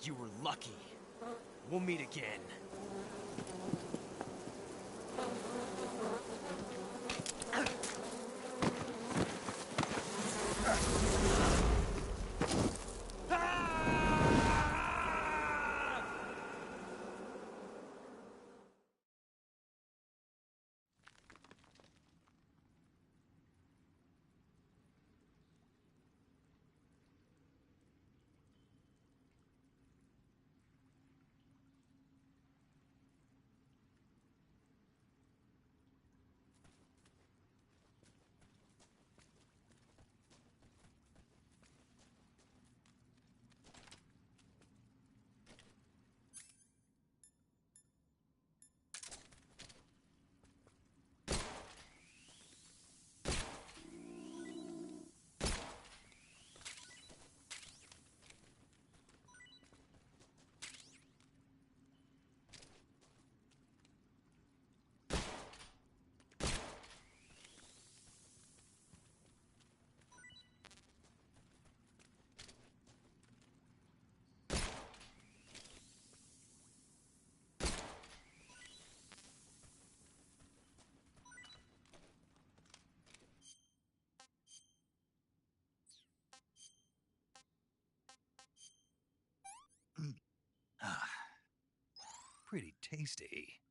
You were lucky. We'll meet again. Ah, pretty tasty.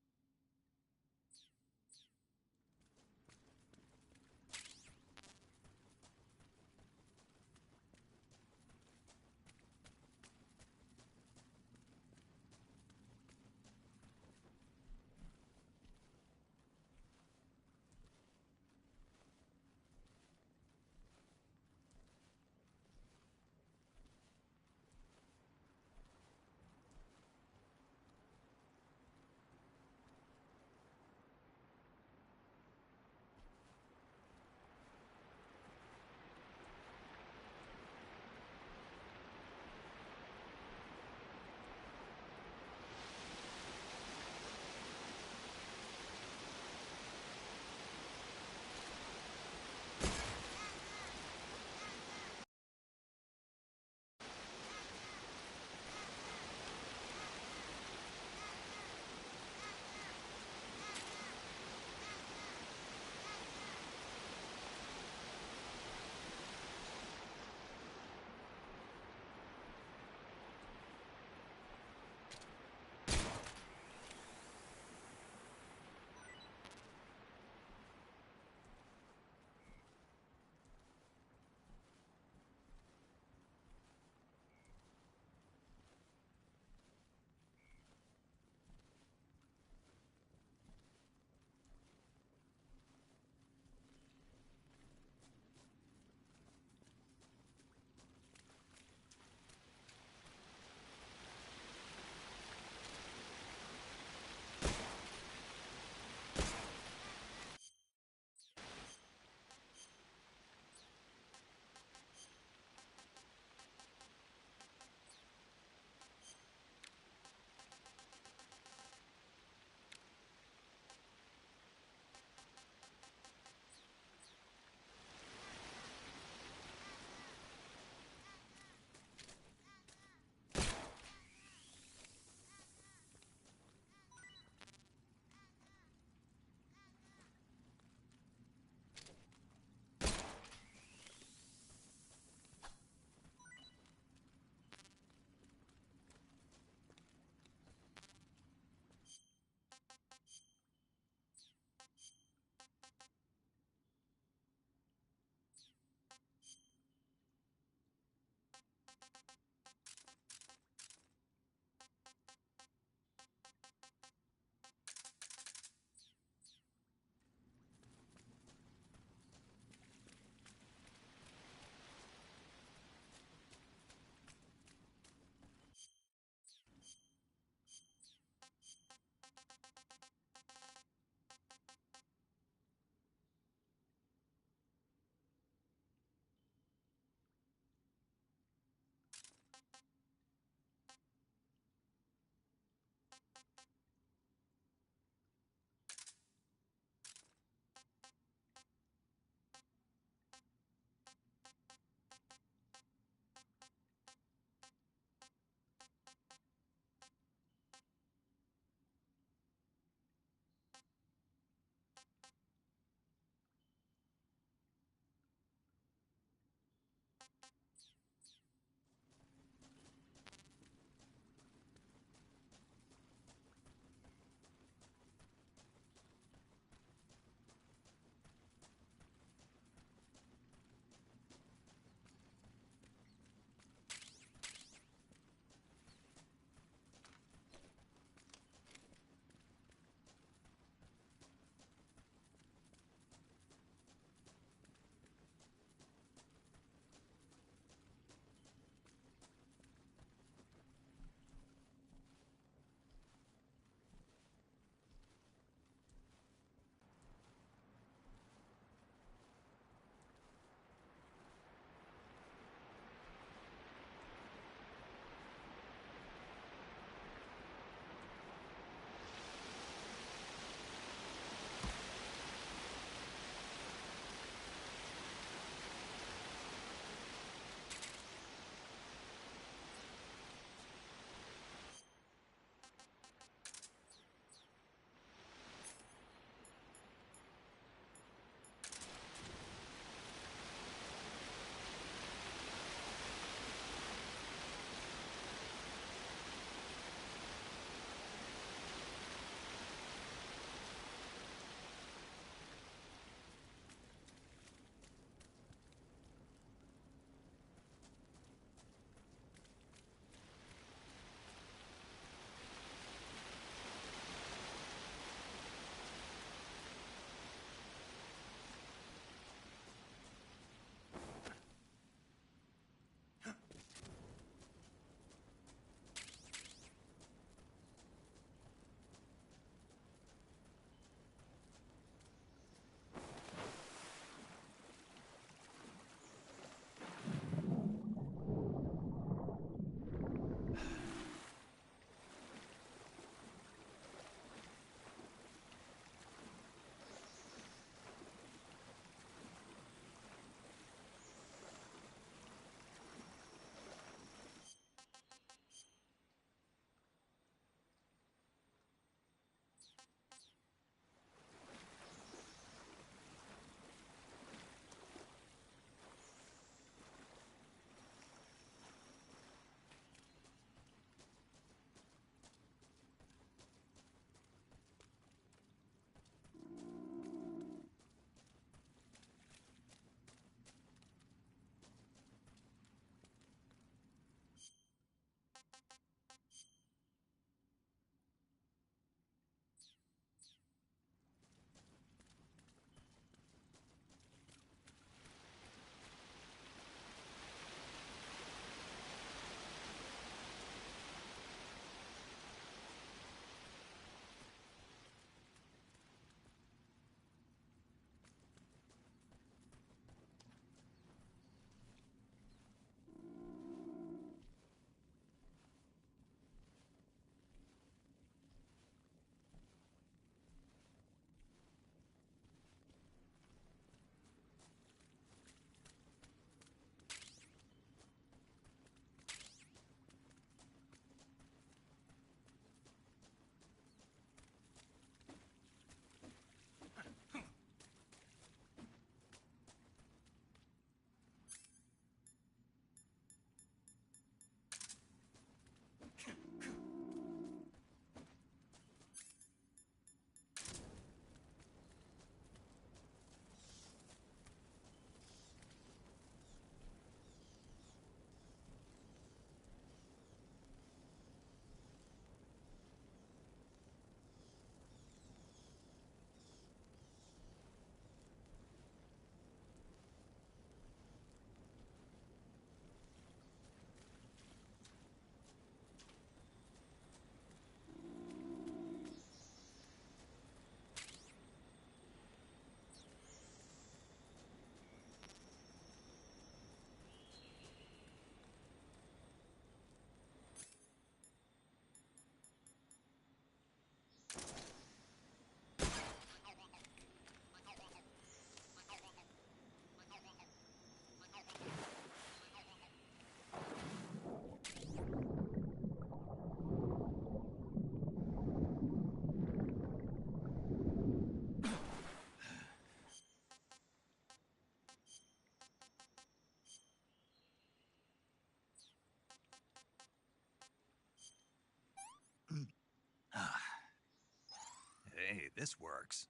this works.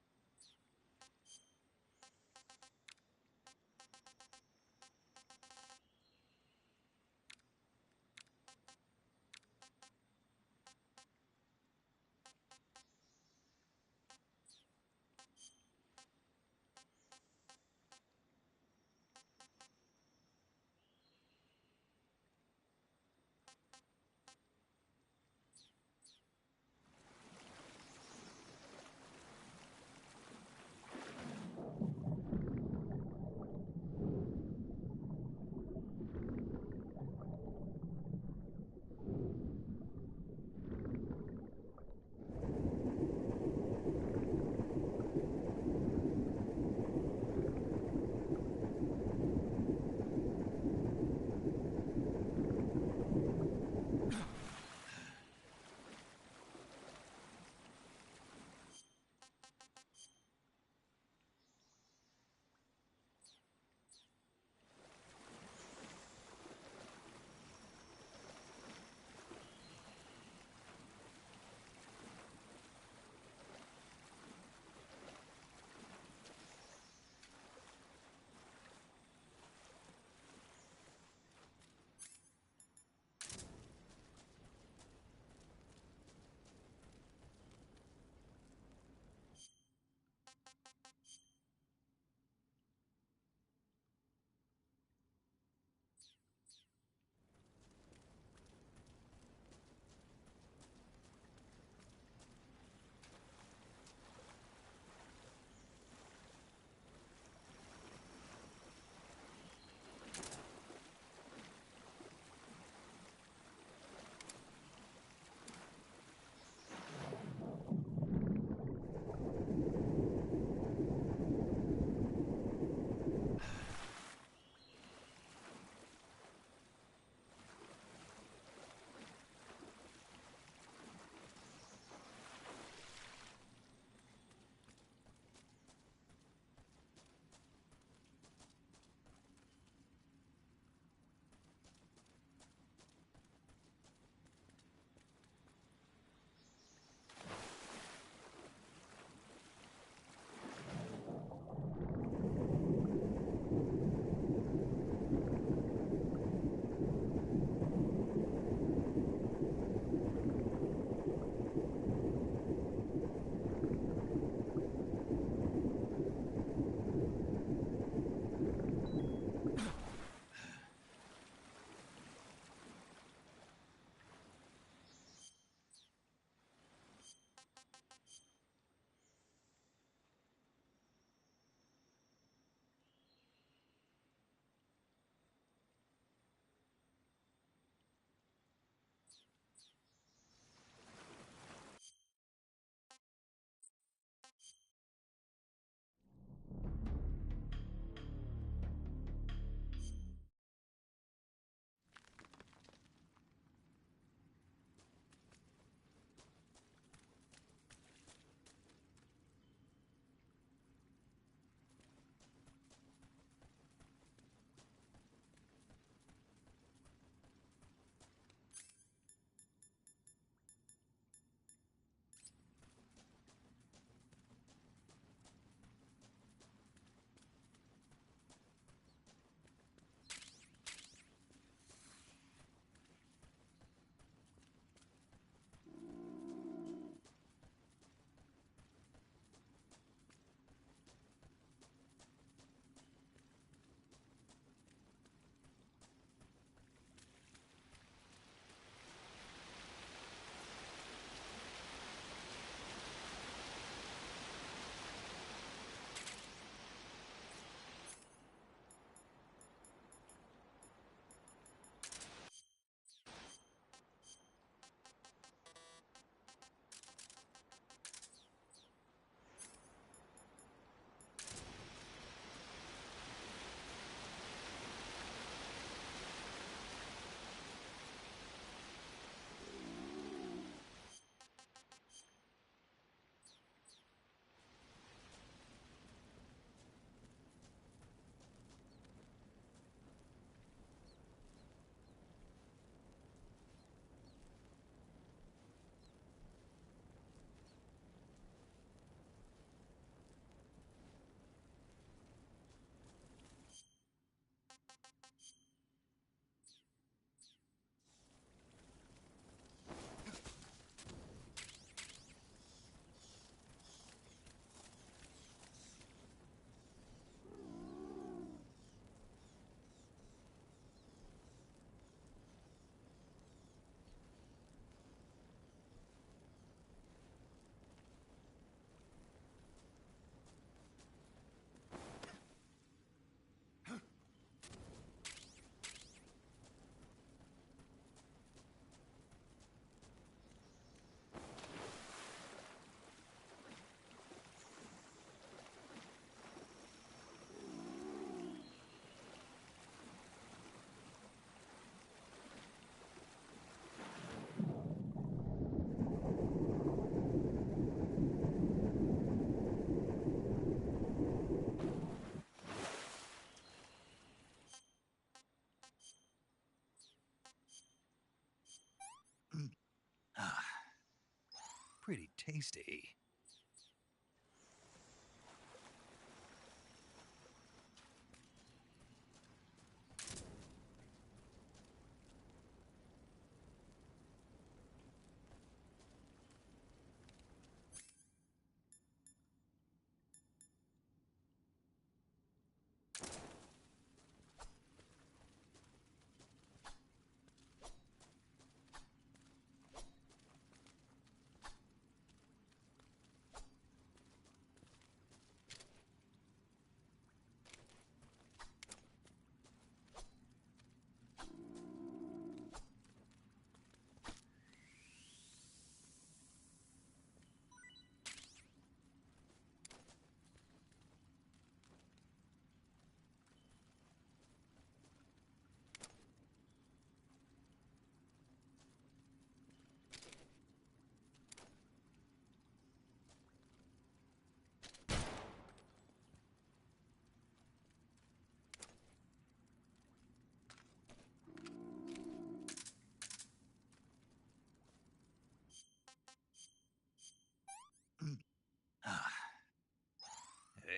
tasty.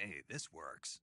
Hey, this works.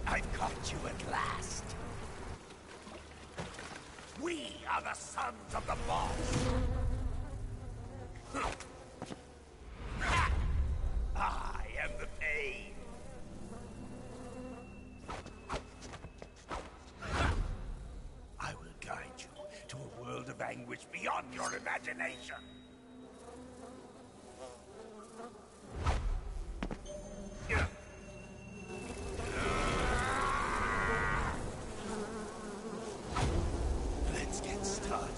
I've caught you at last. We are the sons of the boss. I am the pain. I will guide you to a world of anguish beyond your imagination. Let's get started.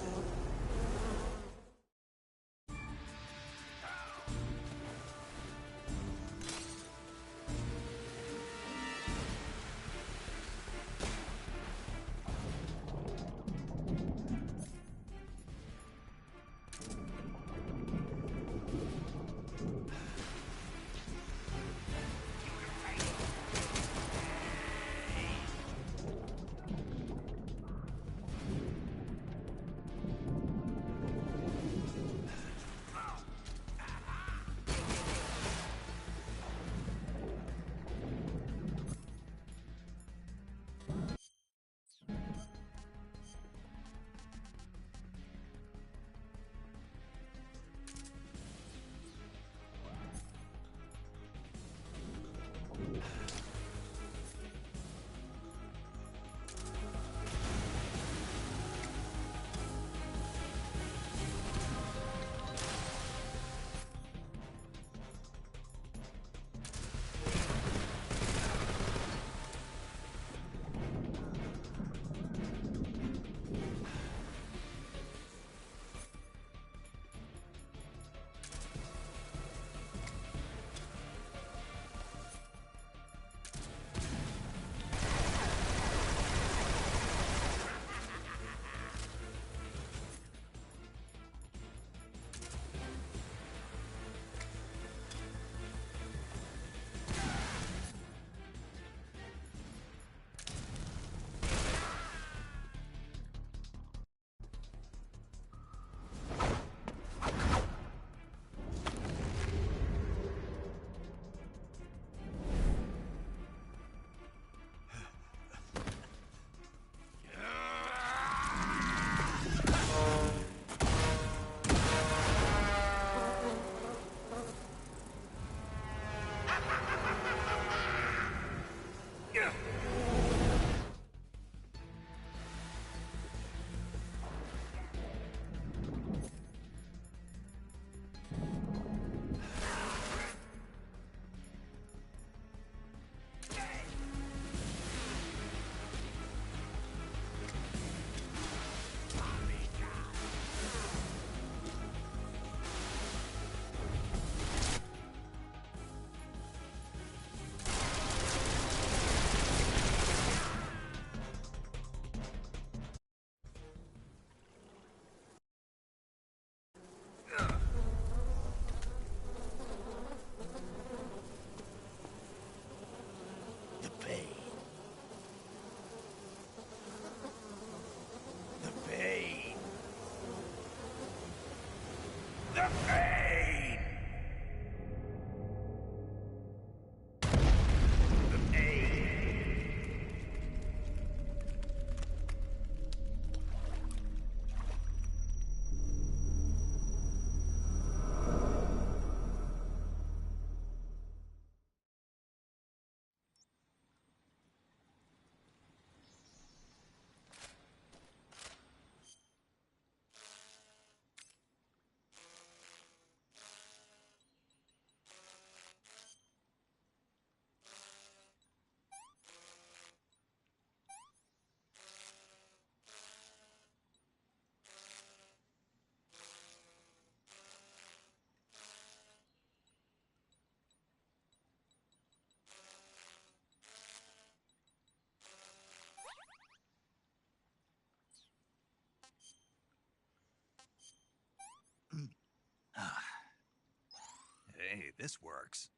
this works.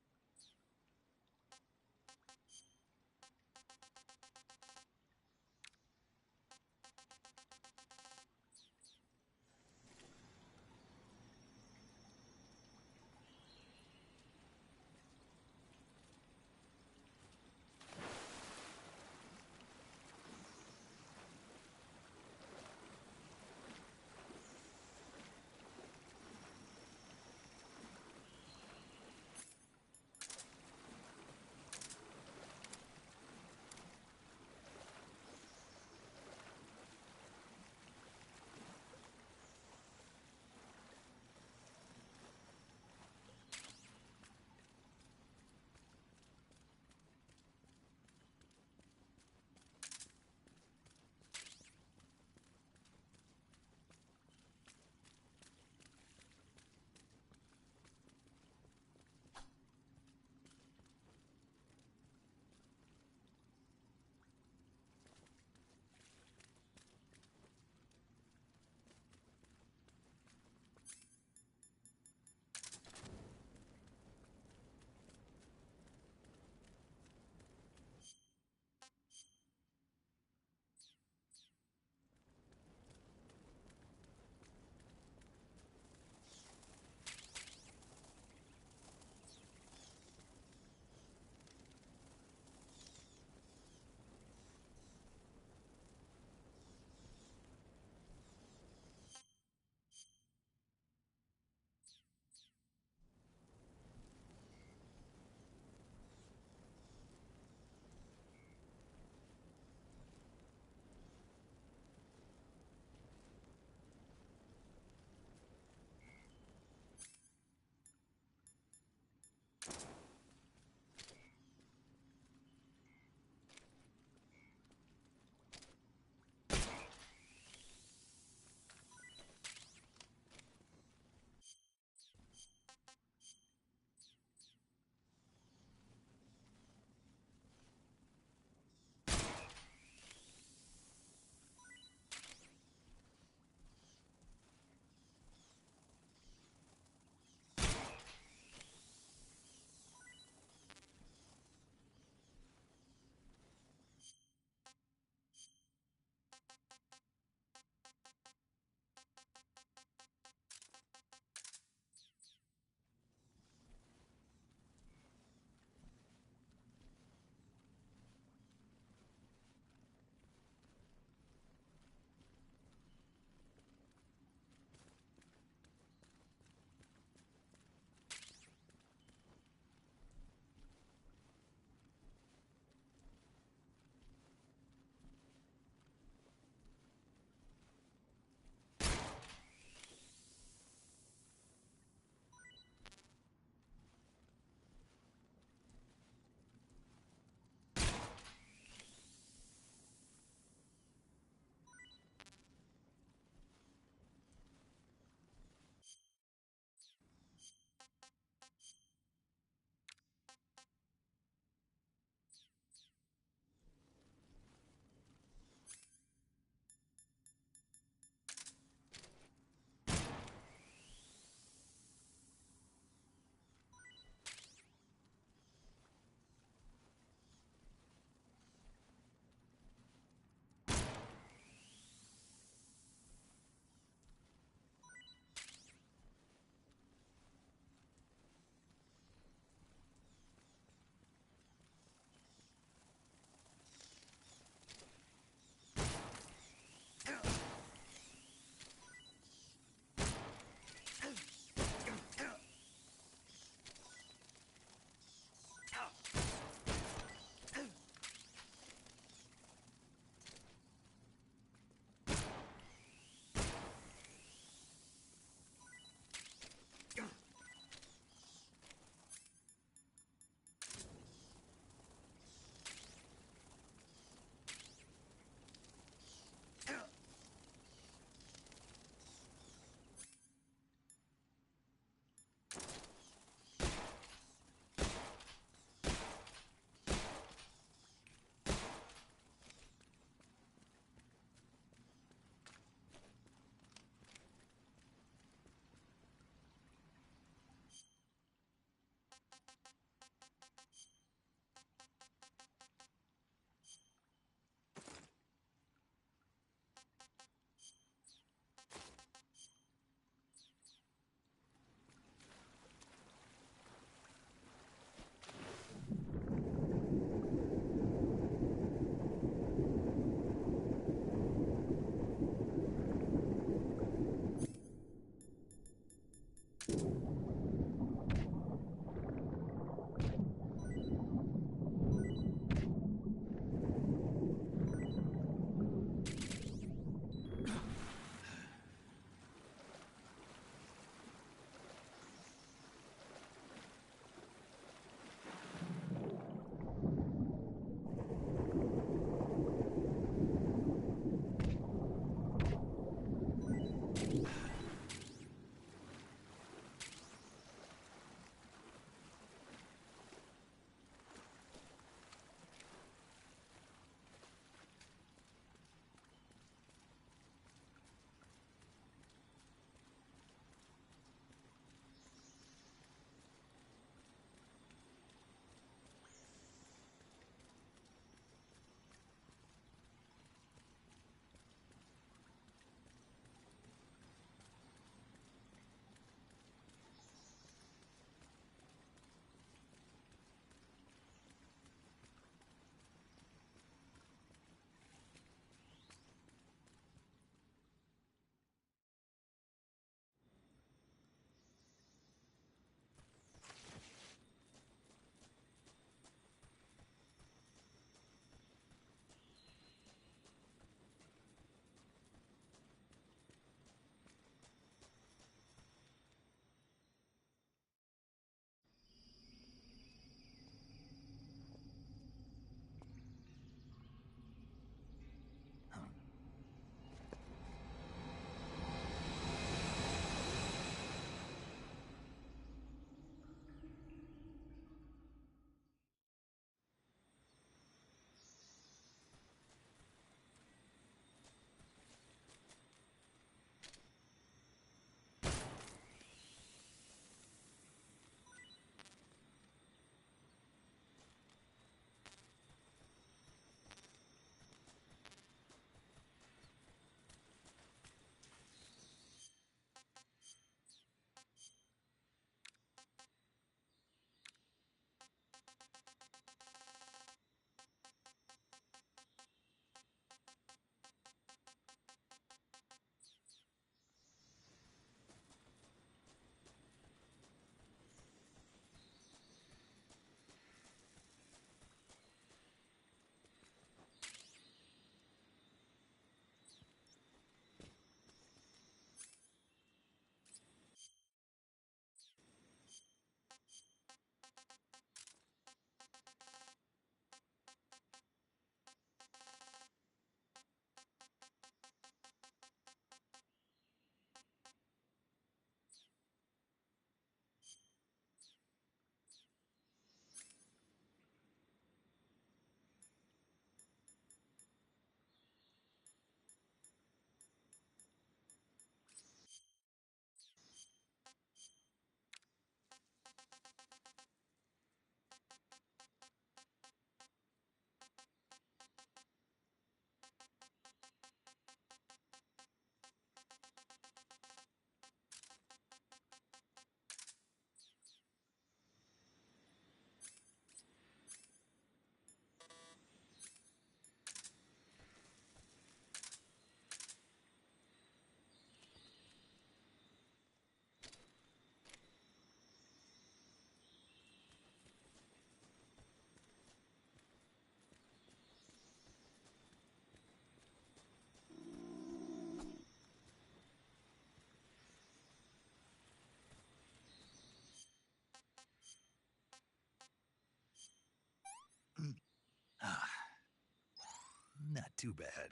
Not too bad.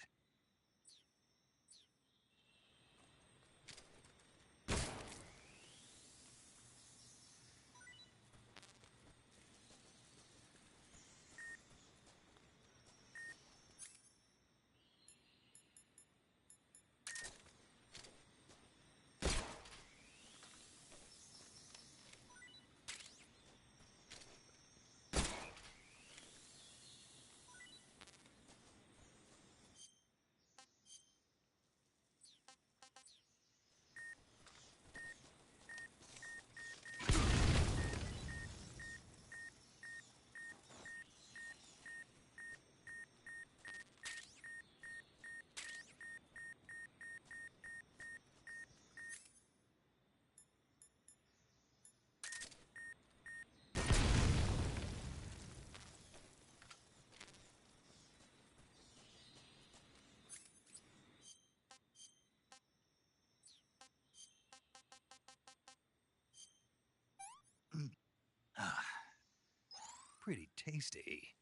Pretty tasty.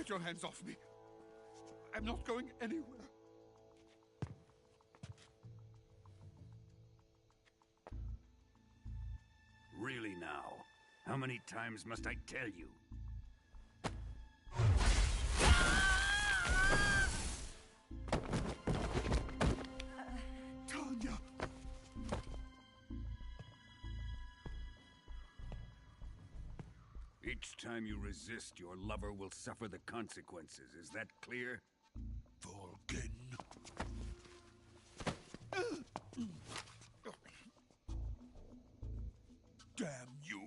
Get your hands off me. I'm not going anywhere. Really now? How many times must I tell you? Tanya! Each time you resist, your lover will suffer the consequences. Is that clear? Volgin. Damn you!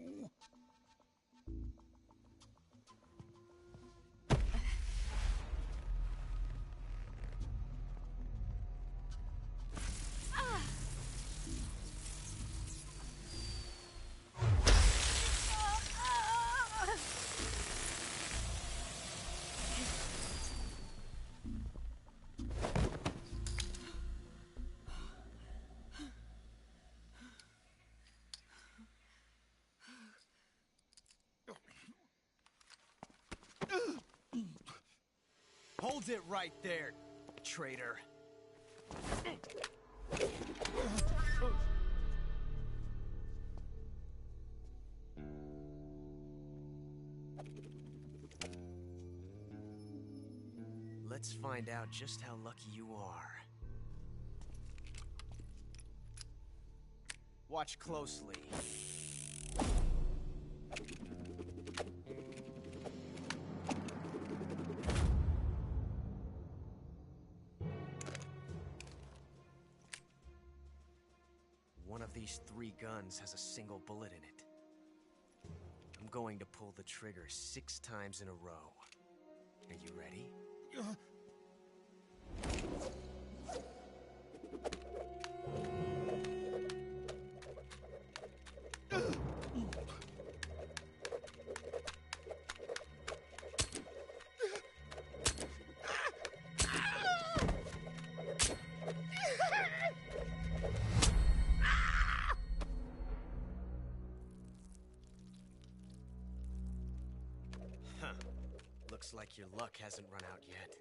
Hold it right there, traitor. Let's find out just how lucky you are. Watch closely. One of these 3 guns has a single bullet in it. I'm going to pull the trigger 6 times in a row. Are you ready? Huh. Looks like your luck hasn't run out yet.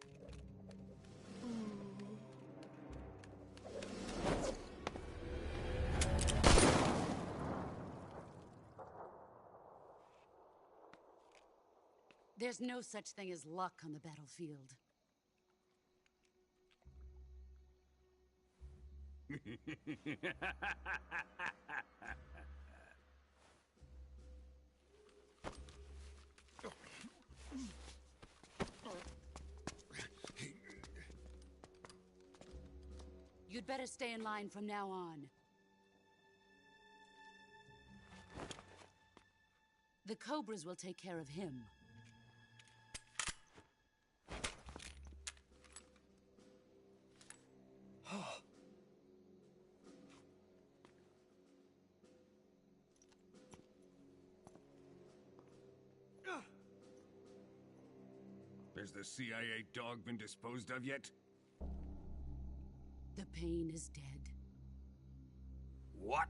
There's no such thing as luck on the battlefield. You'd better stay in line from now on. The Cobras will take care of him. Has the CIA dog been disposed of yet? The pain is dead. What?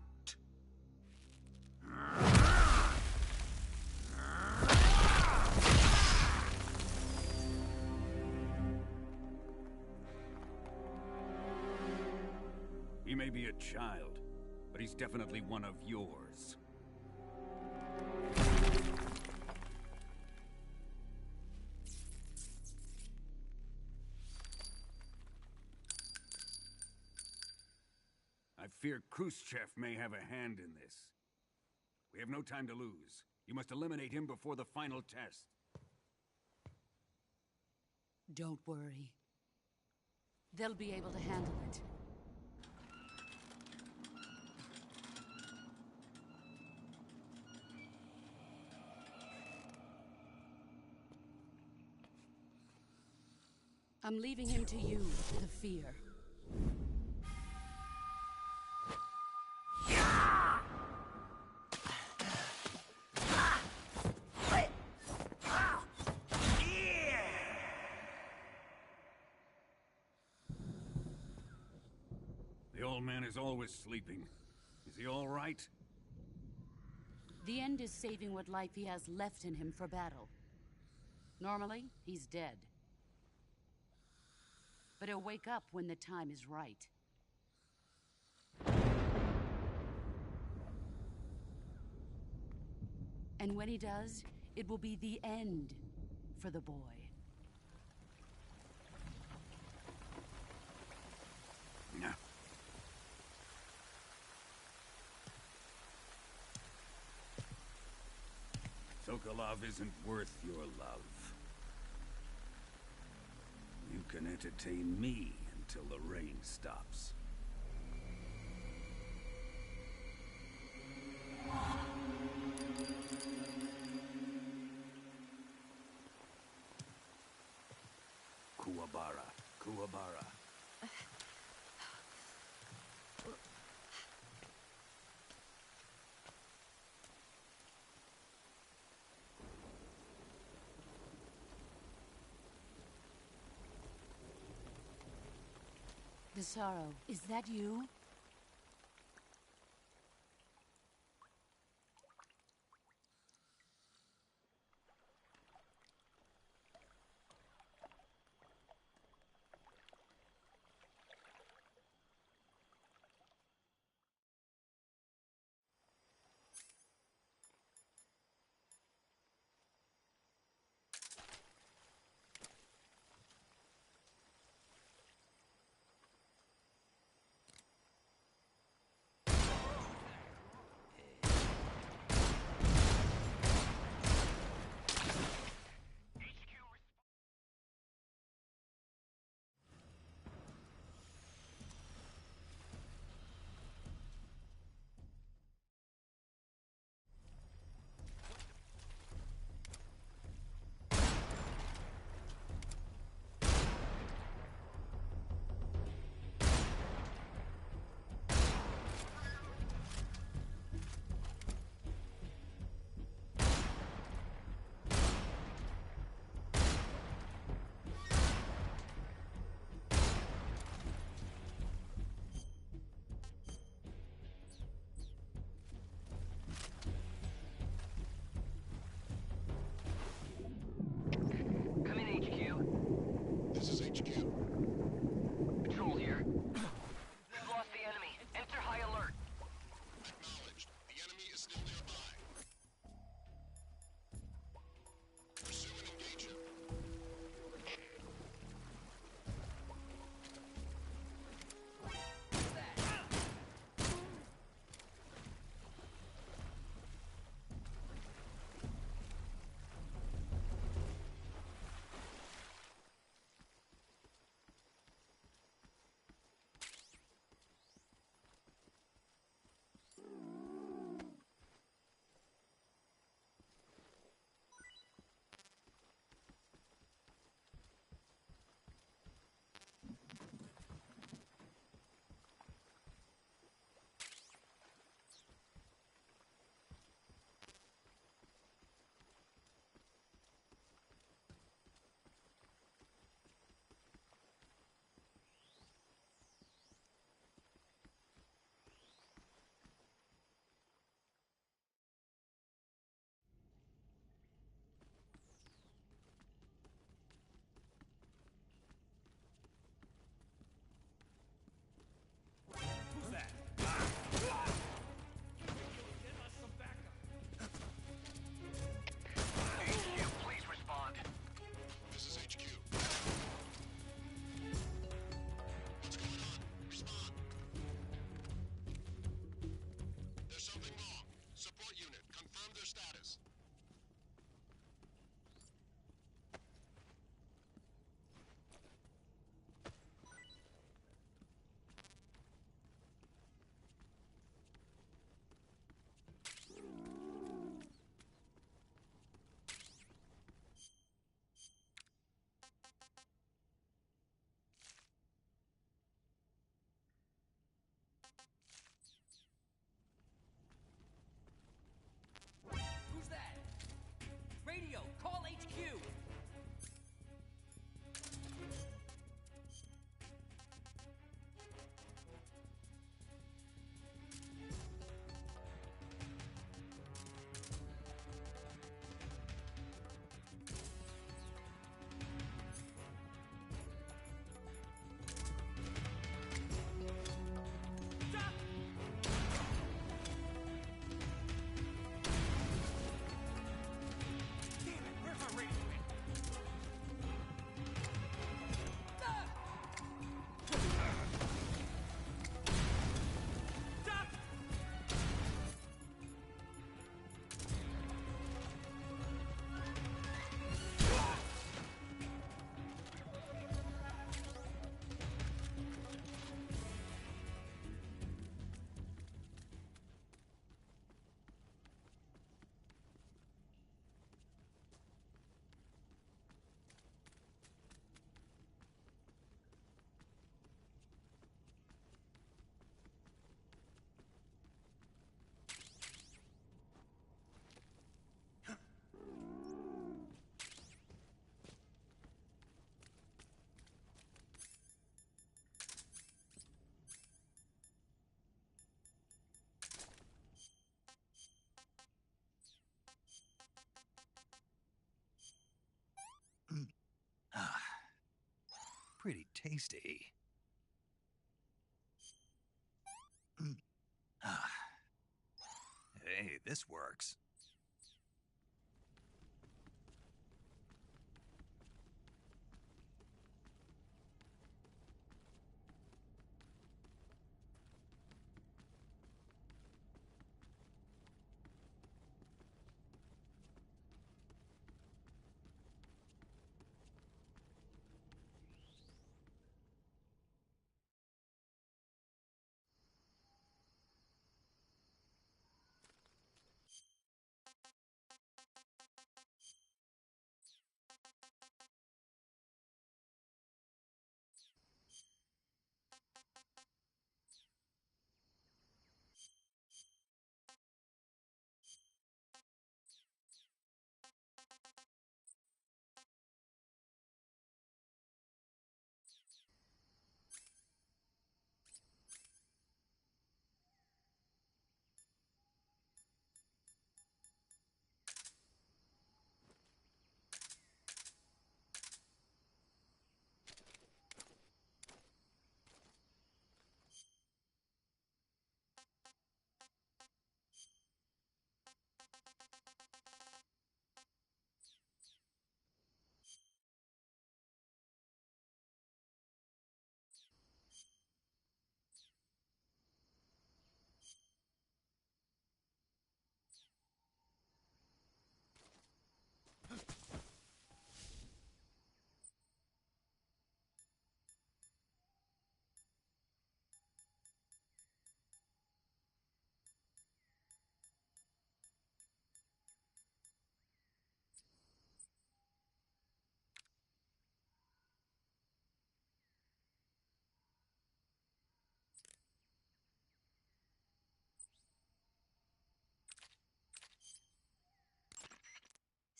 He may be a child, but he's definitely one of yours. I fear Khrushchev may have a hand in this. We have no time to lose. You must eliminate him before the final test. Don't worry. They'll be able to handle it. I'm leaving him to you, the fear. The old man is always sleeping. Is he all right? The end is saving what life he has left in him for battle. Normally, he's dead. But he'll wake up when the time is right. And when he does, it will be the end for the boy. No. Sokolov isn't worth your love. You can entertain me until the rain stops. Kuwabara, Kuwabara. Desaro, is that you? tasty. Hey, this works.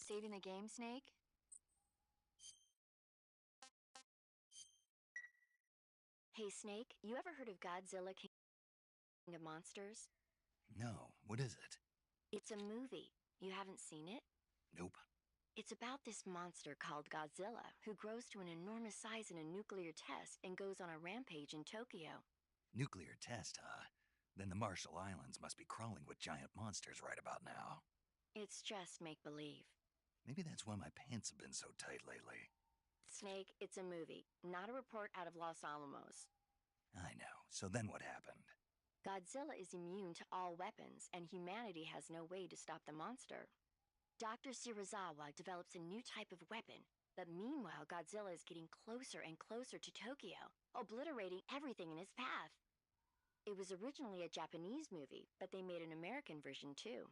Saving the game, Snake? Hey, Snake, you ever heard of Godzilla King of Monsters? No, what is it? It's a movie. You haven't seen it? Nope. It's about this monster called Godzilla, who grows to an enormous size in a nuclear test and goes on a rampage in Tokyo. Nuclear test, huh? Then the Marshall Islands must be crawling with giant monsters right about now. It's just make-believe. Maybe that's why my pants have been so tight lately. Snake, it's a movie, not a report out of Los Alamos. I know. So then what happened? Godzilla is immune to all weapons, and humanity has no way to stop the monster. Dr. Shirazawa develops a new type of weapon, but meanwhile Godzilla is getting closer and closer to Tokyo, obliterating everything in his path. It was originally a Japanese movie, but they made an American version too.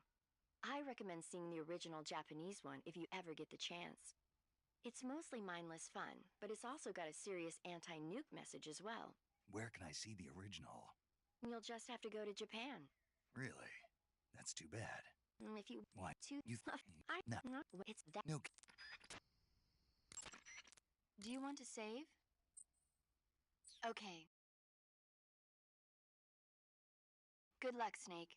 I recommend seeing the original Japanese one if you ever get the chance. It's mostly mindless fun, but it's also got a serious anti-nuke message as well. Where can I see the original? You'll just have to go to Japan. Really? That's too bad. If you Why? to, No. It's that. No. Do you want to save? Okay. Good luck, Snake.